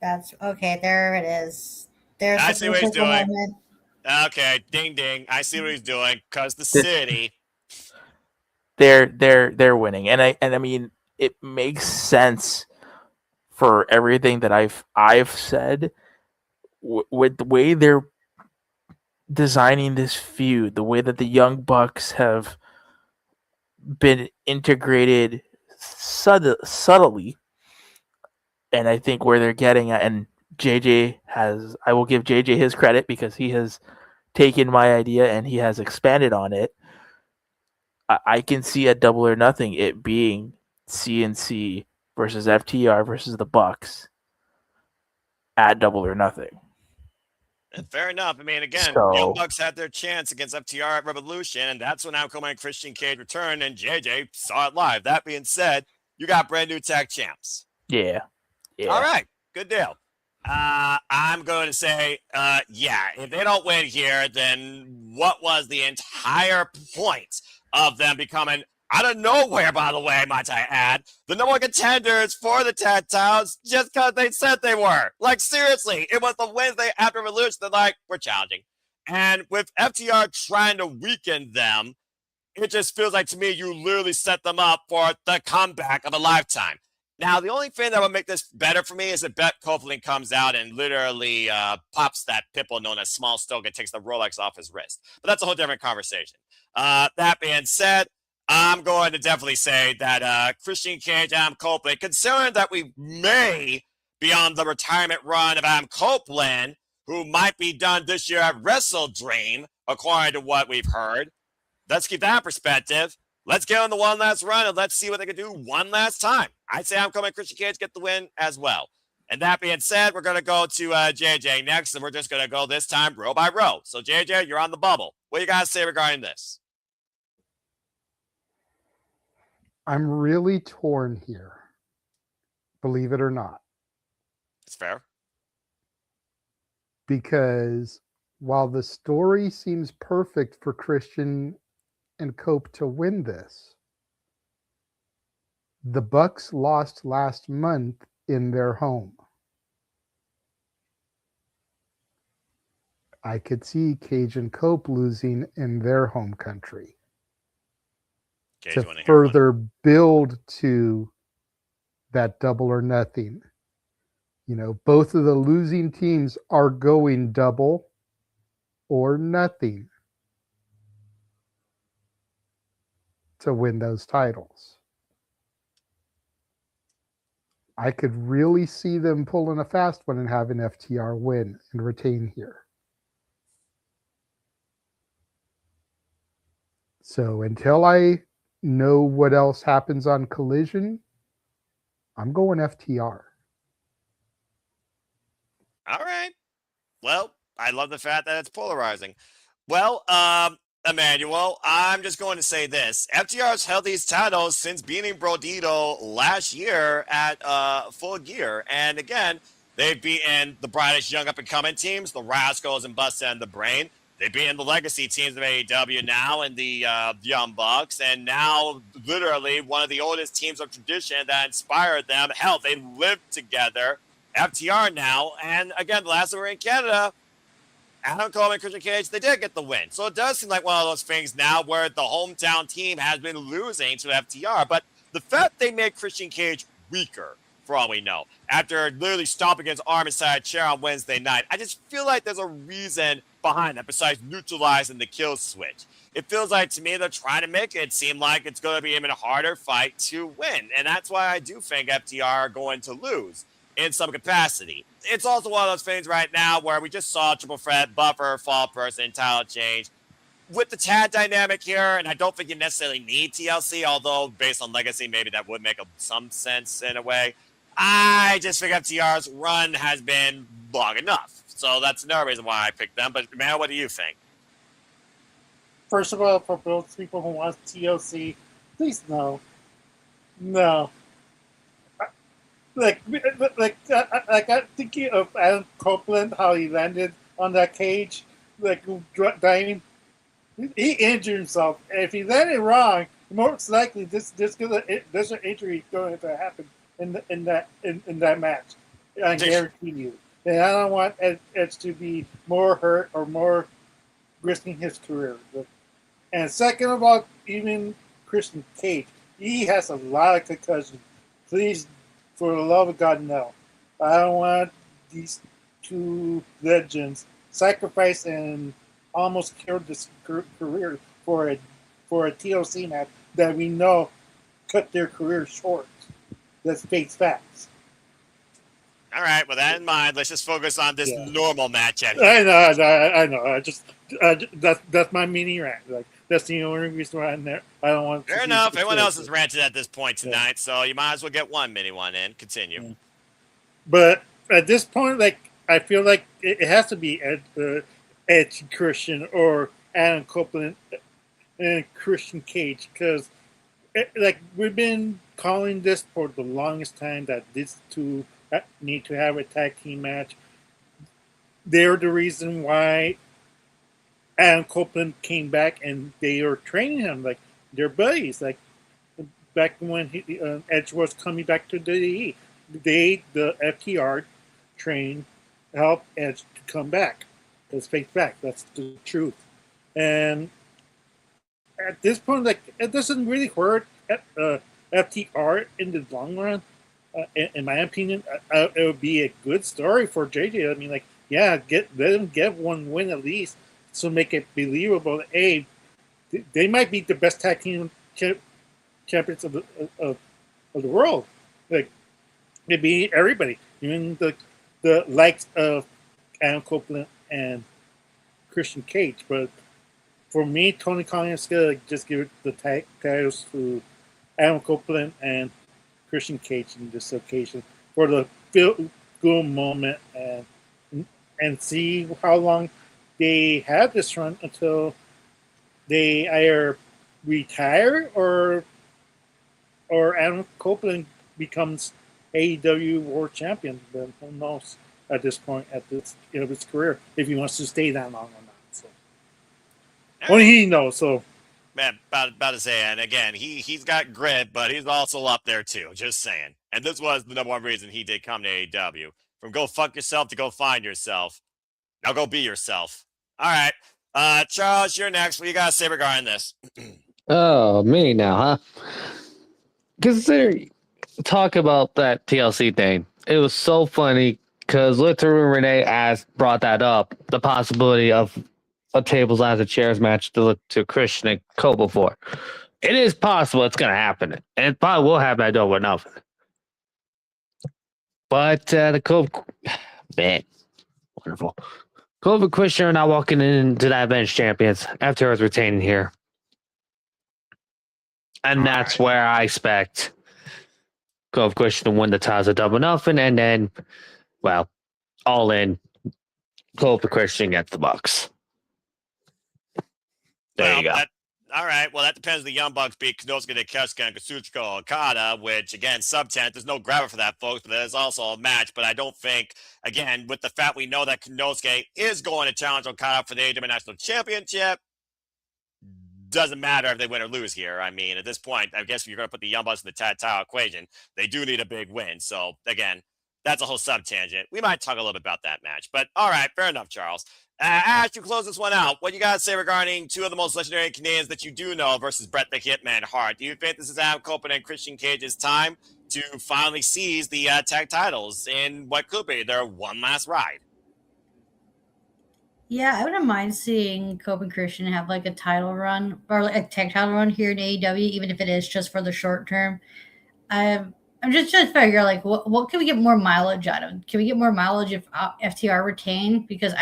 That's okay. There it is. There's I the see what he's physical doing. moment. Okay, ding ding. I see what he's doing. Cause the city. They're winning, and I mean it makes sense for everything that I've said with the way they're designing this feud, the way that the Young Bucks have been integrated subtly, and I think where they're getting at, and I will give JJ his credit because he has taken my idea and he has expanded on it. I can see a Double or Nothing it being CNC versus FTR versus the Bucks at Double or Nothing. Fair enough. I mean, again, So- Young Bucks had their chance against FTR at Revolution, and that's when Outcome and Christian Cage returned, and JJ saw it live. That being said, you got brand new tag champs. Yeah. All right, good deal. I'm going to say, yeah, if they don't win here, then what was the entire point of them becoming, out of nowhere, by the way, might I add, the number one contenders for the tag titles just because they said they were? Like, seriously, it was the Wednesday after Revolution. They're like, we're challenging. And with FTR trying to weaken them, it just feels like to me you literally set them up for the comeback of a lifetime. Now, the only thing that would make this better for me is if Brett Copeland comes out and literally pops that pimple known as Small Stoke and takes the Rolex off his wrist. But that's a whole different conversation. That being said, I'm going to definitely say that Christian Cage, Adam Copeland, considering that we may be on the retirement run of Adam Copeland, who might be done this year at Wrestle Dream, according to what we've heard, let's keep that in perspective. Let's get on the one last run and let's see what they can do one last time. I'd say I'm coming Christian Cage get the win as well. And that being said, we're going to go to JJ next, and we're just going to go this time row by row. So, JJ, you're on the bubble. What do you guys say regarding this? I'm really torn here, believe it or not, It's fair. because while the story seems perfect for Christian and Cope to win this, the Bucks lost last month in their home. I could see Cage and Cope losing in their home country Cage, to you wanna hear one? further build to that Double or Nothing. You know, both of the losing teams are going Double or Nothing to win those titles. I could really see them pulling a fast one and having FTR win and retain here. So until I know what else happens on Collision, I'm going FTR. All right. Well, I love the fact that it's polarizing. Well, Emmanuel, I'm just going to say this. FTR's held these titles since beating Brodito last year at Full Gear. And again, they've beaten the brightest young up-and-coming teams, the Rascals and Busta and the Brain. They've beaten the legacy teams of AEW now and the Young Bucks. And now, literally, one of the oldest teams of tradition that inspired them. Hell, they lived together. FTR now. And again, the last time we were in Canada, Adam Cole and Christian Cage, they did get the win. So it does seem like one of those things now where the hometown team has been losing to FTR. But the fact they made Christian Cage weaker, for all we know, after literally stomping his arm inside a chair on Wednesday night, I just feel like there's a reason behind that besides neutralizing the kill switch. It feels like to me they're trying to make it seem like it's going to be even a harder fight to win. And that's why I do think FTR are going to lose in some capacity. It's also one of those things right now where we just saw Triple Threat, Buffer, Fall Person, title change. With the tag dynamic here, and I don't think you necessarily need TLC, although based on Legacy, maybe that would make some sense in a way. I just think FTR's run has been long enough. So that's another reason why I picked them. But, man, what do you think? First of all, for those people who want TLC, please no. No. Like I'm thinking of Adam Copeland, how he landed on that cage, like diving. He injured himself. And if he landed wrong, most likely there's an injury going to happen in that match. I guarantee you. And I don't want Edge to be more hurt or more risking his career. And second of all, even Christian Cage, he has a lot of concussions. Please, for the love of God, no. I don't want these two legends sacrifice and almost killed this career for a TLC match that we know cut their career short. Let's face facts. All right, with that in mind, let's just focus on this normal match. I know. That's my mini rant. Like that's the only reason why I'm there. I don't want. Fair enough. Everyone else has ranted at this point tonight, so you might as well get one mini one in. Continue. Yeah. But at this point, like I feel like it has to be Edge Christian or Adam Copeland and Christian Cage because, like we've been calling this for the longest time that these two need to have a tag team match. They're the reason why Adam Copeland came back and they were training him like they're buddies. Like back when Edge was coming back to WWE, the FTR trained helped Edge to come back. That's fake fact. That's the truth. And at this point, like it doesn't really hurt FTR in the long run. In my opinion, it would be a good story for JJ. I mean, like, yeah, let them get one win at least, so make it believable. Hey, they might be the best tag team champions of the world. Like, they beat everybody, even the likes of Adam Copeland and Christian Cage. But for me, Tony Khan is gonna just give it the titles to Adam Copeland and Christian Cage in this occasion for the feel-good moment and see how long they have this run until they either retire or Adam Copeland becomes AEW World Champion. Then who knows at this point at this of his career if he wants to stay that long or not. So only he knows. So. Man, about to say, and again, he's got grit, but he's also up there too. Just saying. And this was the number one reason he did come to AEW. From go fuck yourself to go find yourself. Now go be yourself. All right. Charles, you're next. What you got to say regarding this? Oh, me now, huh? Consider talk about that TLC thing. It was so funny because Luther and Renee brought that up, the possibility of a tables, ladders, and chairs match to look to Christian and Cole before. It is possible it's going to happen. And it probably will happen. I don't know nothing. But the Cove, man, wonderful. Cove and Christian are not walking into that bench champions after us retaining here. And that's where I expect Cove Christian to win the titles of double nothing, and then, well, all in, Cove and Christian gets the Bucks. There you go. All right. Well, that depends. The Young Bucks beat Konosuke Takeshita and Kazuchika Okada, which, again, sub-10. There's no grabber for that, folks, but there's also a match. But I don't think, again, with the fact we know that Konosuke is going to challenge Okada for the AEW National Championship, doesn't matter if they win or lose here. I mean, at this point, I guess if you're going to put the Young Bucks in the tag title equation, they do need a big win. So, again, that's a whole sub-tangent. We might talk a little bit about that match. But, all right, fair enough, Charles. Ash, you close this one out. What you got to say regarding two of the most legendary Canadians that you do know versus Bret the Hitman Hart? Do you think this is Adam Copeland and Christian Cage's time to finally seize the tag titles in what could be their one last ride? Yeah, I wouldn't mind seeing Cope and Christian have like a title run or like a tag title run here in AEW, even if it is just for the short term. I'm just trying to figure like what can we get more mileage out of? Can we get more mileage if FTR retain? Because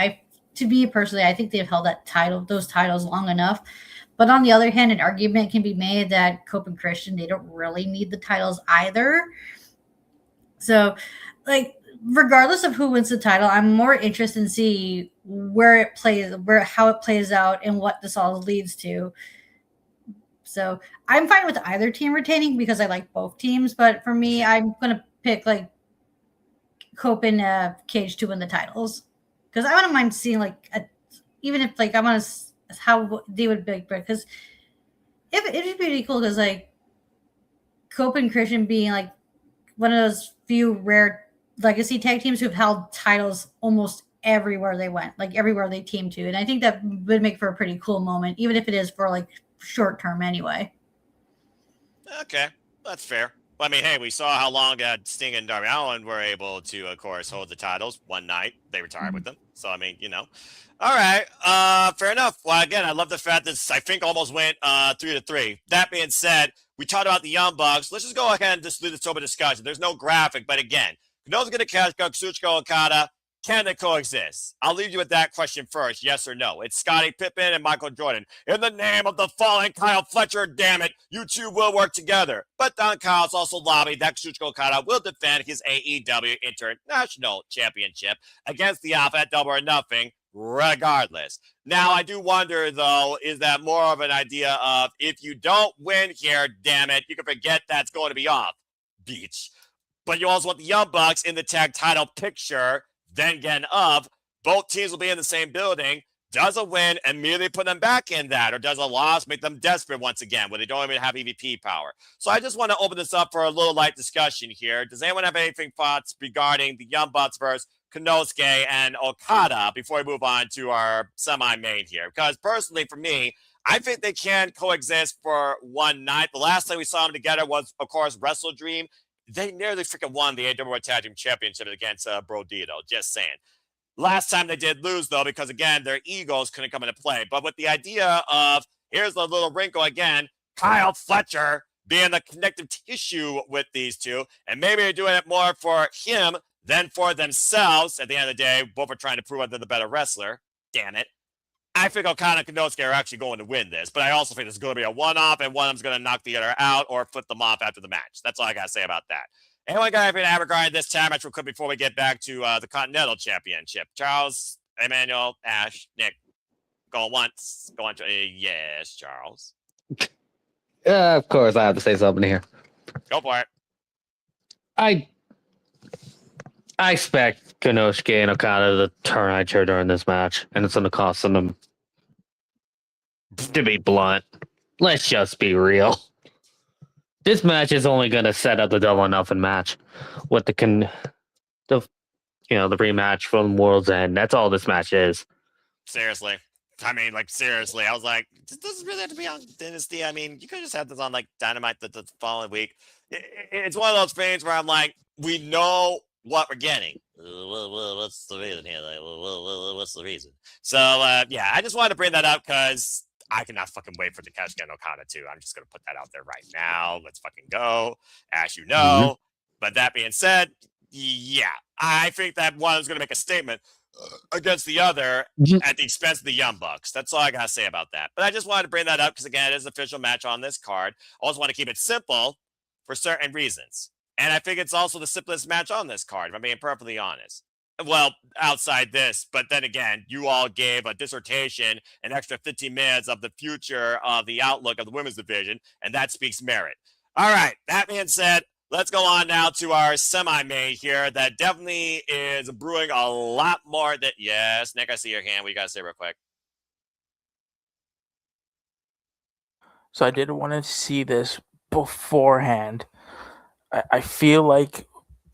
to me personally, I think they've held those titles long enough. But on the other hand, an argument can be made that Cope and Christian, they don't really need the titles either. So, like, regardless of who wins the title, I'm more interested in see how it plays out and what this all leads to. So I'm fine with either team retaining because I like both teams. But for me, I'm gonna pick like Cope and Cage to win the titles. Because I wouldn't mind seeing even if like I want to how they would be, because it'd be pretty cool because like Cope and Christian being like one of those few rare legacy tag teams who've held titles almost everywhere they went, like everywhere they teamed to, and I think that would make for a pretty cool moment, even if it is for like short term anyway. Okay, that's fair. Well, I mean, hey, we saw how long Sting and Darby Allin were able to, of course, hold the titles. One night, they retired with them. So, I mean, All right, fair enough. Well, again, I love the fact that I think almost went 3-3. That being said, we talked about the Young Bucks. Let's just go ahead and just leave this open discussion. There's no graphic, but again, Konosuke Takeshita, Kazuchika Okada, can they coexist? I'll leave you with that question first, yes or no. It's Scottie Pippen and Michael Jordan. In the name of the fallen Kyle Fletcher, damn it, you two will work together. But Don Kyle's also lobbied that Kazuchika Okada will defend his AEW International Championship against the Alpha at Double or Nothing, regardless. Now, I do wonder, though, is that more of an idea of if you don't win here, damn it, you can forget that's going to be off beach. But you also want the Young Bucks in the tag title picture. Then again, both teams will be in the same building. Does a win immediately put them back in that, or does a loss make them desperate once again when they don't even have EVP power? So I just want to open this up for a little light discussion here. Does anyone have anything thoughts regarding the Young Bucks versus Konosuke and Okada before we move on to our semi-main here? Because personally, for me, I think they can coexist for one night. The last time we saw them together was, of course, Wrestle Dream. They nearly freaking won the AEW Tag Team Championship against Brodito. Just saying. Last time they did lose, though, because, again, their egos couldn't come into play. But with the idea of, here's the little wrinkle again, Kyle Fletcher being the connective tissue with these two, and maybe they're doing it more for him than for themselves. At the end of the day, both are trying to prove that they're the better wrestler. Damn it. I think Okada and Konosuke are actually going to win this, but I also think this is going to be a one-off, and one of them's going to knock the other out or flip them off after the match. That's all I got to say about that. Anyone got anything to add regarding this time match real quick before we get back to the Continental Championship? Charles, Emmanuel, Ash, Nick, go once, go on. Yes, Charles. Of course, I have to say something here. Go for it. I expect Konosuke and Okada to turn on each other during this match, and it's going to cost them. To be blunt, let's just be real. This match is only going to set up the Double or Nothing match with the rematch from World's End. That's all this match is. Seriously. I mean, seriously. I was like, does this really have to be on Dynasty? I mean, you could just have this on, Dynamite the following week. It's one of those things where I'm like, we know what we're getting. What's the reason here? What's the reason? So, yeah, I just wanted to bring that up because I cannot fucking wait for Takeshita and Okada too. I'm just going to put that out there right now. Let's fucking go. As you know. But that being said, Yeah, I think that one is going to make a statement against the other at the expense of the Young Bucks. That's all I got to say about that. But I just wanted to bring that up because, again, it is an official match on this card. I also want to keep it simple for certain reasons. And I think it's also the simplest match on this card, if I'm being perfectly honest. Well, outside this, but then again, you all gave a dissertation, an extra 15 minutes of the future of the outlook of the women's division, and that speaks merit. All right, that being said, let's go on now to our semi-main here that definitely is brewing a lot more than... Yes, Nick, I see your hand. What you got to say real quick? So I did want to see this beforehand. I feel like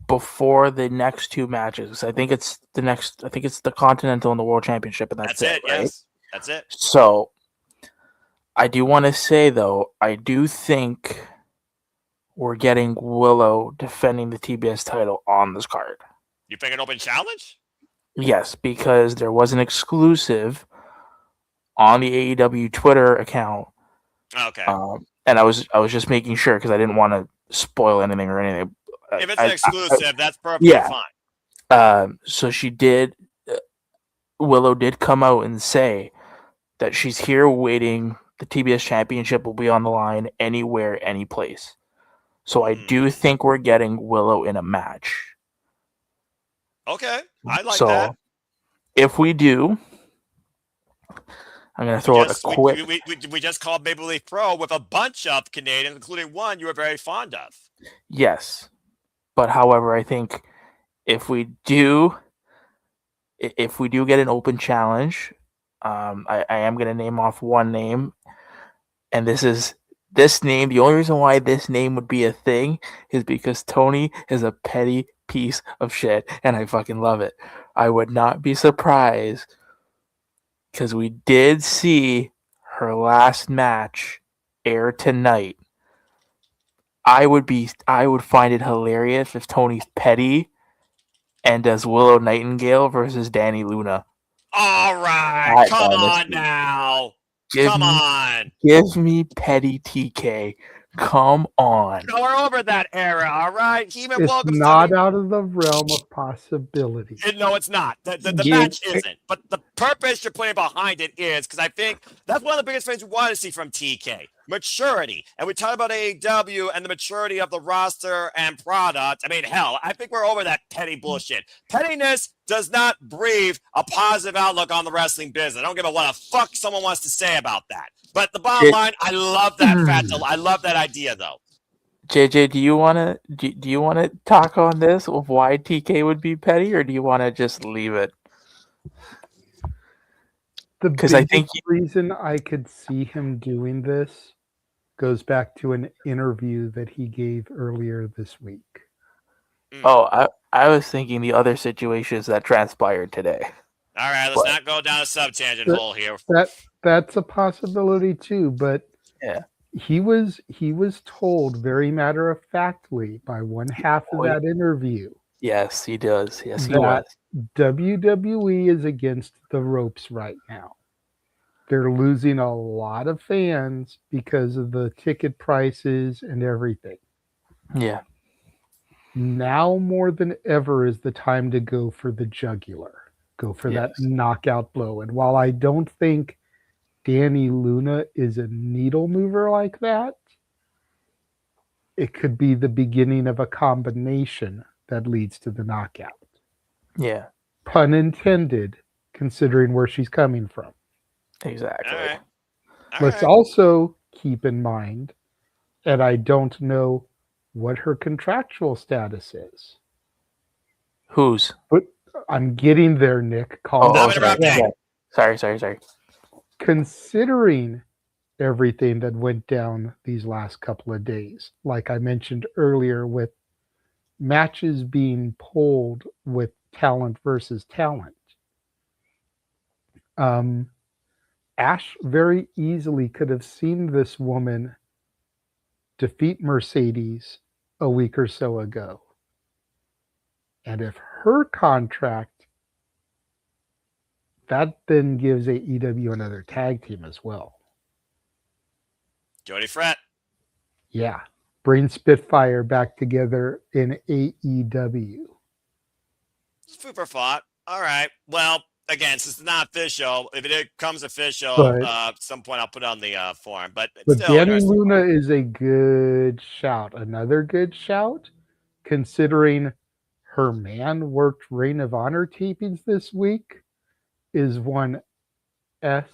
before the next two matches, I think it's the Continental and the World Championship, and that's it, right? Yes, that's it. So I do want to say, though, I do think we're getting Willow defending the TBS title on this card. You think an open challenge? Yes, because there was an exclusive on the AEW Twitter account. Okay. And I was just making sure because I didn't want to spoil anything or anything. If it's an exclusive, that's perfectly fine. So she did. Willow did come out and say that she's here waiting. The TBS Championship will be on the line anywhere, any place. So I do think we're getting Willow in a match. Okay, I like so that. If we do, I'm going to throw out a quick... We just called Maple Leaf Pro with a bunch of Canadians, including one you were very fond of. Yes. But however, I think if we do get an open challenge, I am going to name off one name. And this name, the only reason why this name would be a thing is because Tony is a petty piece of shit, and I fucking love it. I would not be surprised because we did see her last match air tonight. I would find it hilarious if Tony's petty and does Willow Nightingale versus Danny Luna. All right, come on now. Give me petty TK. Come on. No, we're over that era, all right? It's not out of the realm of possibility. No, it's not. The match isn't. But the purpose you're putting behind it is, because I think that's one of the biggest things we want to see from TK. Maturity. And we talk about AEW and the maturity of the roster and product. I mean, hell, I think we're over that petty bullshit. Pettiness does not breathe a positive outlook on the wrestling business. I don't give a what the fuck someone wants to say about that. But the bottom line, I love that fact. I love that idea, though. JJ, do you want to talk on this of why TK would be petty, or do you want to just leave it? Because I think the reason I could see him doing this goes back to an interview that he gave earlier this week. Oh, I was thinking the other situations that transpired today. All right, let's not go down a sub-tangent hole here. That's a possibility too, but yeah, he was told very matter-of-factly by one half of that interview. Yes, he does. Yes, he was. WWE is against the ropes right now. They're losing a lot of fans because of the ticket prices and everything. Yeah. Now more than ever is the time to go for the jugular. Go for that knockout blow. And while I don't think Danny Luna is a needle mover like that, it could be the beginning of a combination that leads to the knockout. Yeah. Pun intended, considering where she's coming from. Exactly. All right. Let's also keep in mind, and I don't know what her contractual status is. Whose? But I'm getting there, Nick. Sorry. Considering everything that went down these last couple of days, like I mentioned earlier, with matches being pulled with talent versus talent, Ash very easily could have seen this woman defeat Mercedes a week or so ago. And if her contract, that then gives AEW another tag team as well. Jody Fret. Yeah. Bring Spitfire back together in AEW. food for thought. All right. Well, again, since it's not official, if it comes official, But- at some point I'll put it on the forum. But it's But still Danny interesting. Luna is a good shout. Another good shout, considering her man worked Reign of Honor tapings this week, is one SDL.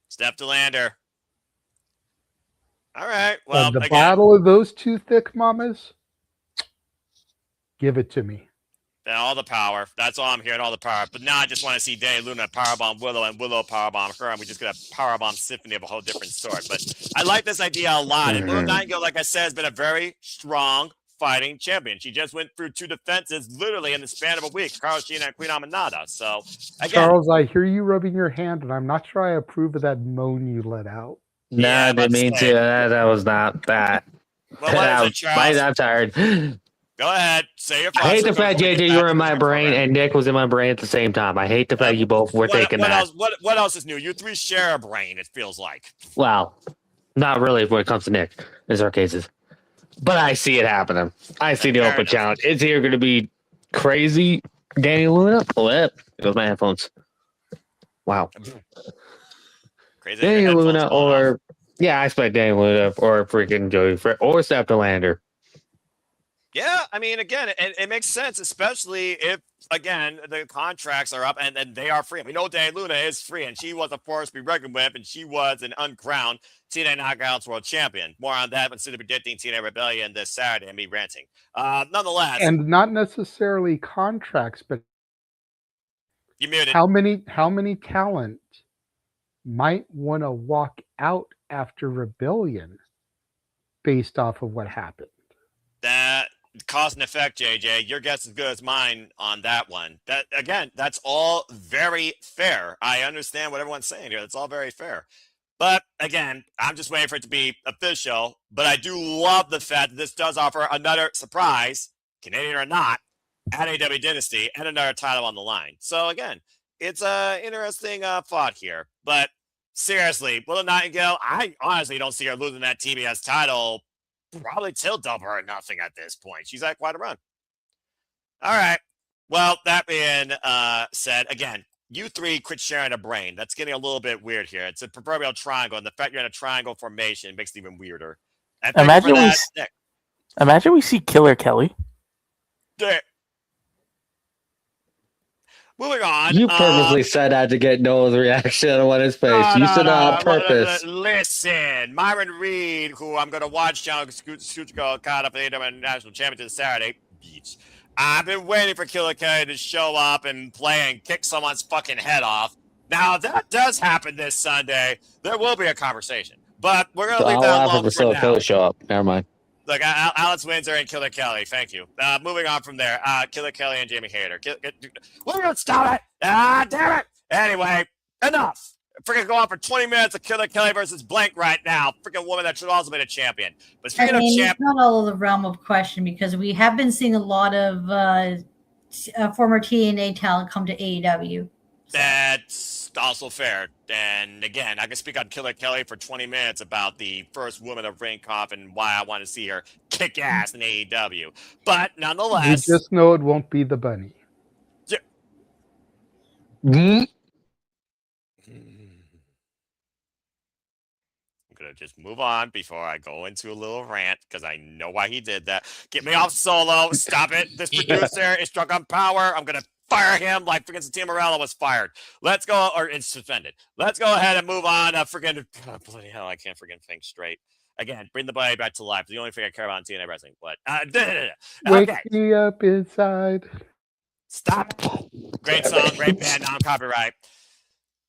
Steph DeLander. All right. Well, And the again, battle of those two thick mamas, give it to me. all the power. That's all I'm hearing, all the power. But now I just want to see Danny Luna powerbomb Willow and Willow powerbomb her, and we just get a powerbomb symphony of a whole different sort. But I like this idea a lot. And Willow Nightingale, like I said, has been a very strong fighting champion. She just went through 2 defenses literally in the span of a week. Carl Sheena and Queen Aminata. So, again, Charles, I hear you rubbing your hand, and I'm not sure I approve of that moan you let out. Nah, Yeah, I didn't mean let's to. say. That was not that. well, what is it, Charles? I'm tired. Go ahead. Say your I thoughts. hate the before fact, we get JJ, back you were to in the my show brain program. and Nick was in my brain at the same time. I hate the fact you both were thinking what that. Else, what else is new? You 3 share a brain, it feels like. Well, not really when it comes to Nick, in our cases. But I see it happening. I see the Fair open enough. challenge. It's either going to be crazy Danny Luna. Flip. It was my headphones. Wow. Crazy. Danny Your headphones Luna going off. or, yeah, I expect Danny Luna or freaking Joey or Steph DeLander. Yeah, I mean, again, it makes sense, especially if, again, the contracts are up and they are free. We know Danny Luna is free, and she was a force to be reckoned with, and she was an uncrowned TNA Knockouts World Champion. More on that instead of predicting TNA Rebellion this Saturday and me ranting. Nonetheless, And not necessarily contracts, but you muted. how many talent might want to walk out after Rebellion based off of what happened? That cause and effect, JJ. Your guess is as good as mine on that one. That again, that's all very fair. I understand what everyone's saying here. That's all very fair. But again, I'm just waiting for it to be official. But I do love the fact that this does offer another surprise, Canadian or not, at AEW Dynasty and another title on the line. So again, it's a interesting thought here. But seriously, Willow Nightingale, I honestly don't see her losing that TBS title probably till Double or Nothing at this point. She's had quite a run. All right. Well, that being said, again, you 3 quit sharing a brain. That's getting a little bit weird here. It's a proverbial triangle, and the fact you're in a triangle formation makes it even weirder. And thank you for that, Nick. Imagine we see Killer Kelly. There. Moving on. You purposely said that to get Noah's reaction on his face. You said that on purpose. Listen, Myron Reed, who I'm going to watch John Schuchko caught up at the AEW National Championship Saturday. Beach. I've been waiting for Killer Kelly to show up and play and kick someone's fucking head off. Now, if that does happen this Sunday, there will be a conversation. But we're going to leave that alone for now. Philly show up. Never mind. Look, Alex Windsor and Killer Kelly. Thank you. Moving on from there. Killer Kelly and Jamie Hayter. We're going to stop it. Damn it. Anyway, enough. Freaking go on for 20 minutes of Killer Kelly versus Blank right now. Freaking woman that should also be a champion. But speaking of champion, it's not all of the realm of question because we have been seeing a lot of former TNA talent come to AEW. that's also fair. And again, I can speak on Killer Kelly for 20 minutes about the first woman of Ring Conf and why I want to see her kick ass in AEW. But nonetheless, You just know it won't be the bunny. Mm-hmm. I'm going to just move on before I go into a little rant because I know why he did that. Get me off Solo. Stop it. This producer is struck on power. I'm going to fire him like freaking Satya Morella was fired. Let's go, or it's suspended. Let's go ahead and move on. Freaking, bloody hell, I can't freaking think straight. Again, bring the body back to life. The only thing I care about in TNA wrestling. But, Wake okay. me up inside. Stop. Great song, great band, non-copyright.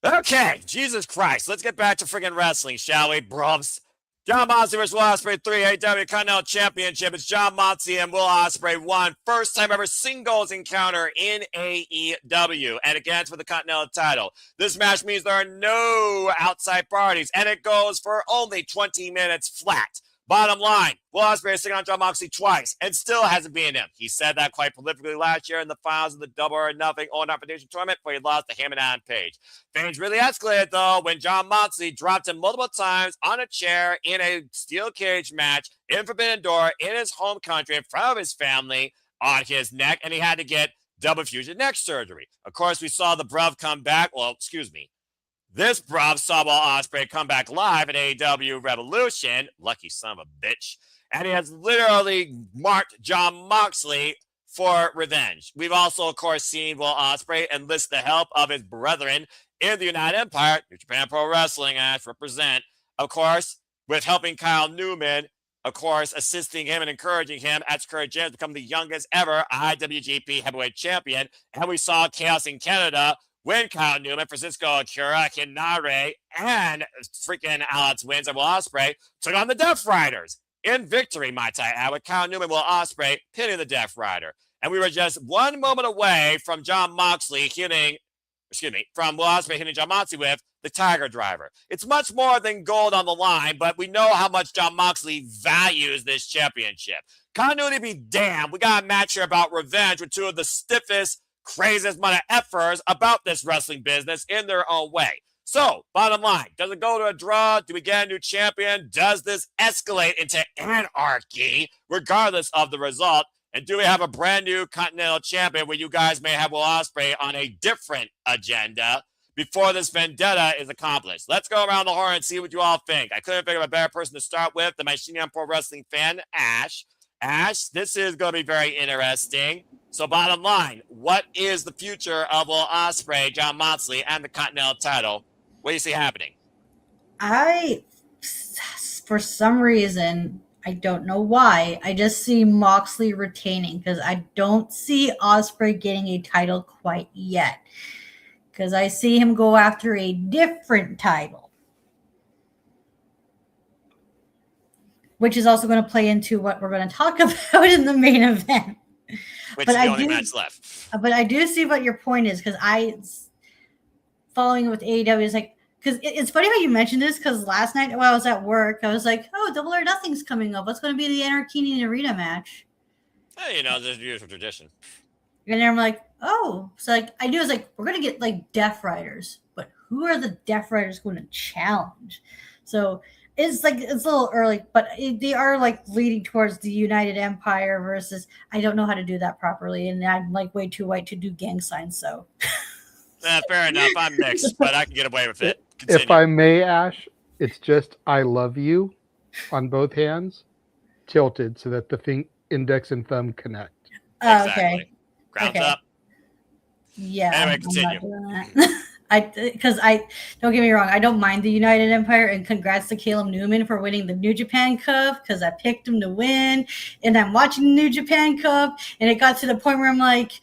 Okay, Jesus Christ. Let's get back to friggin' wrestling, shall we, bruvs? John Moxley vs. Will Ospreay 3 AEW Continental Championship. It's John Moxley and Will Ospreay 1. First time ever singles encounter in AEW. And again, it's for the Continental title. This match means there are no outside parties, and it goes for only 20 minutes flat. Bottom line, Will Ospreay has taken on John Moxley twice and still hasn't beaten him. He said that quite prolifically last year in the finals of the Double or Nothing All Invitation Tournament where he lost to him and Adam Page. Things really escalated, though, when John Moxley dropped him multiple times on a chair in a steel cage match in Forbidden Door in his home country in front of his family on his neck, and he had to get double fusion neck surgery. Of course, we saw the bruv come back. Well, excuse me. This bruv saw Will Ospreay come back live at AEW Revolution. Lucky son of a bitch. And he has literally marked Jon Moxley for revenge. We've also, of course, seen Will Ospreay enlist the help of his brethren in the United Empire, New Japan Pro Wrestling, as represent, of course, with helping Kyle Newman, of course, assisting him and encouraging him as Curry James become the youngest ever IWGP Heavyweight Champion. And we saw Chaos in Canada when Kyle Newman, Francisco Akira, Hinare, and freaking Alex Wins and Will Ospreay took on the Death Riders in victory, might I add, with Kyle Newman, Will Ospreay pinning the Death Rider. And we were just one moment away from Jon Moxley from Will Ospreay hitting Jon Moxley with the Tiger Driver. It's much more than gold on the line, but we know how much Jon Moxley values this championship. Continuity be damned. We got a match here about revenge with two of the stiffest, craziest mother effers about this wrestling business in their own way. So, bottom line, does it go to a draw? Do we get a new champion? Does this escalate into anarchy, regardless of the result? And do we have a brand new Continental Champion where you guys may have Will Ospreay on a different agenda before this vendetta is accomplished? Let's go around the horn and see what you all think. I couldn't think of a better person to start with than my Shinyan Pro Wrestling fan, Ash. Ash, this is going to be very interesting. So bottom line, what is the future of Will Ospreay, Jon Moxley, and the Continental title? What do you see happening? For some reason, I don't know why, I just see Moxley retaining because I don't see Ospreay getting a title quite yet. Because I see him go after a different title. Which is also going to play into what we're going to talk about in the main event. Which is the only match left. But I do see what your point is because following with AEW is like, because it's funny how you mentioned this because last night while I was at work, I was like, oh, Double or Nothing's coming up. What's going to be the Anarchy Arena match? Hey, there's a beautiful tradition. And then I'm like, oh. So like I knew it was like, we're going to get like Death Riders. But who are the Death Riders going to challenge? So it's like it's a little early, but they are like leading towards the United Empire versus I don't know how to do that properly, and I'm like way too white to do gang signs. So fair enough. I'm mixed, but I can get away with it. Continue. If I may, Ash, it's just I love you on both hands, tilted so that the index and thumb connect. Oh, exactly. Okay. Grounds up. Yeah. Anyway, I'm continue. not doing that. Because I don't get me wrong, I don't mind the United Empire, and congrats to Caleb Newman for winning the New Japan Cup because I picked him to win, and I'm watching the New Japan Cup, and it got to the point where I'm like,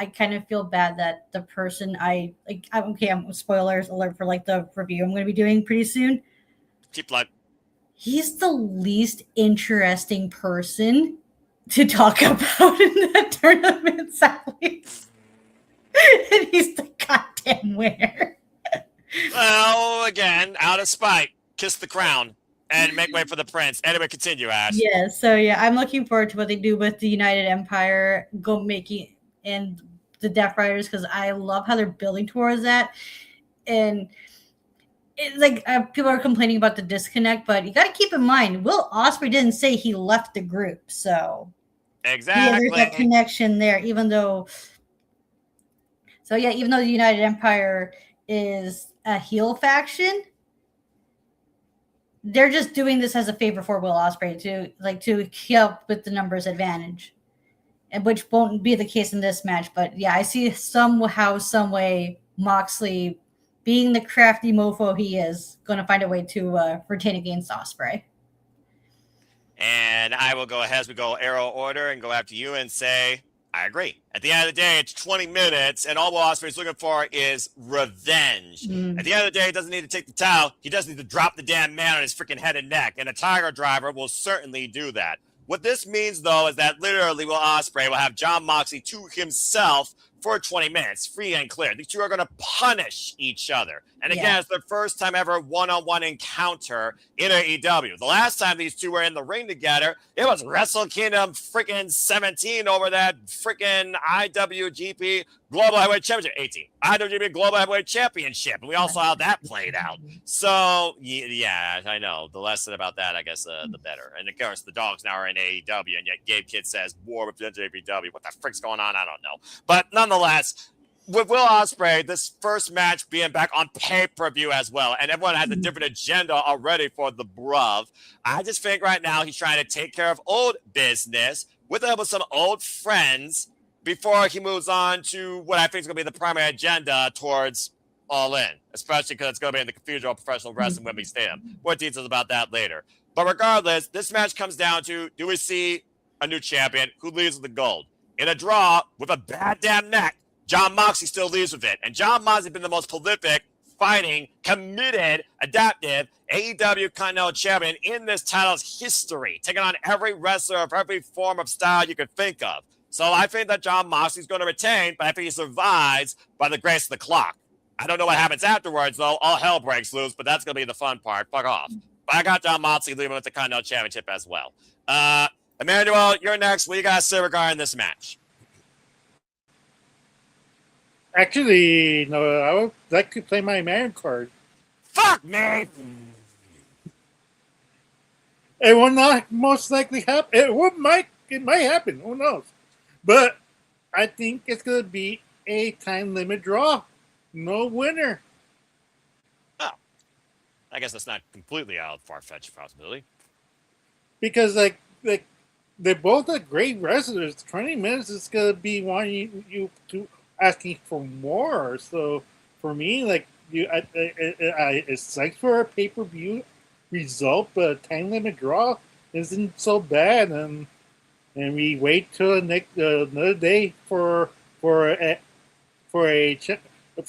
I kind of feel bad that the person I'm spoilers alert for like the review I'm going to be doing pretty soon. Keep light. He's the least interesting person to talk about in that tournament, sadly. And he's the goddamn winner. Well, again, out of spite, kiss the crown and make way for the prince. Anyway, continue, Ash. Yeah, so I'm looking forward to what they do with the United Empire, and the Death Riders because I love how they're building towards that. And it's like people are complaining about the disconnect, but you got to keep in mind, Will Ospreay didn't say he left the group, so Exactly. there's that connection there. Even though the United Empire is a heel faction, they're just doing this as a favor for Will Ospreay to help with the numbers advantage, and which won't be the case in this match. But yeah, I see somehow, some way, Moxley, being the crafty mofo he is, going to find a way to retain against Ospreay. And I will go ahead as we go arrow order and go after you and say, I agree. At the end of the day, it's 20 minutes, and all Will Ospreay is looking for is revenge. At the end of the day, he doesn't need to take the towel. He doesn't need to drop the damn man on his freaking head and neck, and a Tiger Driver will certainly do that. What this means, though, is that literally Will Ospreay will have Jon Moxley to himself for 20 minutes, free and clear. These two are going to punish each other. And again, Yeah. it's their first time ever one-on-one encounter in AEW. The last time these two were in the ring together, it was Wrestle Kingdom freaking 17 over that freaking IWGP Global Heavyweight Championship, 18. IWGP Global Heavyweight Championship. And we all saw how that played out. So, yeah, I know. The less said about that, I guess, the better. And of course, the dogs now are in AEW, and yet Gabe Kidd says, war with AEW. What the frick's going on? I don't know. But nonetheless, with Will Ospreay, this first match being back on pay-per-view as well, and everyone has a different agenda already for the bruv. I just think right now he's trying to take care of old business with some old friends before he moves on to what I think is going to be the primary agenda towards All In, especially because it's going to be in the Cathedral Professional Wrestling Wembley Stadium. More details about that later. But regardless, this match comes down to, do we see a new champion who leads with the gold? In a draw with a bad damn neck, Jon Moxley still leads with it. And Jon Moxley has been the most prolific, fighting, committed, adaptive AEW Continental Champion in this title's history, taking on every wrestler of every form of style you could think of. So I think that Jon Moxley's going to retain, but I think he survives by the grace of the clock. I don't know what happens afterwards, though. All hell breaks loose, but that's going to be the fun part. Fuck off. But I got Jon Moxley leaving with the Continental Championship as well. Emmanuel, you're next. What do you got to say regarding this match? Actually, no, I would like to play my man card. Fuck me! It will not most likely happen. It might happen. Who knows? But I think it's going to be a time limit draw. No winner. Oh, I guess that's not completely out of far-fetched possibility. Because like they're both are great wrestlers. 20 minutes is going to be wanting you to asking for more. So for me, like it's like for a pay-per-view result, but a time limit draw isn't so bad, and we wait till another day for a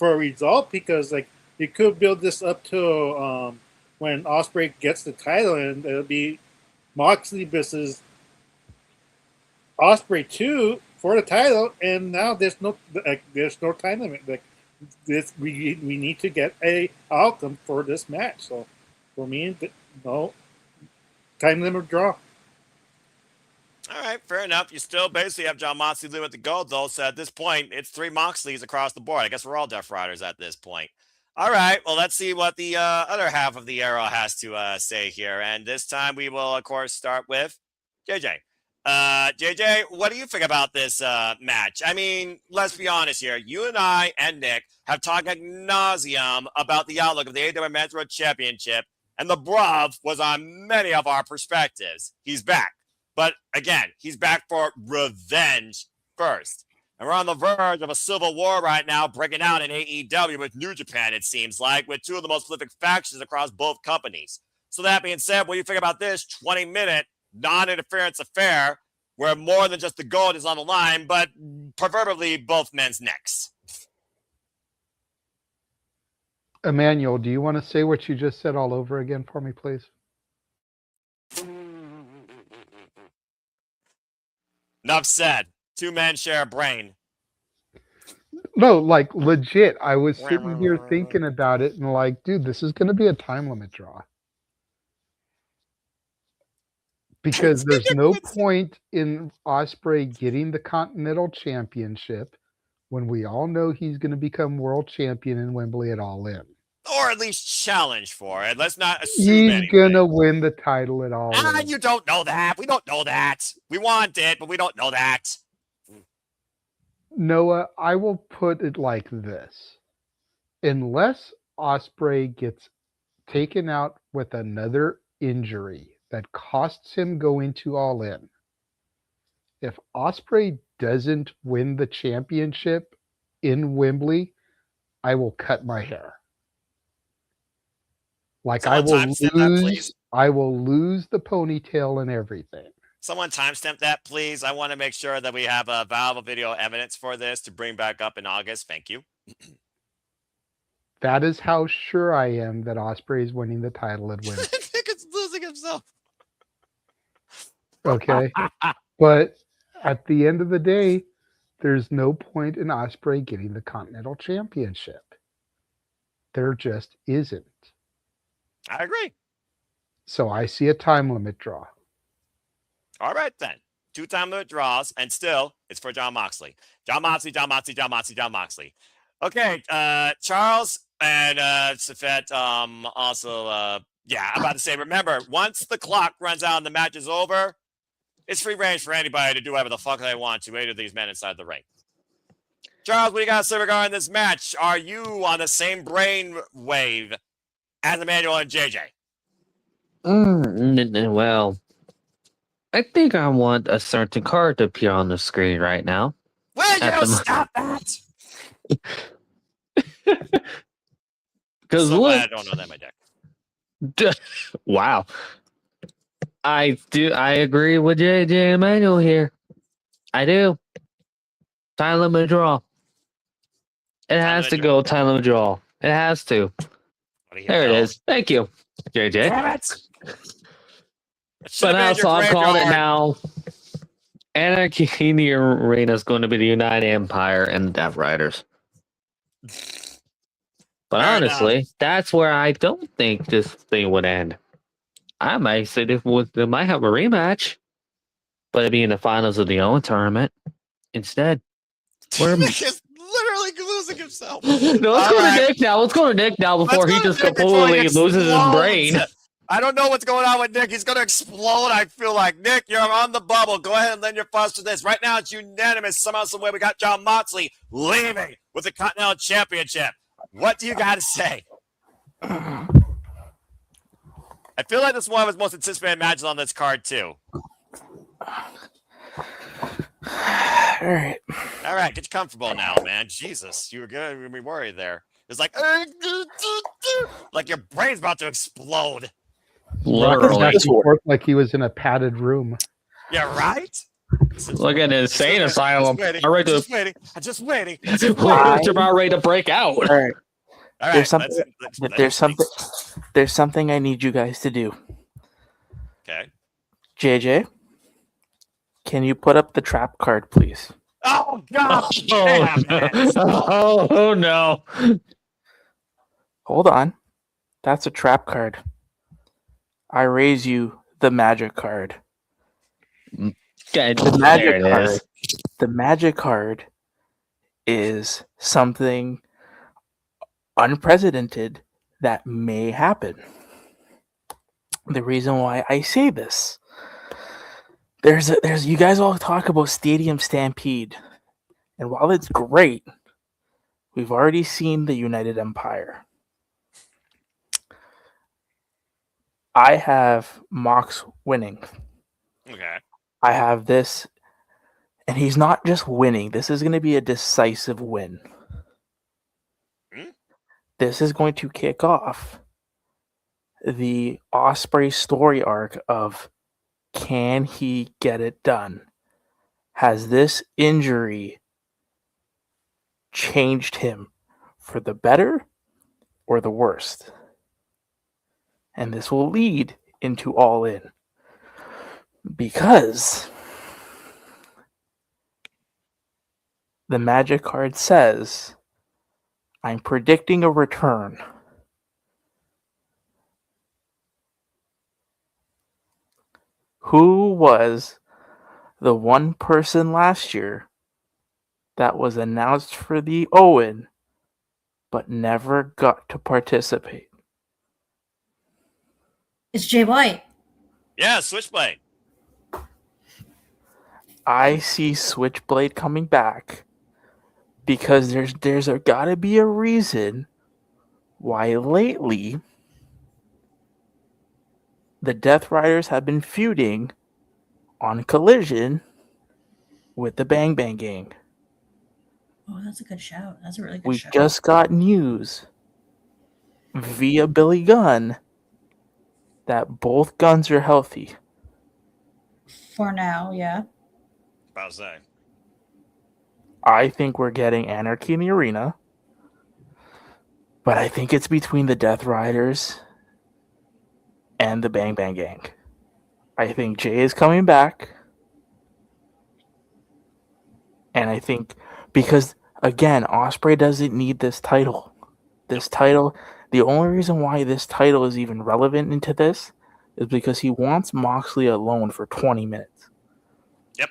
result, because like you could build this up to when Ospreay gets the title, and it'll be Moxley versus Ospreay 2 for the title, and now there's no time limit. Like this, we need to get a outcome for this match. So for me, no time limit draw. All right, fair enough. You still basically have Jon Moxley leading with the gold, though. So at this point, it's 3 Moxleys across the board. I guess we're all Death Riders at this point. All right, well, let's see what the other half of the arrow has to say here. And this time we will, of course, start with JJ. JJ, what do you think about this match? I mean, let's be honest here. You and I and Nick have talked ad nauseum about the outlook of the AEW Men's World Championship, and the bruv was on many of our perspectives. He's back. But again, he's back for revenge first. And we're on the verge of a civil war right now breaking out in AEW with New Japan, it seems like, with two of the most prolific factions across both companies. So that being said, what do you think about this 20-minute non-interference affair where more than just the gold is on the line, but proverbially both men's necks? Emmanuel, do you want to say what you just said all over again for me, please? Enough said. Two men share a brain. No, like legit. I was sitting here thinking about it and like, dude, this is going to be a time limit draw. Because there's no point in Ospreay getting the Continental Championship when we all know he's going to become world champion in Wembley at All In. Or at least challenge for it. Let's not assume He's going to win the title at All In. You don't know that. We don't know that. We want it, but we don't know that. Noah, I will put it like this. Unless Ospreay gets taken out with another injury that costs him going to All In, if Ospreay doesn't win the championship in Wembley, I will cut my hair. Like I will lose the ponytail and everything. Someone timestamp that, please. I want to make sure that we have a valuable video evidence for this to bring back up in August. Thank you. That is how sure I am that Ospreay is winning the title at Wembley. I think it's losing himself. Okay. But at the end of the day, there's no point in Ospreay getting the Continental Championship. There just isn't. I agree. So I see a time limit draw. All right, then. 2 time limit draws, and still, it's for Jon Moxley. Jon Moxley, Jon Moxley, Jon Moxley, Jon Moxley. Okay, Charles and Safet also, yeah, I'm about to say, remember, once the clock runs out and the match is over, it's free range for anybody to do whatever the fuck they want to, either of these men inside the ring. Charles, what do you got to say regarding this match? Are you on the same brain wave as Emmanuel and JJ? Well, I think I want a certain card to appear on the screen right now. Will At you the mo- stop that? Because So look, glad I don't know that, my deck. wow, I agree with JJ Emmanuel here. I do. Time limit draw. It has to go time limit draw. It has to. There it is. Thank you, JJ. Damn it! But also, I'm calling it now. Anarchy in the Arena is going to be the United Empire and the Death Riders. But Fair honestly, that's where I don't think this thing would end. I might say they might have a rematch, but it'd be in the finals of the Owen tournament instead. Nick is literally losing himself. No, let's go to Nick now. Let's go to Nick now before he just completely loses his brain. I don't know what's going on with Nick. He's going to explode. I feel like, Nick, you're on the bubble. Go ahead and lend your thoughts to this. Right now, it's unanimous. Somehow, some way, we got Jon Moxley leaving with the Continental Championship. What do you got to say? I feel like this is one of his most anticipated matches on this card, too. All right. All right, get comfortable now, man. Jesus, you were going to be worried there. It's like your brain's about to explode. Literally. It worked like he was in a padded room. Yeah, right? Look at the insane asylum. I'm just waiting. I'm just waiting. It's about ready to break out. All right. All right, There's something I need you guys to do. Okay. JJ, can you put up the trap card, please? Oh God! Damn it. Oh no! Hold on. That's a trap card. I raise you the magic card. Okay, The magic card. The magic card is something unprecedented that may happen. The reason why I say this, there's you guys all talk about Stadium Stampede, and while it's great, we've already seen the United Empire. I have Mox winning. Okay. I have this, and he's not just winning. This is going to be a decisive win. This is going to kick off the Ospreay story arc of, can he get it done? Has this injury changed him for the better or the worst? And this will lead into All In. Because the magic card says, I'm predicting a return. Who was the one person last year that was announced for the Owen but never got to participate? It's Jay White. Yeah, Switchblade. I see Switchblade coming back because there's gotta be a reason why lately the Death Riders have been feuding on Collision with the Bang Bang Gang. Oh, that's a good shout. That's a really good We shout. just got news via Billy Gunn that both guns are healthy. For now, yeah. About to say. I think we're getting Anarchy in the Arena, but I think it's between the Death Riders and the Bang Bang Gang. I think Jay is coming back, And I think because again, Osprey doesn't need this title. This title, the only reason why this title is even relevant into this is because he wants Moxley alone for 20 minutes. Yep.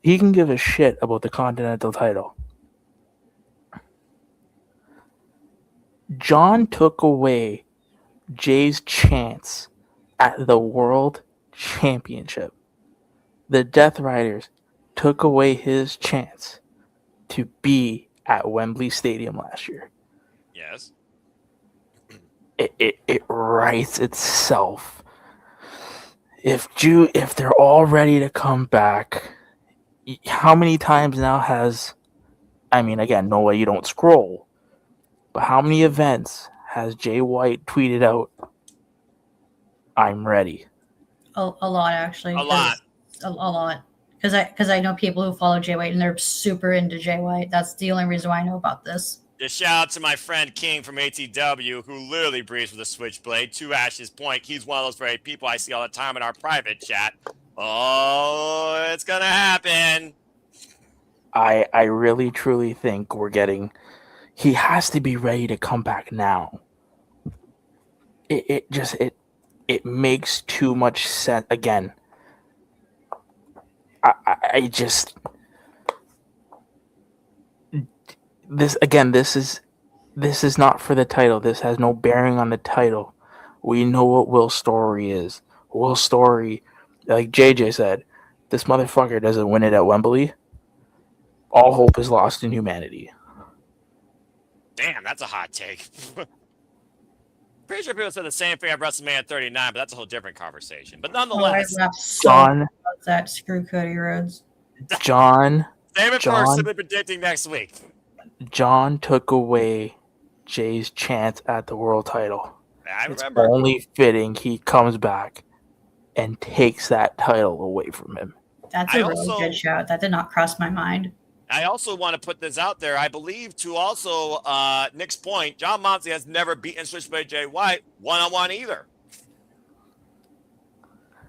He can give a shit about the Continental title. John took away Jay's chance at the World Championship. The Death Riders took away his chance to be at Wembley Stadium last year. Yes. It writes itself. If they're all ready to come back, how many times now has, I mean, again, no way you don't scroll, but how many events has Jay White tweeted out, I'm ready? A lot, actually. A lot. A lot. Because I know people who follow Jay White and they're super into Jay White. That's the only reason why I know about this. Just shout out to my friend King from ATW, who literally breathes with a switchblade. To Ash's point, he's one of those very people I see all the time in our private chat. Oh, it's gonna happen. I really truly think we're getting. He has to be ready to come back now. It makes too much sense. Again, I just this is not for the title. This has no bearing on the title. We know what Will's story is. Will's story, like JJ said, this motherfucker doesn't win it at Wembley. All hope is lost in humanity. Damn, that's a hot take. Pretty sure people said the same thing at WrestleMania 39, but that's a whole different conversation. But nonetheless, John, about that screw Cody Rhodes. John, save it for simply predicting next week. John took away Jay's chance at the world title. I It's remember. only fitting he comes back and takes that title away from him. That's a really good shout. That did not cross my mind. I also want to put this out there. I believe to also Nick's point, John Moxley has never beaten Switchblade Jay White one-on-one either.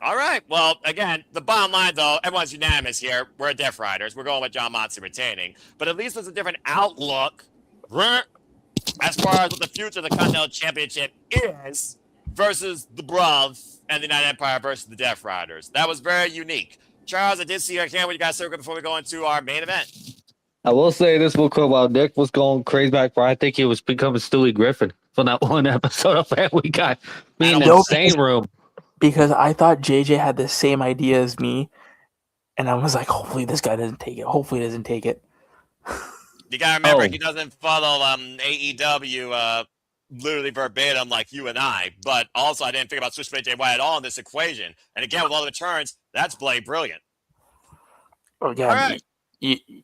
All right. Well, again, the bottom line, though, everyone's unanimous here. We're Death Riders. We're going with John Moxley retaining. But at least there's a different outlook as far as what the future of the Continental Championship is versus the Bros and the United Empire versus the Death Riders. That was very unique. Charles, I did see your camera. You guys circle before we go into our main event. I will say this real quick while Nick was going crazy back for I think he was becoming Stewie Griffin from that one episode of Family Guy. Me in the same room. Because I thought JJ had the same idea as me, and I was like, hopefully this guy doesn't take it. Hopefully he doesn't take it. You gotta remember, he doesn't follow AEW literally verbatim like you and I. But also, I didn't think about Switchblade Jay White at all in this equation. And again, with all the returns, that's brilliant. Again, all right.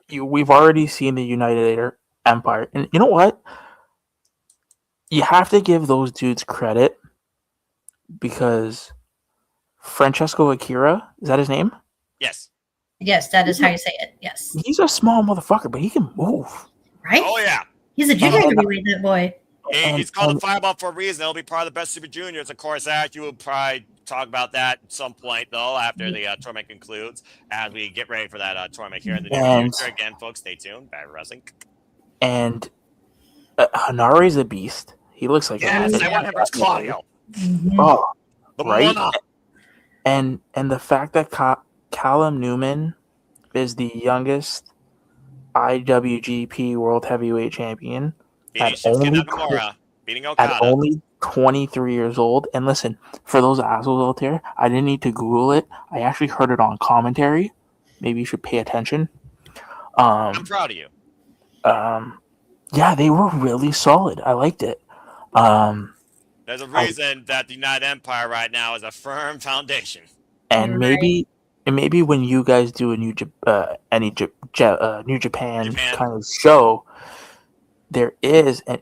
We've already seen the United Empire, and you know what? You have to give those dudes credit because Francesco Akira, is that his name? Yes. Yes, that is how you say it. Yes. He's a small motherfucker, but he can move. Right? Oh, yeah. He's a junior heavyweight, that boy. He's called the Fireball for a reason. He'll be part of the best Super Juniors. Of course, you will probably talk about that at some point, though, after the tournament concludes, as we get ready for that tournament here in the near future. Again, folks, stay tuned. Bad Wrestling. And Hanari's a beast. He looks like I want him versus Claudio. Oh, right. And the fact that Callum Newman is the youngest IWGP World Heavyweight Champion at only 23 years old. And listen, for those assholes out there, I didn't need to Google it. I actually heard it on commentary. Maybe you should pay attention. I'm proud of you. Yeah, they were really solid. I liked it. There's a reason that the United Empire right now is a firm foundation. And maybe when you guys do a New Japan kind of show, there is, and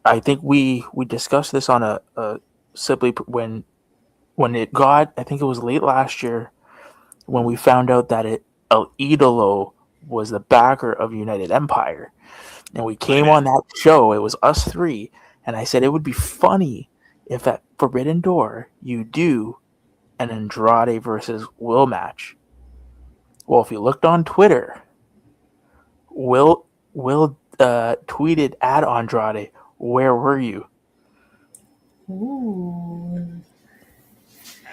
I think we discussed this on a simply when it got, I think it was late last year when we found out that El Idolo was the backer of United Empire, and we came on that show. It was us three, and I said it would be funny if at Forbidden Door you do an Andrade versus Will match. Well, if you looked on Twitter, Will tweeted at Andrade, "Where were you?" Ooh.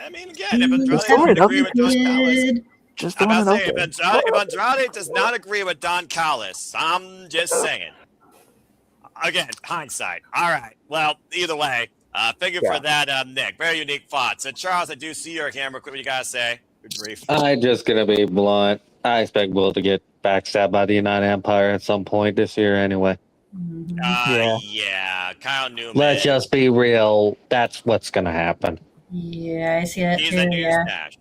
I mean, again, if Andrade Just throwing doesn't it up agree with Don Callis, Good. Just I'm throwing about it to out say, there. if Andrade does not agree with Don Callis, I'm just saying. Again, hindsight. All right. Well, either way, thank you for that, Nick. Very unique thoughts. So, Charles, I do see your camera. What you got to say? Good grief. I'm just gonna be blunt. I expect Will to get backstabbed by the United Empire at some point this year, anyway. Mhm. Yeah. Kyle Newman. Let's just be real. That's what's gonna happen. Yeah, I see that Tease too. that New Year's Yeah. Dash.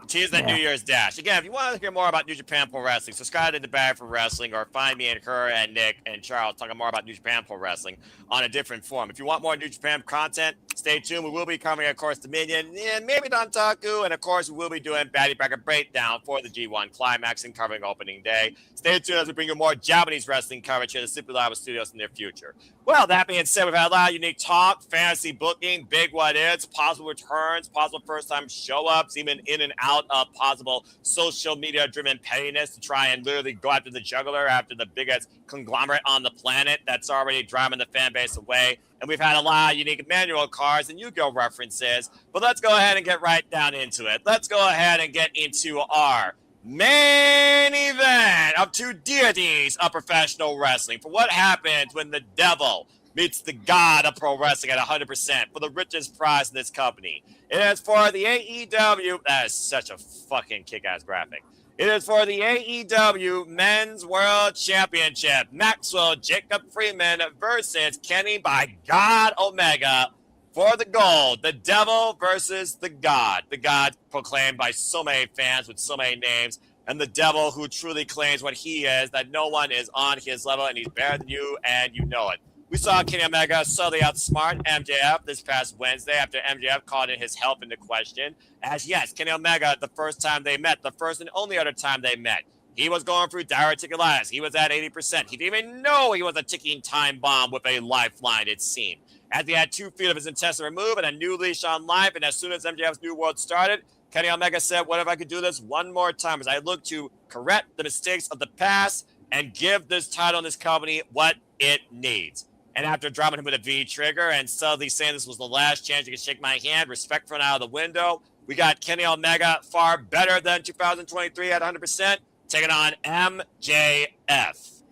Tease that Yeah. New Year's Dash. Again, if you want to hear more about New Japan Pro Wrestling, subscribe to The Bag for Wrestling or find me and her and Nick and Charles talking more about New Japan Pro Wrestling on a different form. If you want more New Japan content, stay tuned. We will be covering, of course, Dominion and maybe Dontaku. And, of course, we will be doing Batty Bracket Breakdown for the G1 Climax and covering opening day. Stay tuned as we bring you more Japanese wrestling coverage here at the Super Live Studios in the near future. Well, that being said, we've had a lot of unique talk, fantasy booking, big what ifs, possible returns, possible first-time show-ups, even in and out of possible social media-driven pettiness to try and literally go after the juggler, after the biggest conglomerate on the planet that's already driving the fan base away. And we've had a lot of unique manual cards and Yu-Gi-Oh references. But let's go ahead and get right down into it. Let's go ahead and get into our main event of two deities of professional wrestling. For what happens when the devil meets the god of pro wrestling at 100% for the richest prize in this company. It is for the AEW. That is such a fucking kick-ass graphic. It is for the AEW Men's World Championship. Maxwell Jacob Freeman versus Kenny by God Omega for the gold. The devil versus the god. The god proclaimed by so many fans with so many names, and the devil who truly claims what he is, that no one is on his level and he's better than you and you know it. We saw Kenny Omega subtly outsmart MJF this past Wednesday after MJF called in his health into question. As yes, Kenny Omega, the first time they met, the first and only other time they met, he was going through diverticulitis. He was at 80%. He didn't even know he was a ticking time bomb with a lifeline, it seemed. As he had 2 feet of his intestine removed and a new leash on life, and as soon as MJF's New World started, Kenny Omega said, what if I could do this one more time as I look to correct the mistakes of the past and give this title and this company what it needs. And after dropping him with a V trigger and subtly saying this was the last chance you could shake my hand, respectful out of the window, we got Kenny Omega far better than 2023 at 100%, taking on MJF.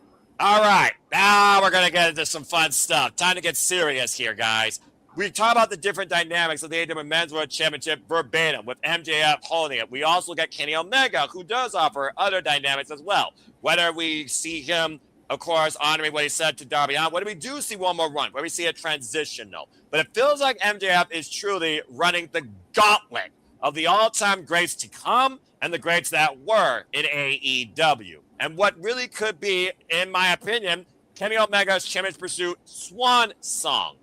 All right, now we're going to get into some fun stuff. Time to get serious here, guys. We talk about the different dynamics of the AEW Men's World Championship verbatim with MJF holding it. We also got Kenny Omega, who does offer other dynamics as well. Whether we see him, of course, honoring what he said to Darby Allin, whether we do see one more run, where we see a transition, though. But it feels like MJF is truly running the gauntlet of the all-time greats to come and the greats that were in AEW. And what really could be, in my opinion, Kenny Omega's Champion's Pursuit swan song.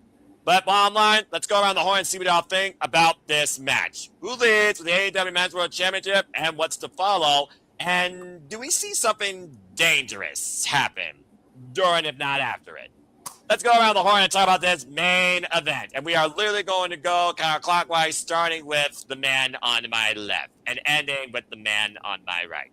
But bottom line, let's go around the horn and see what y'all think about this match. Who leads with the AEW Men's World Championship and what's to follow? And do we see something dangerous happen during, if not after it? Let's go around the horn and talk about this main event. And we are literally going to go counterclockwise, starting with the man on my left and ending with the man on my right.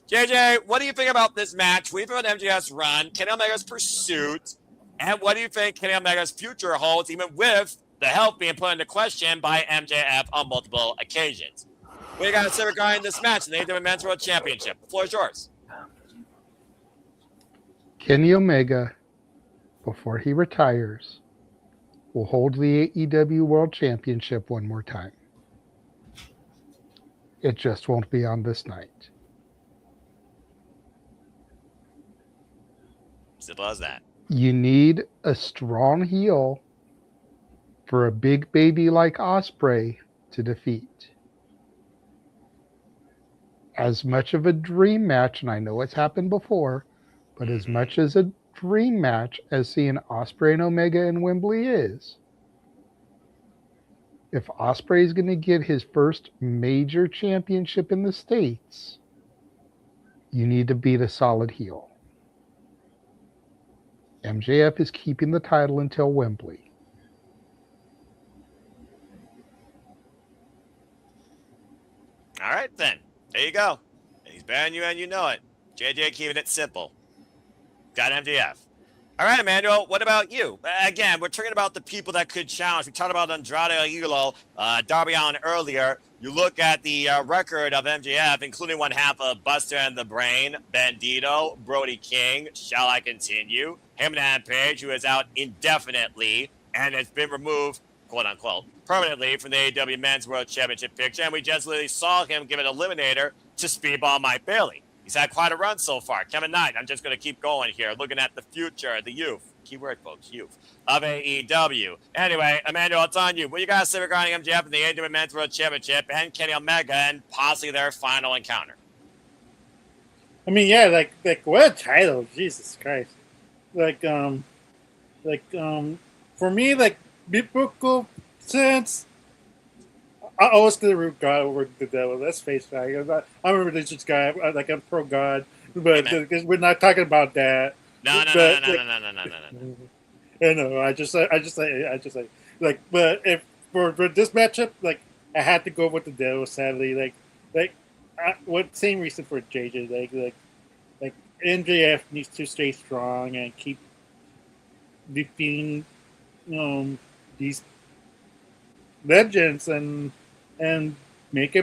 JJ, what do you think about this match? What do you think about MJF's run, Kenny Omega's pursuit, and what do you think Kenny Omega's future holds, even with the health being put into question by MJF on multiple occasions? What do you got to say regarding this match in the AEW Men's World Championship? The floor is yours. Kenny Omega, before he retires, will hold the AEW World Championship one more time. It just won't be on this night. Simple as that. You need a strong heel for a big baby like Ospreay to defeat. As much of a dream match, and I know it's happened before, but as much as a dream match as seeing Ospreay and Omega in Wembley is, if Ospreay is going to get his first major championship in the States, you need to beat a solid heel. MJF is keeping the title until Wembley. All right, then. There you go. And he's better than you and you know it. JJ keeping it simple. Got MJF. All right, Emmanuel, what about you? Again, we're talking about the people that could challenge. We talked about Andrade Aguilo, Darby Allin earlier. You look at the record of MJF, including one half of Buster and the Brain, Bandito, Brody King, Shall I Continue, Hangman Page, who is out indefinitely and has been removed, quote unquote, permanently from the AEW Men's World Championship picture. And we just literally saw him give an eliminator to Speedball Mike Bailey. He's had quite a run so far. Kevin Knight, I'm just going to keep going here, looking at the future, the youth, keyword, folks, youth, of AEW. Anyway, Emmanuel, it's on you. What you got to say regarding MJF and the AEW Men's World Championship and Kenny Omega and possibly their final encounter? I mean, yeah, like what a title, Jesus Christ! For me, like biblical sense, I always gonna root God over the devil. Let's face it. I'm a religious guy. I'm pro God, but we're not talking about that. No. I know. I just like, but if for this matchup, like I had to go with the devil. Sadly, what same reason for JJ? Like MJF needs to stay strong and keep defeating, these legends and make a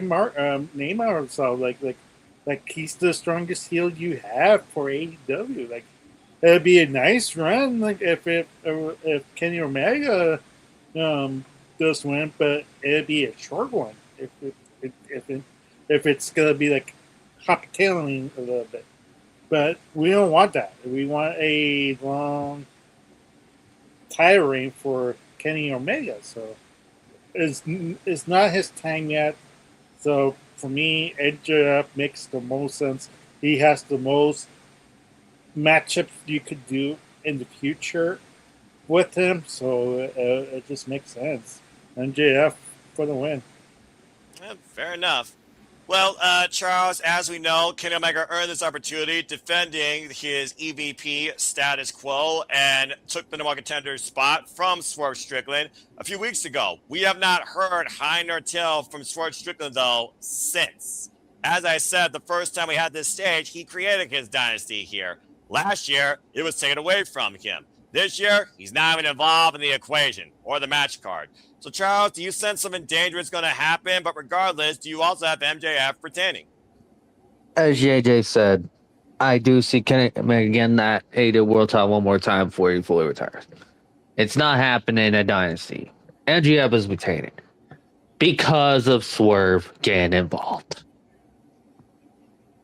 name out of himself. Like he's the strongest heel you have for AEW. Like it'd be a nice run. Like if Kenny Omega does win, but it'd be a short one. If it's gonna be like hoppitailing a little bit, but we don't want that. We want a long title reign for Kenny Omega. So it's not his time yet. So for me, MJF makes the most sense. He has the most matchups you could do in the future with him. So it just makes sense. MJF for the win. Yeah, fair enough. Well, Charles, as we know, Kenny Omega earned this opportunity defending his EVP status quo and took the number one contender spot from Swerve Strickland a few weeks ago. We have not heard high nor tail from Swerve Strickland, though, since. As I said, the first time we had this stage, he created his dynasty here. Last year, it was taken away from him. This year, he's not even involved in the equation or the match card. So, Charles, do you sense something dangerous is going to happen? But regardless, do you also have MJF retaining? As JJ said, I do see Kenny Omega again that AEW World Title one more time before he fully retires. It's not happening at Dynasty. MJF is retaining because of Swerve getting involved.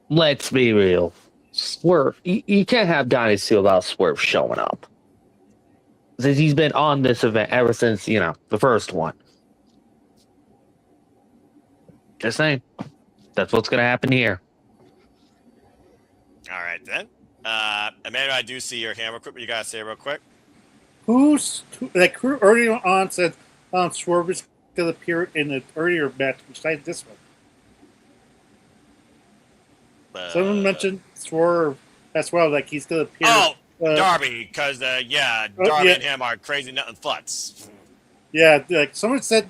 Let's be real. Swerve, you can't have Dynasty without Swerve showing up. Since he's been on this event ever since, the first one. Just saying. That's what's going to happen here. All right, then. Amanda, I do see your hand real quick. What you got to say real quick? Who earlier on said Swerve is going to appear in an earlier match besides this one? Someone mentioned Swerve as well, like he's going to appear. Oh, Darby, because Darby and him are crazy nothing futs. Yeah, like someone said,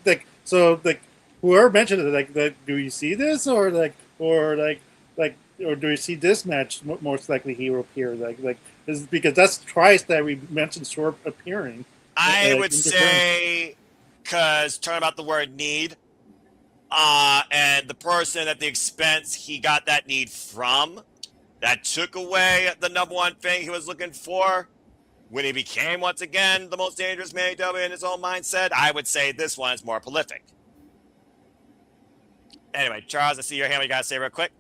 whoever mentioned it, do you see this or do you see this match? Most likely he will appear, because that's twice that we mentioned Swerve appearing. I would say, because talking about the word need, and the person at the expense he got that need from, that took away the number one thing he was looking for when he became, once again, the most dangerous man in his own mindset. I would say this one is more prolific. Anyway, Charles, I see your hand. What you got to say real quick?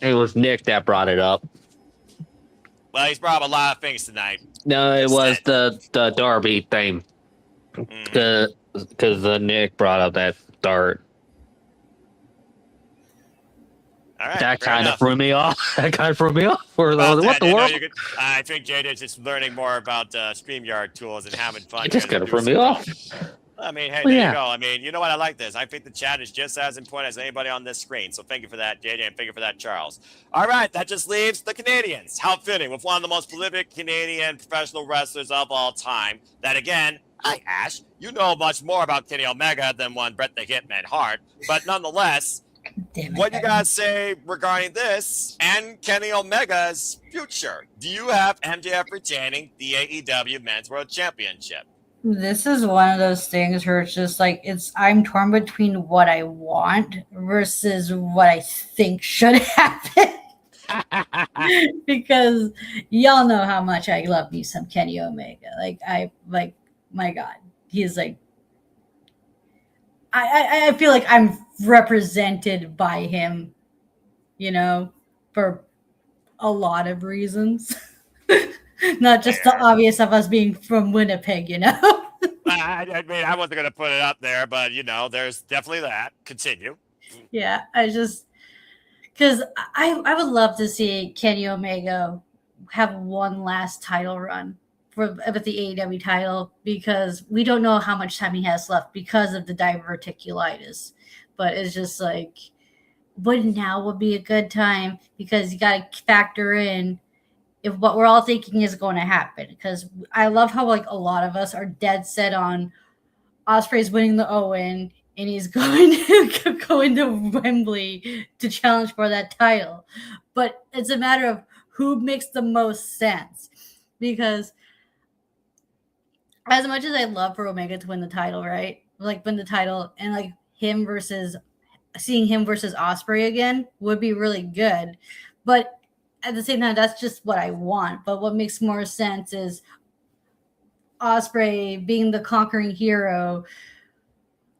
It was Nick that brought it up. Well, he's brought up a lot of things tonight. No, it was the Darby thing. Because Nick brought up that dart. All right, that kind of threw me off. What the world? I think Jada's just learning more about StreamYard tools and having fun. It just kind of threw me off. I mean, hey, there you go. I mean, you know what? I like this. I think the chat is just as important as anybody on this screen. So thank you for that, JJ, and thank you for that, Charles. All right, that just leaves the Canadians. How fitting with one of the most prolific Canadian professional wrestlers of all time. That, again, hi, Ash. You know much more about Kenny Omega than one Bret the Hitman Hart. But nonetheless, Damn it. What you guys say regarding this and Kenny Omega's future? Do you have MJF retaining the AEW Men's World Championship? This is one of those things where it's just like I'm torn between what I want versus what I think should happen. Because y'all know how much I love me some Kenny Omega. My God. He's like I feel like I'm represented by him, for a lot of reasons. Not just the obvious of us being from Winnipeg, I mean, I wasn't going to put it up there, but, there's definitely that. Continue. Yeah, because I would love to see Kenny Omega have one last title run with the AEW title, because we don't know how much time he has left because of the diverticulitis. But it's just like, now would be a good time, because you got to factor in if what we're all thinking is going to happen. Because I love how a lot of us are dead set on Ospreay's winning the Owen and he's going to Wembley to challenge for that title. But it's a matter of who makes the most sense, because as much as I love for Omega to win the title, right? Win the title, and seeing him versus Ospreay again would be really good. But at the same time, that's just what I want. But what makes more sense is Ospreay being the conquering hero,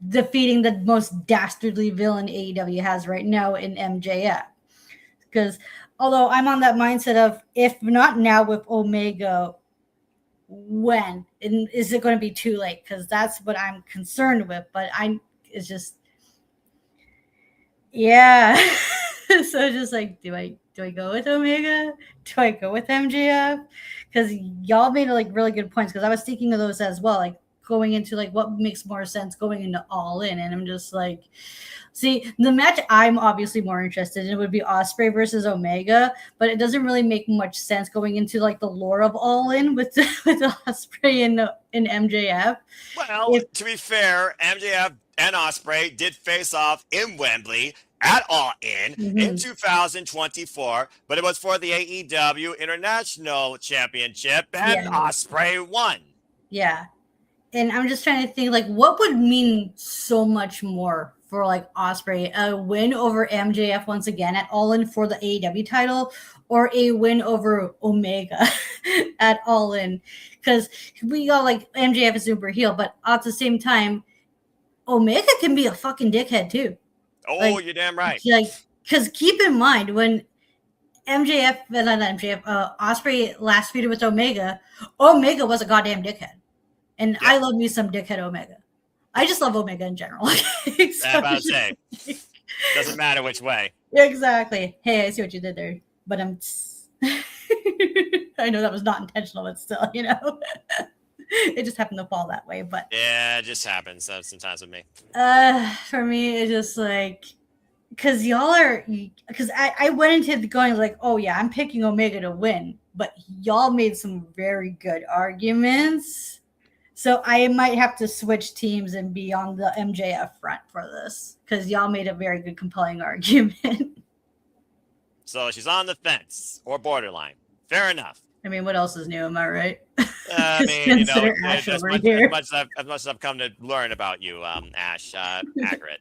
defeating the most dastardly villain AEW has right now in MJF. Because although I'm on that mindset of, if not now with Omega, when? And is it going to be too late? Because that's what I'm concerned with. But it's just, yeah. So just like, do I go with Omega? Do I go with MJF? Because y'all made really good points. Because I was thinking of those as well, going into what makes more sense going into All In, and I'm just like, see, the match I'm obviously more interested in would be Ospreay versus Omega, but it doesn't really make much sense going into the lore of All In with Ospreay and MJF. Well, to be fair, MJF and Ospreay did face off in Wembley at All In 2024, but it was for the AEW International Championship, and Ospreay won. Yeah. And I'm just trying to think, what would mean so much more for Ospreay, a win over MJF once again at All In for the AEW title, or a win over Omega at All In? Because we all MJF is super heel, but at the same time, Omega can be a fucking dickhead too. Oh, you're damn right. Because keep in mind, when Ospreay last feuded with Omega was a goddamn dickhead. And I love me some dickhead Omega. I just love Omega in general. I'm about to say, doesn't matter which way. Exactly. Hey, I see what you did there. But I know that was not intentional, but still, it just happened to fall that way. But yeah, it just happens sometimes with me. For me, it's just because I went into going oh yeah, I'm picking Omega to win, but y'all made some very good arguments. So I might have to switch teams and be on the MJF front for this, because y'all made a very good, compelling argument. So she's on the fence or borderline. Fair enough. I mean, what else is new? Am I right? I mean, Ash as over here. much as I've come to learn about you, Ash, accurate.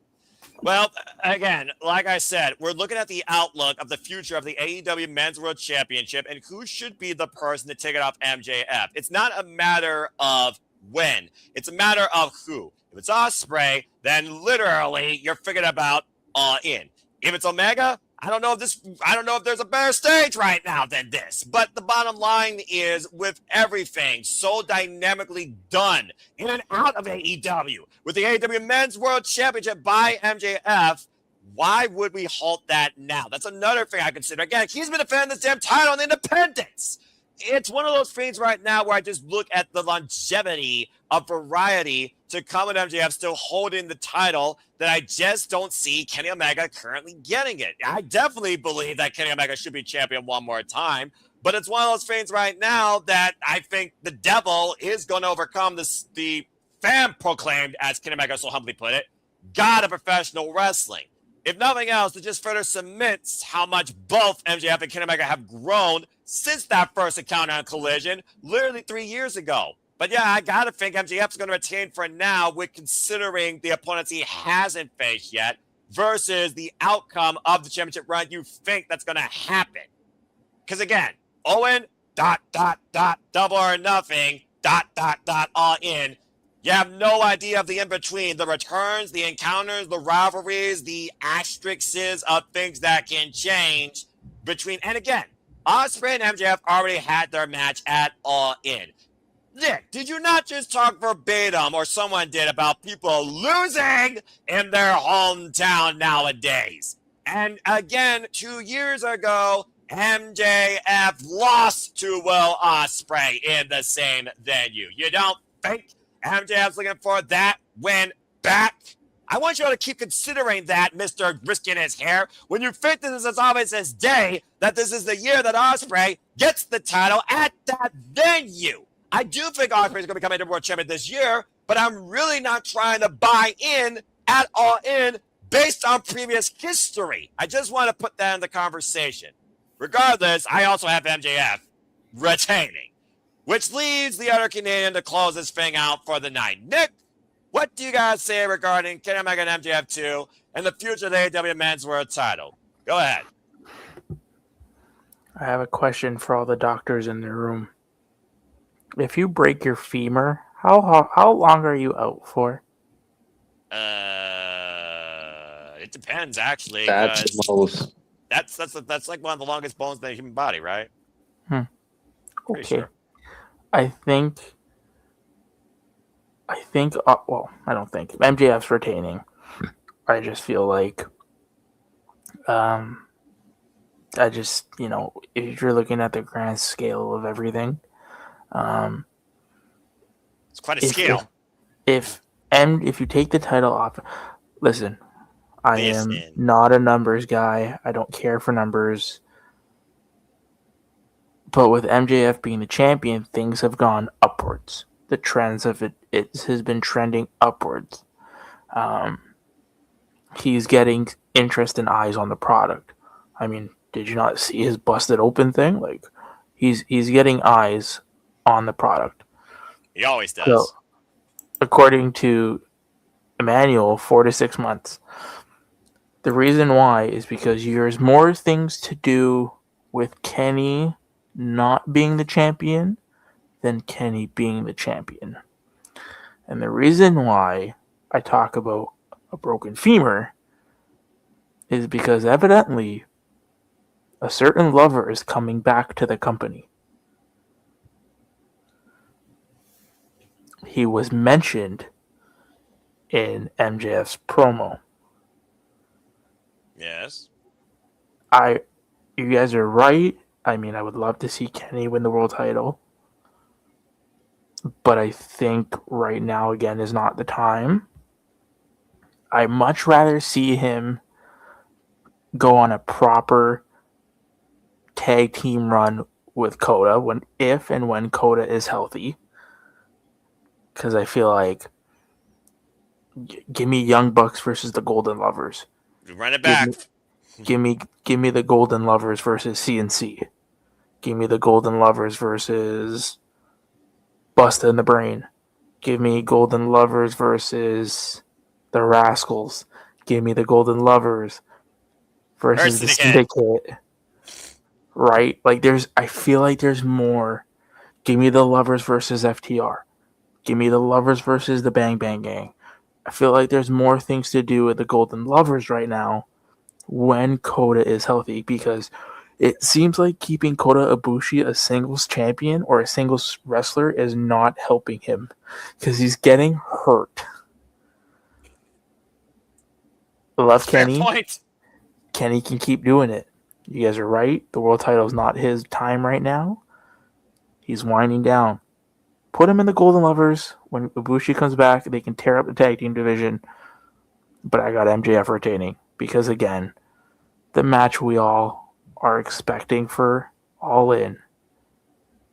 Well, again, like I said, we're looking at the outlook of the future of the AEW Men's World Championship and who should be the person to take it off MJF. It's not a matter of when. It's a matter of who. If it's Ospreay, then literally you're figuring about All In. If it's Omega, I don't know if there's a better stage right now than this. But the bottom line is, with everything so dynamically done in and out of AEW, with the AEW Men's World Championship by MJF, why would we halt that now? That's another thing I consider. Again, he's been defending this damn title on Independence. It's one of those things right now where I just look at the longevity of variety to come with MJF still holding the title that I just don't see Kenny Omega currently getting it. I definitely believe that Kenny Omega should be champion one more time, but it's one of those things right now that I think the devil is going to overcome the fan proclaimed, as Kenny Omega so humbly put it, God of professional wrestling. if nothing else, it just further cements how much both MJF and Kenny Omega have grown since that first encounter on Collision, literally 3 years ago. But yeah, I gotta think MJF's going to retain for now, with considering the opponents he hasn't faced yet versus the outcome of the championship run you think that's going to happen. Because again, Owen, ... double or nothing, ... all in. You have no idea of the in-between, the returns, the encounters, the rivalries, the asterisks of things that can change between. And again, Ospreay and MJF already had their match at All In. Nick, did you not just talk verbatim, or someone did, about people losing in their hometown nowadays? And again, 2 years ago, MJF lost to Will Ospreay in the same venue. You don't think MJF's looking for that win back? I want you all to keep considering that, Mr. Risking His Hair, when you think this is as obvious as day that this is the year that Ospreay gets the title at that venue. I do think Ospreay is going to become a world champion this year, but I'm really not trying to buy in at All In based on previous history. I just want to put that in the conversation. Regardless, I also have MJF retaining, which leaves the other Canadian to close this thing out for the night. Nick, what do you guys say regarding Kenny Omega and MJF 2 and the future of the AEW Men's World title? Go ahead. I have a question for all the doctors in the room. If you break your femur, how long are you out for? It depends, actually. That's the most. That's like one of the longest bones in the human body, right? Okay. Sure. I don't think MJF's retaining. I just feel like, if you're looking at the grand scale of everything, it's quite a scale. If you take the title off, listen, I am not a numbers guy. I don't care for numbers. But with MJF being the champion, things have gone upwards. The trends of it has been trending upwards. He's getting interest and eyes on the product. I mean, did you not see his busted open thing? Like, he's getting eyes on the product. He always does. So, according to Emmanuel, 4 to 6 months. The reason why is because there's more things to do with Kenny not being the champion than Kenny being the champion. And the reason why I talk about a broken femur is because evidently a certain lover is coming back to the company. He was mentioned in MJF's promo. Yes. You guys are right. I mean, I would love to see Kenny win the world title. But I think right now, again, is not the time. I'd much rather see him go on a proper tag team run with Coda if and when Coda is healthy. Because I feel like, give me Young Bucks versus the Golden Lovers. Run it back. Give me the Golden Lovers versus CNC. Give me the Golden Lovers versus Busta in the Brain. Give me Golden Lovers versus the Rascals. Give me the Golden Lovers versus the Syndicate. Right? Like, I feel like there's more. Give me the Lovers versus FTR. Give me the Lovers versus the Bang Bang Gang. I feel like there's more things to do with the Golden Lovers right now when Coda is healthy, because it seems like keeping Kota Ibushi a singles champion or a singles wrestler is not helping him because he's getting hurt. Love Kenny. Fair point. Kenny can keep doing it. You guys are right. The world title is not his time right now. He's winding down. Put him in the Golden Lovers. When Ibushi comes back, they can tear up the tag team division. But I got MJF retaining because, again, the match we all are expecting for All In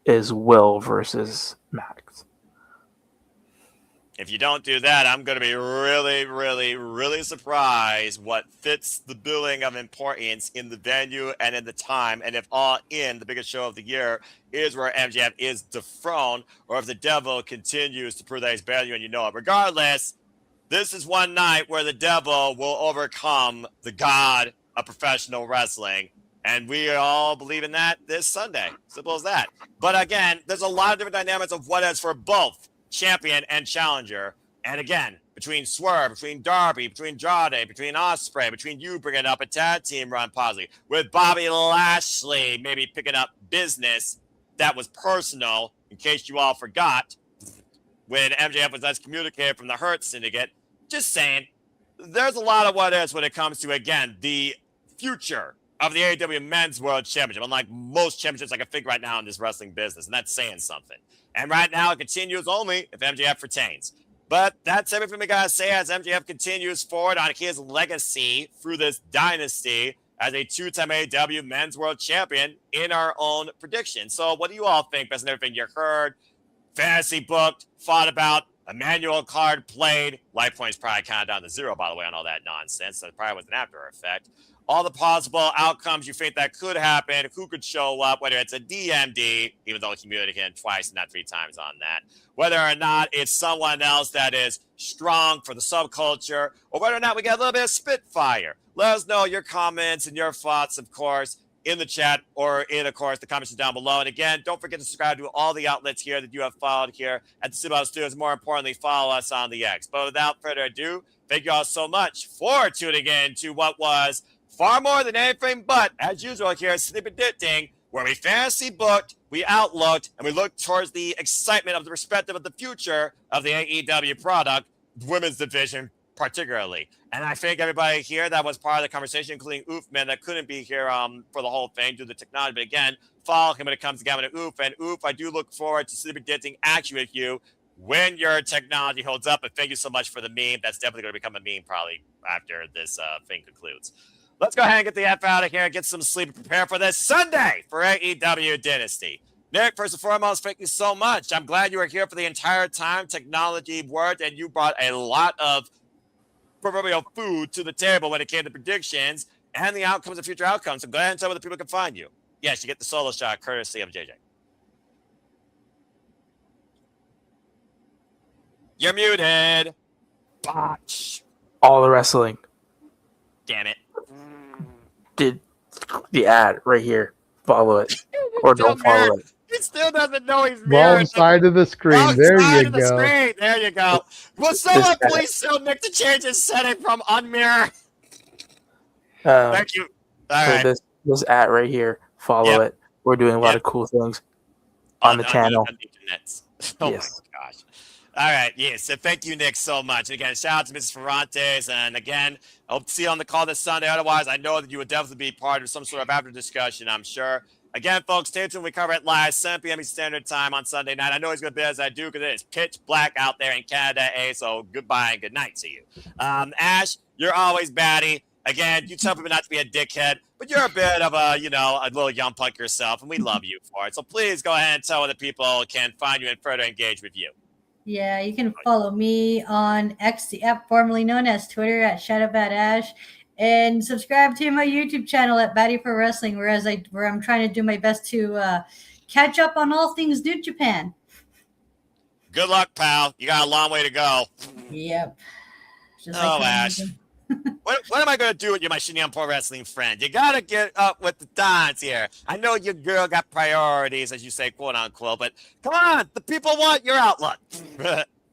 is Will versus Max. If you don't do that, I'm going to be really, really, really surprised what fits the billing of importance in the venue and in the time. And if All In, the biggest show of the year, is where MJF is dethroned, or if the devil continues to prove that he's better than you and you know it. Regardless, this is one night where the devil will overcome the god of professional wrestling. And we all believe in that this Sunday. Simple as that. But again, there's a lot of different dynamics of what is for both champion and challenger. And again, between Swerve, between Darby, between Jade, between Ospreay, between you bringing up a tag team run possibly, with Bobby Lashley maybe picking up business that was personal, in case you all forgot, when MJF was excommunicated from the Hurt Syndicate. Just saying, there's a lot of what ifs when it comes to, again, the future of the AEW Men's World Championship, unlike most championships I can think right now in this wrestling business, and that's saying something. And right now, it continues only if MJF retains. But that's everything we got to say as MJF continues forward on his legacy through this dynasty as a two-time AEW Men's World Champion in our own prediction. So what do you all think based on everything you heard, fantasy booked, thought about, a manual card played? Life points probably counted down to 0, by the way, on all that nonsense. So it probably was an after effect. All the possible outcomes you think that could happen, who could show up, whether it's a DMD, even though he communicated twice, not 3 times on that, whether or not it's someone else that is strong for the subculture, or whether or not we get a little bit of Spitfire. Let us know your comments and your thoughts, of course, in the chat or in, of course, the comments down below. And again, don't forget to subscribe to all the outlets here that you have followed here at the Cibao Studios. More importantly, follow us on the X. But without further ado, thank you all so much for tuning in to what was far more than anything but, as usual here, Sleep Predicting, where we fantasy booked, we outlooked, and we looked towards the excitement of the perspective of the future of the AEW product, women's division particularly. And I thank everybody here that was part of the conversation, including Oofman, that couldn't be here for the whole thing due to the technology. But again, follow him when it comes together to Oof. And Oof, I do look forward to Sleep Predicting actually with you when your technology holds up. And thank you so much for the meme. That's definitely going to become a meme probably after this thing concludes. Let's go ahead and get the F out of here, get some sleep, and prepare for this Sunday for AEW Dynasty. Nick, first and foremost, thank you so much. I'm glad you were here for the entire time. Technology worked, and you brought a lot of proverbial food to the table when it came to predictions and the outcomes and future outcomes. So go ahead and tell where the people can find you. Yes, you get the solo shot courtesy of JJ. You're muted. Botch. All the wrestling. Damn it. Did the ad right here. Follow it. Or don't follow it. He still doesn't know he's Wrong mirrored. side of the screen. Wrong There side you of the go. screen. There you go. Will someone please tell Nick to change his setting from unmirror? Thank you. All So right. this ad right here. Follow it. We're doing a lot of cool things on the channel. On the internet. Oh Yes. my gosh. All right. Yes. So thank you, Nick, so much. And again, shout out to Mrs. Ferrantes. And again, I hope to see you on the call this Sunday. Otherwise, I know that you would definitely be part of some sort of after discussion, I'm sure. Again, folks, stay tuned. We cover it live, 7 p.m. Standard Time on Sunday night. I know he's going to be as I do because it is pitch black out there in Canada, so goodbye and good night to you. Ash, you're always batty. Again, you tell people not to be a dickhead, but you're a bit of a, a little young punk yourself, and we love you for it. So please go ahead and tell other people can find you and further engage with you. Yeah, you can follow me on X, the app formerly known as Twitter, at ShadowBadAsh, and subscribe to my YouTube channel at Batty for Wrestling, where I'm trying to do my best to catch up on all things New Japan. Good luck, pal. You got a long way to go. Yep. Just Ash. What am I going to do with you, my Shinyan Pro Wrestling friend? You got to get up with the times here. I know your girl got priorities, as you say, quote unquote, but come on, the people want your outlook.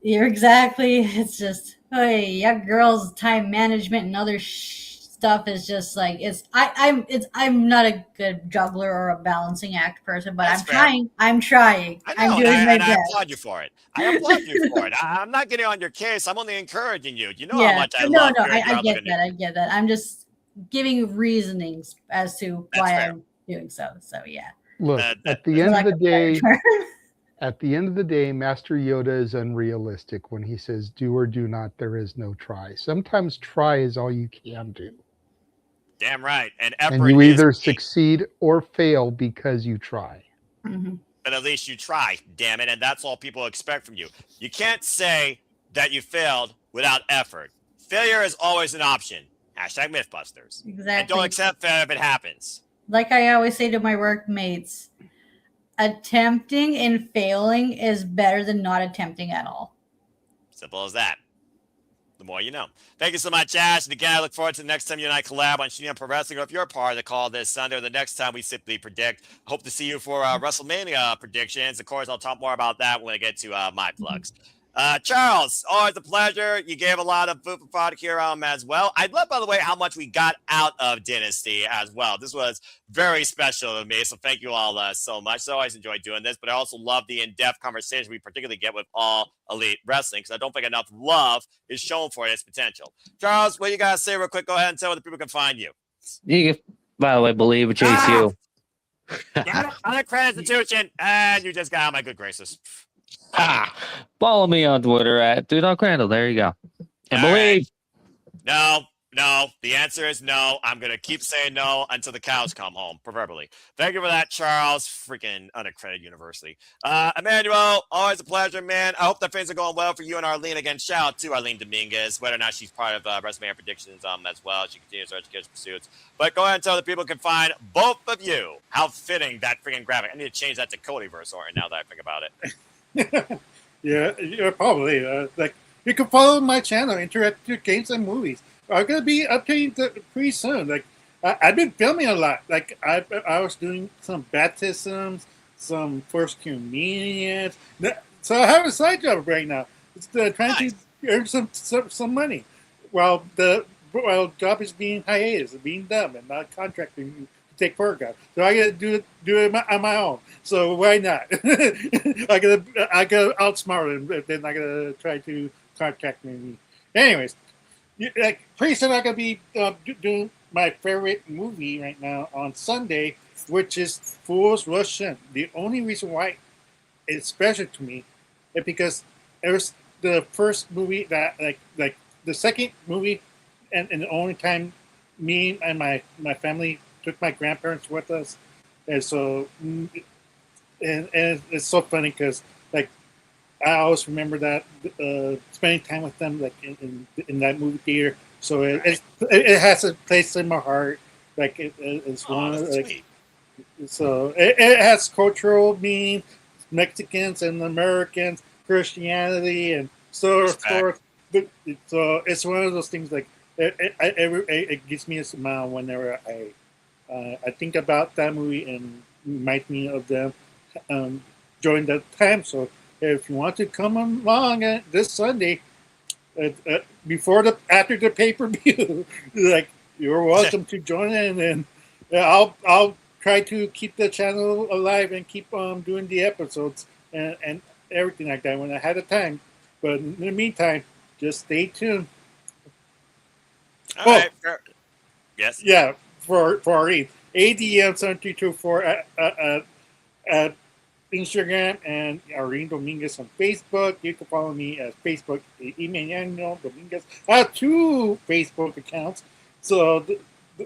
You're exactly. It's just, hey, your girl's time management and other stuff is just like I'm not a good juggler or a balancing act person, but That's I'm fair. trying. I'm trying. I know, I'm doing my I best. applaud you for it. I'm not getting on your case. I'm only encouraging you. You know Yeah. how much I No, love no, hearing your I get outlook. that. I get that. I'm just giving reasonings as to That's why fair. I'm doing so. So yeah. Look, at the end of the day, at the end of the day, Master Yoda is unrealistic when he says, "Do or do not. There is no try." Sometimes try is all you can do, Damn right. And you either succeed or fail because you try. Mhm. but at least you try, damn it. And that's all people expect from you. You can't say that you failed without effort. Failure is always an option. Hashtag Mythbusters. And Exactly. don't accept failure if it happens. Like I always say to my workmates, attempting and failing is better than not attempting at all. Simple as that. The more you know. Thank you so much, Ash. And again, I look forward to the next time you and I collab on Shooting Pro Wrestling, or if you're a part of the call this Sunday, or the next time we simply predict. Hope to see you for WrestleMania predictions. Of course, I'll talk more about that when I get to my plugs. Charles, always a pleasure. You gave a lot of food for thought here as well. I love, by the way, how much we got out of Dynasty as well. This was very special to me, so thank you all so much. So I always enjoy doing this, but I also love the in-depth conversation we particularly get with All Elite Wrestling, because I don't think enough love is shown for its potential. Charles, what you got to say real quick? Go ahead and tell where the people can find you. You can, by the way, believe Chase you. Unaccredited institution, and you just got out of my good graces. Follow me on Twitter at DudeOnCrandall. There you go. And All believe. Right. No. The answer is no. I'm going to keep saying no until the cows come home, proverbially. Thank you for that, Charles. Freaking unaccredited university. Emmanuel, always a pleasure, man. I hope that things are going well for you and Arlene. Again, shout out to Arlene Dominguez, whether or not she's part of WrestleMania predictions as well. She continues her education pursuits. But go ahead and tell the people can find both of you. How fitting that freaking graphic. I need to change that to Codyverse right now that I think about it. Yeah, probably. Like, you can follow my channel, Interactive Games and Movies. I'm gonna be updating pretty soon. Like, I've been filming a lot. Like, I was doing some baptisms, some first communions. So I have a side job right now. It's trying to earn some money, while job is being hiatus, being dumb, and not contracting to take care of God. So I gotta do it on my own. So why not? I gotta outsmart him, but then I gotta try to contract me. Anyways, like pretty soon I'm gonna be doing my favorite movie right now on Sunday, which is Fools Rush In. The only reason why it's special to me is because it was the first movie that like the second movie and the only time me and my family took my grandparents with us. And so and it's so funny because like I always remember that spending time with them like in that movie theater. So it has a place in my heart. Like it's one of like, so it has cultural meaning, Mexicans and Americans, Christianity, and so forth. So it's one of those things like it gives me a smile whenever I think about that movie and reminds me of them during that time. So if you want to come along this Sunday, after the pay-per-view, like you're welcome to join in, and I'll try to keep the channel alive and keep doing the episodes and everything like that when I had the time. But in the meantime, just stay tuned. All right. Yes. Yeah, for Arlene. ADM7324 at Instagram, and Arlene Dominguez on Facebook. You can follow me at Facebook, Emmanuel Dominguez. I have 2 Facebook accounts, so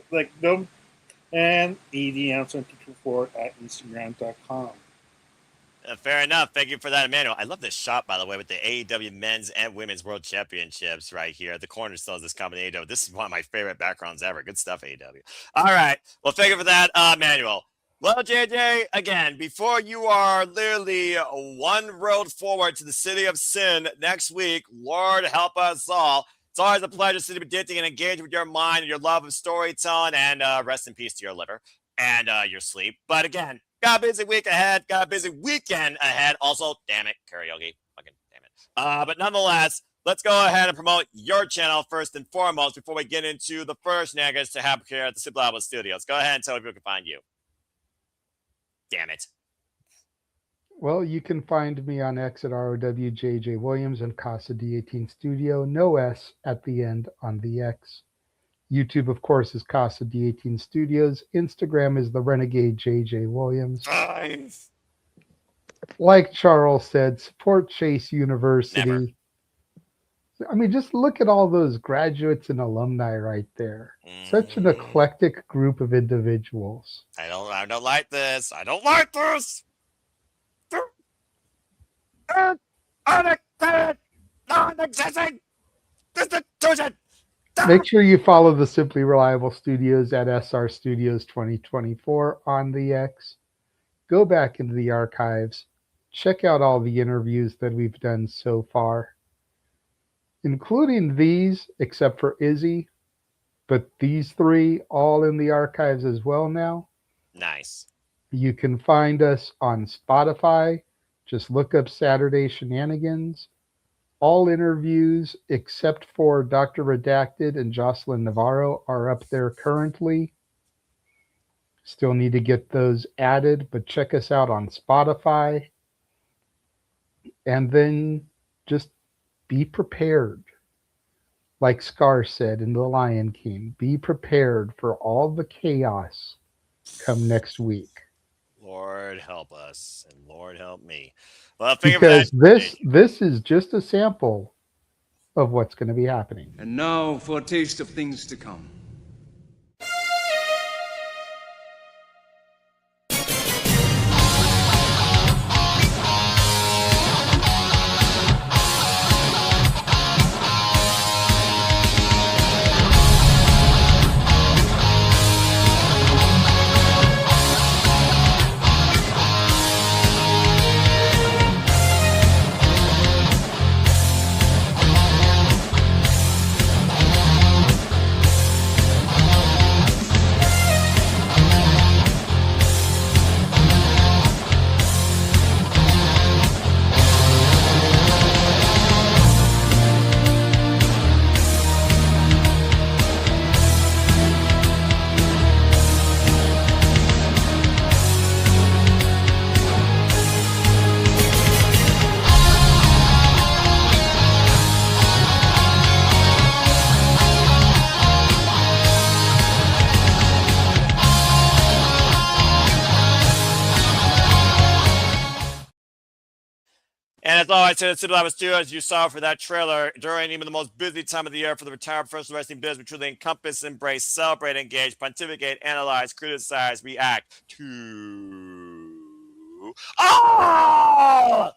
like them, and ADM7324 at Instagram.com. Fair enough. Thank you for that, Emmanuel. I love this shot, by the way, with the AEW Men's and Women's World Championships right here. The cornerstone of this company, AEW. This is one of my favorite backgrounds ever. Good stuff, AEW. All right. Well, thank you for that, Emmanuel. Well, JJ, again, before you are literally one road forward to the city of sin next week, Lord help us all. It's always a pleasure to be predicting and engage with your mind and your love of storytelling, and rest in peace to your liver and your sleep. But again, got a busy week ahead, got a busy weekend ahead. Also, damn it, karaoke. Fucking damn it. But nonetheless, let's go ahead and promote your channel first and foremost before we get into the first nuggets to have here at the Simple Album Studios. Go ahead and tell people can find you. Damn it. Well, you can find me on X at ROWJJ Williams and Casa D18 Studio. No S at the end on the X. YouTube, of course, is Casa D18 Studios. Instagram is the Renegade JJ Williams. Nice. Like Charles said, support Chase University. Never. I mean, just look at all those graduates and alumni right there. Such an eclectic group of individuals. I don't like this. I don't like this. non-existing institution. Make sure you follow the Simply Reliable Studios at SR Studios 2024 on the X. Go back into the archives. Check out all the interviews that we've done so far, including these, except for Izzy, but these three all in the archives as well now. Nice. You can find us on Spotify. Just look up Saturday Shenanigans. All interviews except for Dr. Redacted and Jocelyn Navarro are up there currently. Still need to get those added, but check us out on Spotify. And then just be prepared. Like Scar said in The Lion King, be prepared for all the chaos come next week. Lord help us and Lord help me. Well, thank you for that. Because this is just a sample of what's going to be happening. And now for a taste of things to come. And as always, to the City Level Studios, you saw for that trailer during even the most busy time of the year for the retired professional wrestling business, we truly encompass, embrace, celebrate, engage, pontificate, analyze, criticize, react to all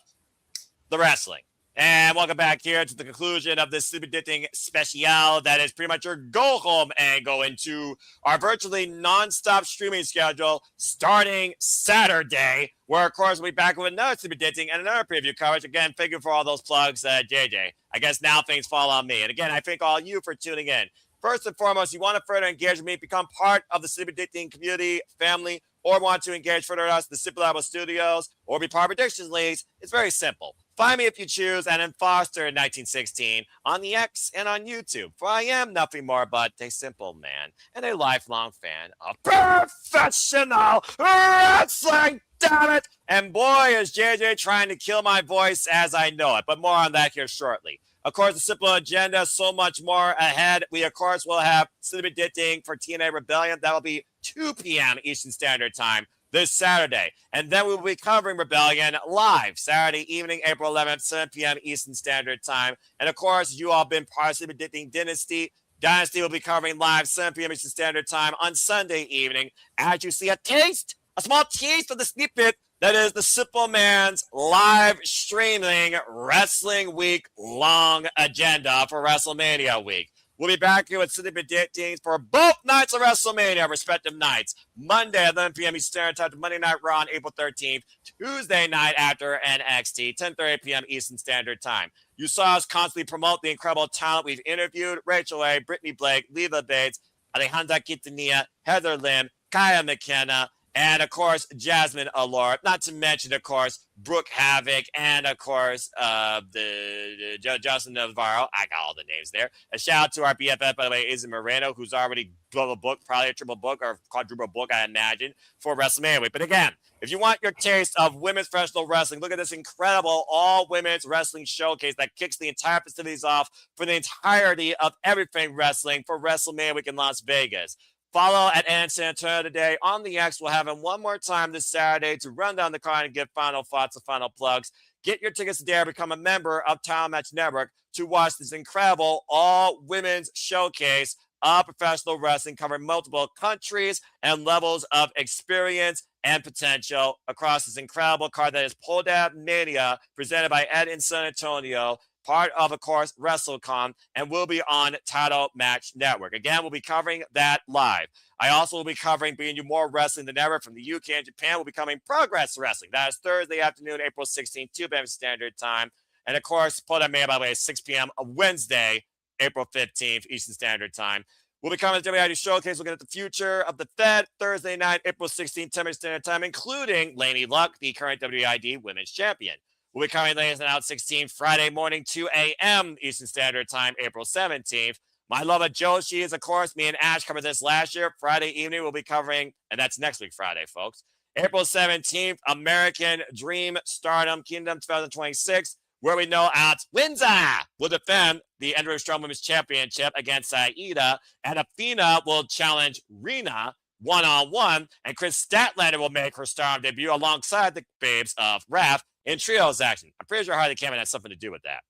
the wrestling. And welcome back here to the conclusion of this Sleepy Ditting special that is pretty much your go home angle into our virtually non-stop streaming schedule starting Saturday, where of course we'll be back with another Sleepy Ditting and another preview coverage. Again, thank you for all those plugs, JJ. I guess now things fall on me. And again, I thank all you for tuning in. First and foremost, you want to further engage with me, become part of the Sleepy Ditting community, family, or want to engage further with us, the Simply Reliable Studios, or be part of Predictions Leagues, it's very simple. Find me if you choose, and then Foster in 1916 on the X and on YouTube. For I am nothing more but a simple man and a lifelong fan of professional wrestling. Damn it! And boy, is JJ trying to kill my voice as I know it. But more on that here shortly. Of course, the simple agenda, so much more ahead. We, of course, will have Sleepy Ditting for TNA Rebellion. That will be 2 p.m. Eastern Standard Time this Saturday. And then we will be covering Rebellion live Saturday evening, April 11th, 7 p.m. Eastern Standard Time. And, of course, you all been part of Sleepy Ditting Dynasty. Dynasty will be covering live 7 p.m. Eastern Standard Time on Sunday evening. As you see a small taste of the snippet that is the Simple Man's live streaming Wrestling Week long agenda for WrestleMania week. We'll be back here with Sleepy Dittings for both nights of WrestleMania, respective nights. Monday at 11 p.m. Eastern Standard Time to Monday Night Raw on April 13th. Tuesday night after NXT, 10:30 p.m. Eastern Standard Time. You saw us constantly promote the incredible talent we've interviewed: Rachel A., Brittany Blake, Leva Bates, Alejandra Quintanilla, Heather Lim, Kaya McKenna, and, of course, Jasmine Allure. Not to mention, of course, Brooke Havoc, and, of course, the Justin Navarro. I got all the names there. A shout out to our BFF, by the way, Izzy Moreno, who's already double booked, probably a triple book or quadruple book, I imagine, for WrestleMania week. But again, if you want your taste of women's professional wrestling, look at this incredible all-women's wrestling showcase that kicks the entire festivities off for the entirety of everything wrestling for WrestleMania week in Las Vegas. Follow at Ann San Antonio today on the X. We'll have him one more time this Saturday to run down the card and give final thoughts and final plugs. Get your tickets today or become a member of Title Match Network to watch this incredible all-women's showcase of professional wrestling covering multiple countries and levels of experience and potential across this incredible card that is Pulled Out Mania presented by Ed in San Antonio. part of course, WrestleCon, and will be on Title Match Network. Again, we'll be covering that live. I also will be covering, bringing you more wrestling than ever from the UK and Japan. We'll be covering Progress Wrestling. That is Thursday afternoon, April 16th, 2 p.m. Standard Time. And of course, Put on May, by the way, 6 p.m. on Wednesday, April 15th, Eastern Standard Time. We'll be covering the WID Showcase, looking at the future of the Fed, Thursday night, April 16th, 10 p.m. Standard Time, including Laney Luck, the current WID Women's Champion. We'll be covering Ladies and Out 16 Friday morning, 2 a.m. Eastern Standard Time, April 17th. My love of Joshi is, of course, me and Ash covered this last year. Friday evening, we'll be covering, and that's next week, Friday, folks. April 17th, American Dream Stardom Kingdom 2026, where we know Alex Windsor will defend the Andrew Strong Women's Championship against Aida, and Athena will challenge Rena one-on-one, and Chris Statlander will make her Stardom debut alongside the Babes of Wrath in trios action. I'm pretty sure Harley Cameron has something to do with that.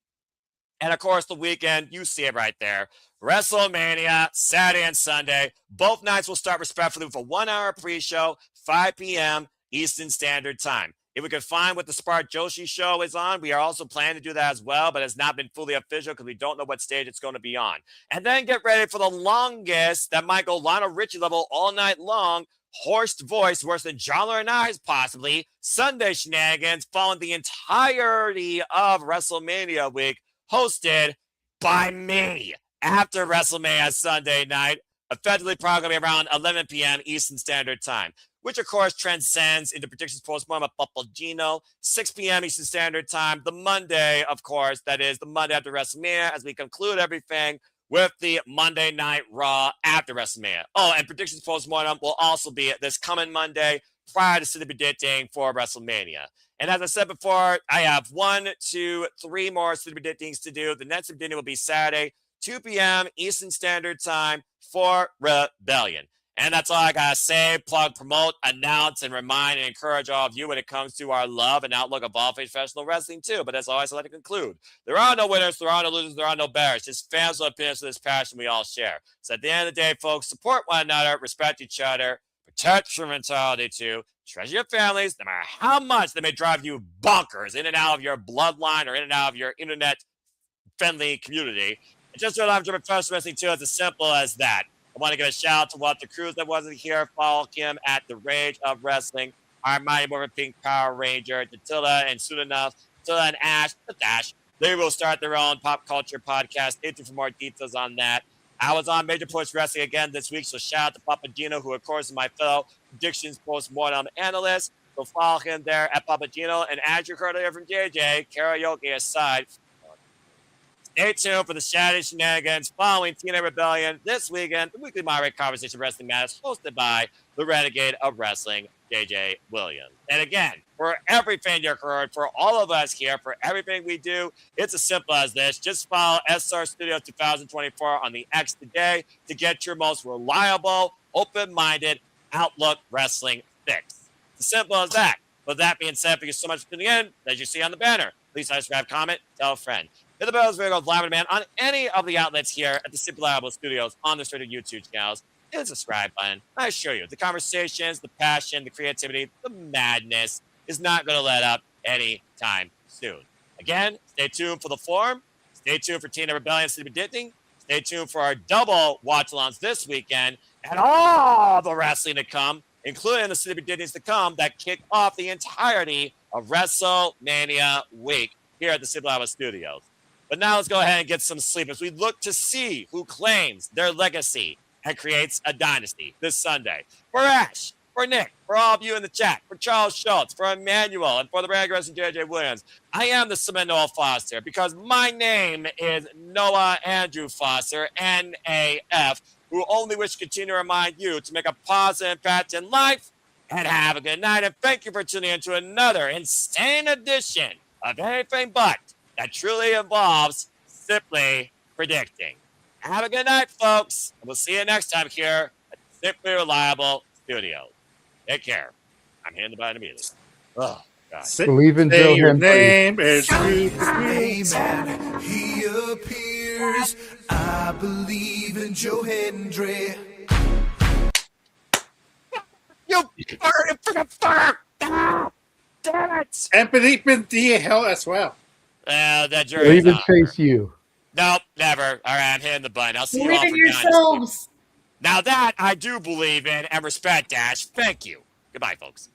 And of course, the weekend, you see it right there. WrestleMania, Saturday and Sunday. Both nights will start respectfully with a 1-hour pre-show, 5 p.m. Eastern Standard Time. If we can find what the Spark Joshi show is on, we are also planning to do that as well, but it's not been fully official because we don't know what stage it's going to be on. And then get ready for the longest that might go Lionel Richie level all night long. Hoarse voice, worse than Jollar and I's possibly. Sunday shenanigans following the entirety of WrestleMania week, hosted by me after WrestleMania Sunday night, effectively probably around 11 p.m. Eastern Standard Time, which of course transcends into predictions postmortem of Papagino, 6 p.m. Eastern Standard Time, the Monday, of course, that is the Monday after WrestleMania, as we conclude everything with the Monday Night Raw after WrestleMania. Oh, and predictions postmortem will also be this coming Monday prior to City predicting for WrestleMania. And as I said before, I have 1, 2, 3 more City predictings to do. The next predicting will be Saturday, 2 p.m. Eastern Standard Time for Rebellion. And that's all I gotta say, plug, promote, announce, and remind and encourage all of you when it comes to our love and outlook of all professional wrestling too. But as always, I like to conclude. There are no winners, there are no losers, there are no bears. Just fans with opinions of this passion we all share. So at the end of the day, folks, support one another, respect each other, protect your mentality too, treasure your families, no matter how much they may drive you bonkers in and out of your bloodline or in and out of your internet-friendly community. And just so I'm professional wrestling too, it's as simple as that. I want to give a shout out to Walter Cruz that wasn't here. Follow him at The Rage of Wrestling. Our Mighty Morphin Pink Power Ranger, Tatilla, and soon enough, Tatilla and Ash, the Dash. They will start their own pop culture podcast. Stay tuned for more details on that. I was on Major Push Wrestling again this week, so shout out to Papagino, who, of course, is my fellow predictions post-mortem analyst. So follow him there at Papagino. And as you heard earlier from JJ, karaoke aside, stay tuned for the Saturday shenanigans following TNA Rebellion this weekend. The weekly moderate conversation wrestling matters hosted by the Renegade of Wrestling, JJ Williams. And again, for everything you heard, for all of us here, for everything we do, it's as simple as this. Just follow SR Studios 2024 on the X today to get your most reliable, open-minded Outlook Wrestling fix. It's as simple as that. With that being said, thank you so much for tuning in. As you see on the banner, please subscribe, comment, tell a friend. Hit the bells, video goes live on demand on any of the outlets here at the Super Reliable Studios on the Straight YouTube channels. Hit the subscribe button. I assure you, the conversations, the passion, the creativity, the madness is not going to let up anytime soon. Again, stay tuned for the forum. Stay tuned for TNA Rebellion City Predicting. Stay tuned for our double watch-alongs this weekend and all the wrestling to come, including the City Predictings to come that kick off the entirety of WrestleMania week here at the Super Reliable Studios. But now let's go ahead and get some sleep as we look to see who claims their legacy and creates a dynasty this Sunday. For Ash, for Nick, for all of you in the chat, for Charles Schultz, for Emmanuel, and for the brand wrestling JJ Williams, I am the Cement Noah Foster because my name is Noah Andrew Foster, NAF, who only wish to continue to remind you to make a positive impact in life and have a good night. And thank you for tuning in to another insane edition of Anything But that truly involves simply predicting. Have a good night, folks. And we'll see you next time here at Simply Reliable Studios. Take care. I'm handing the button immediately. Oh, God. Believe in Joe your Hendry. name is Amen. He appears. I believe in Joe Hendry. You freaking fucker! Ah, damn it! and believe in the hell as well. That Or jury's even out. face you. Nope, never. All right, I'm hitting the button. I'll see you Believe all in for Dynasty. yourselves. Now that I do believe in and respect, Dash. Thank you. Goodbye, folks.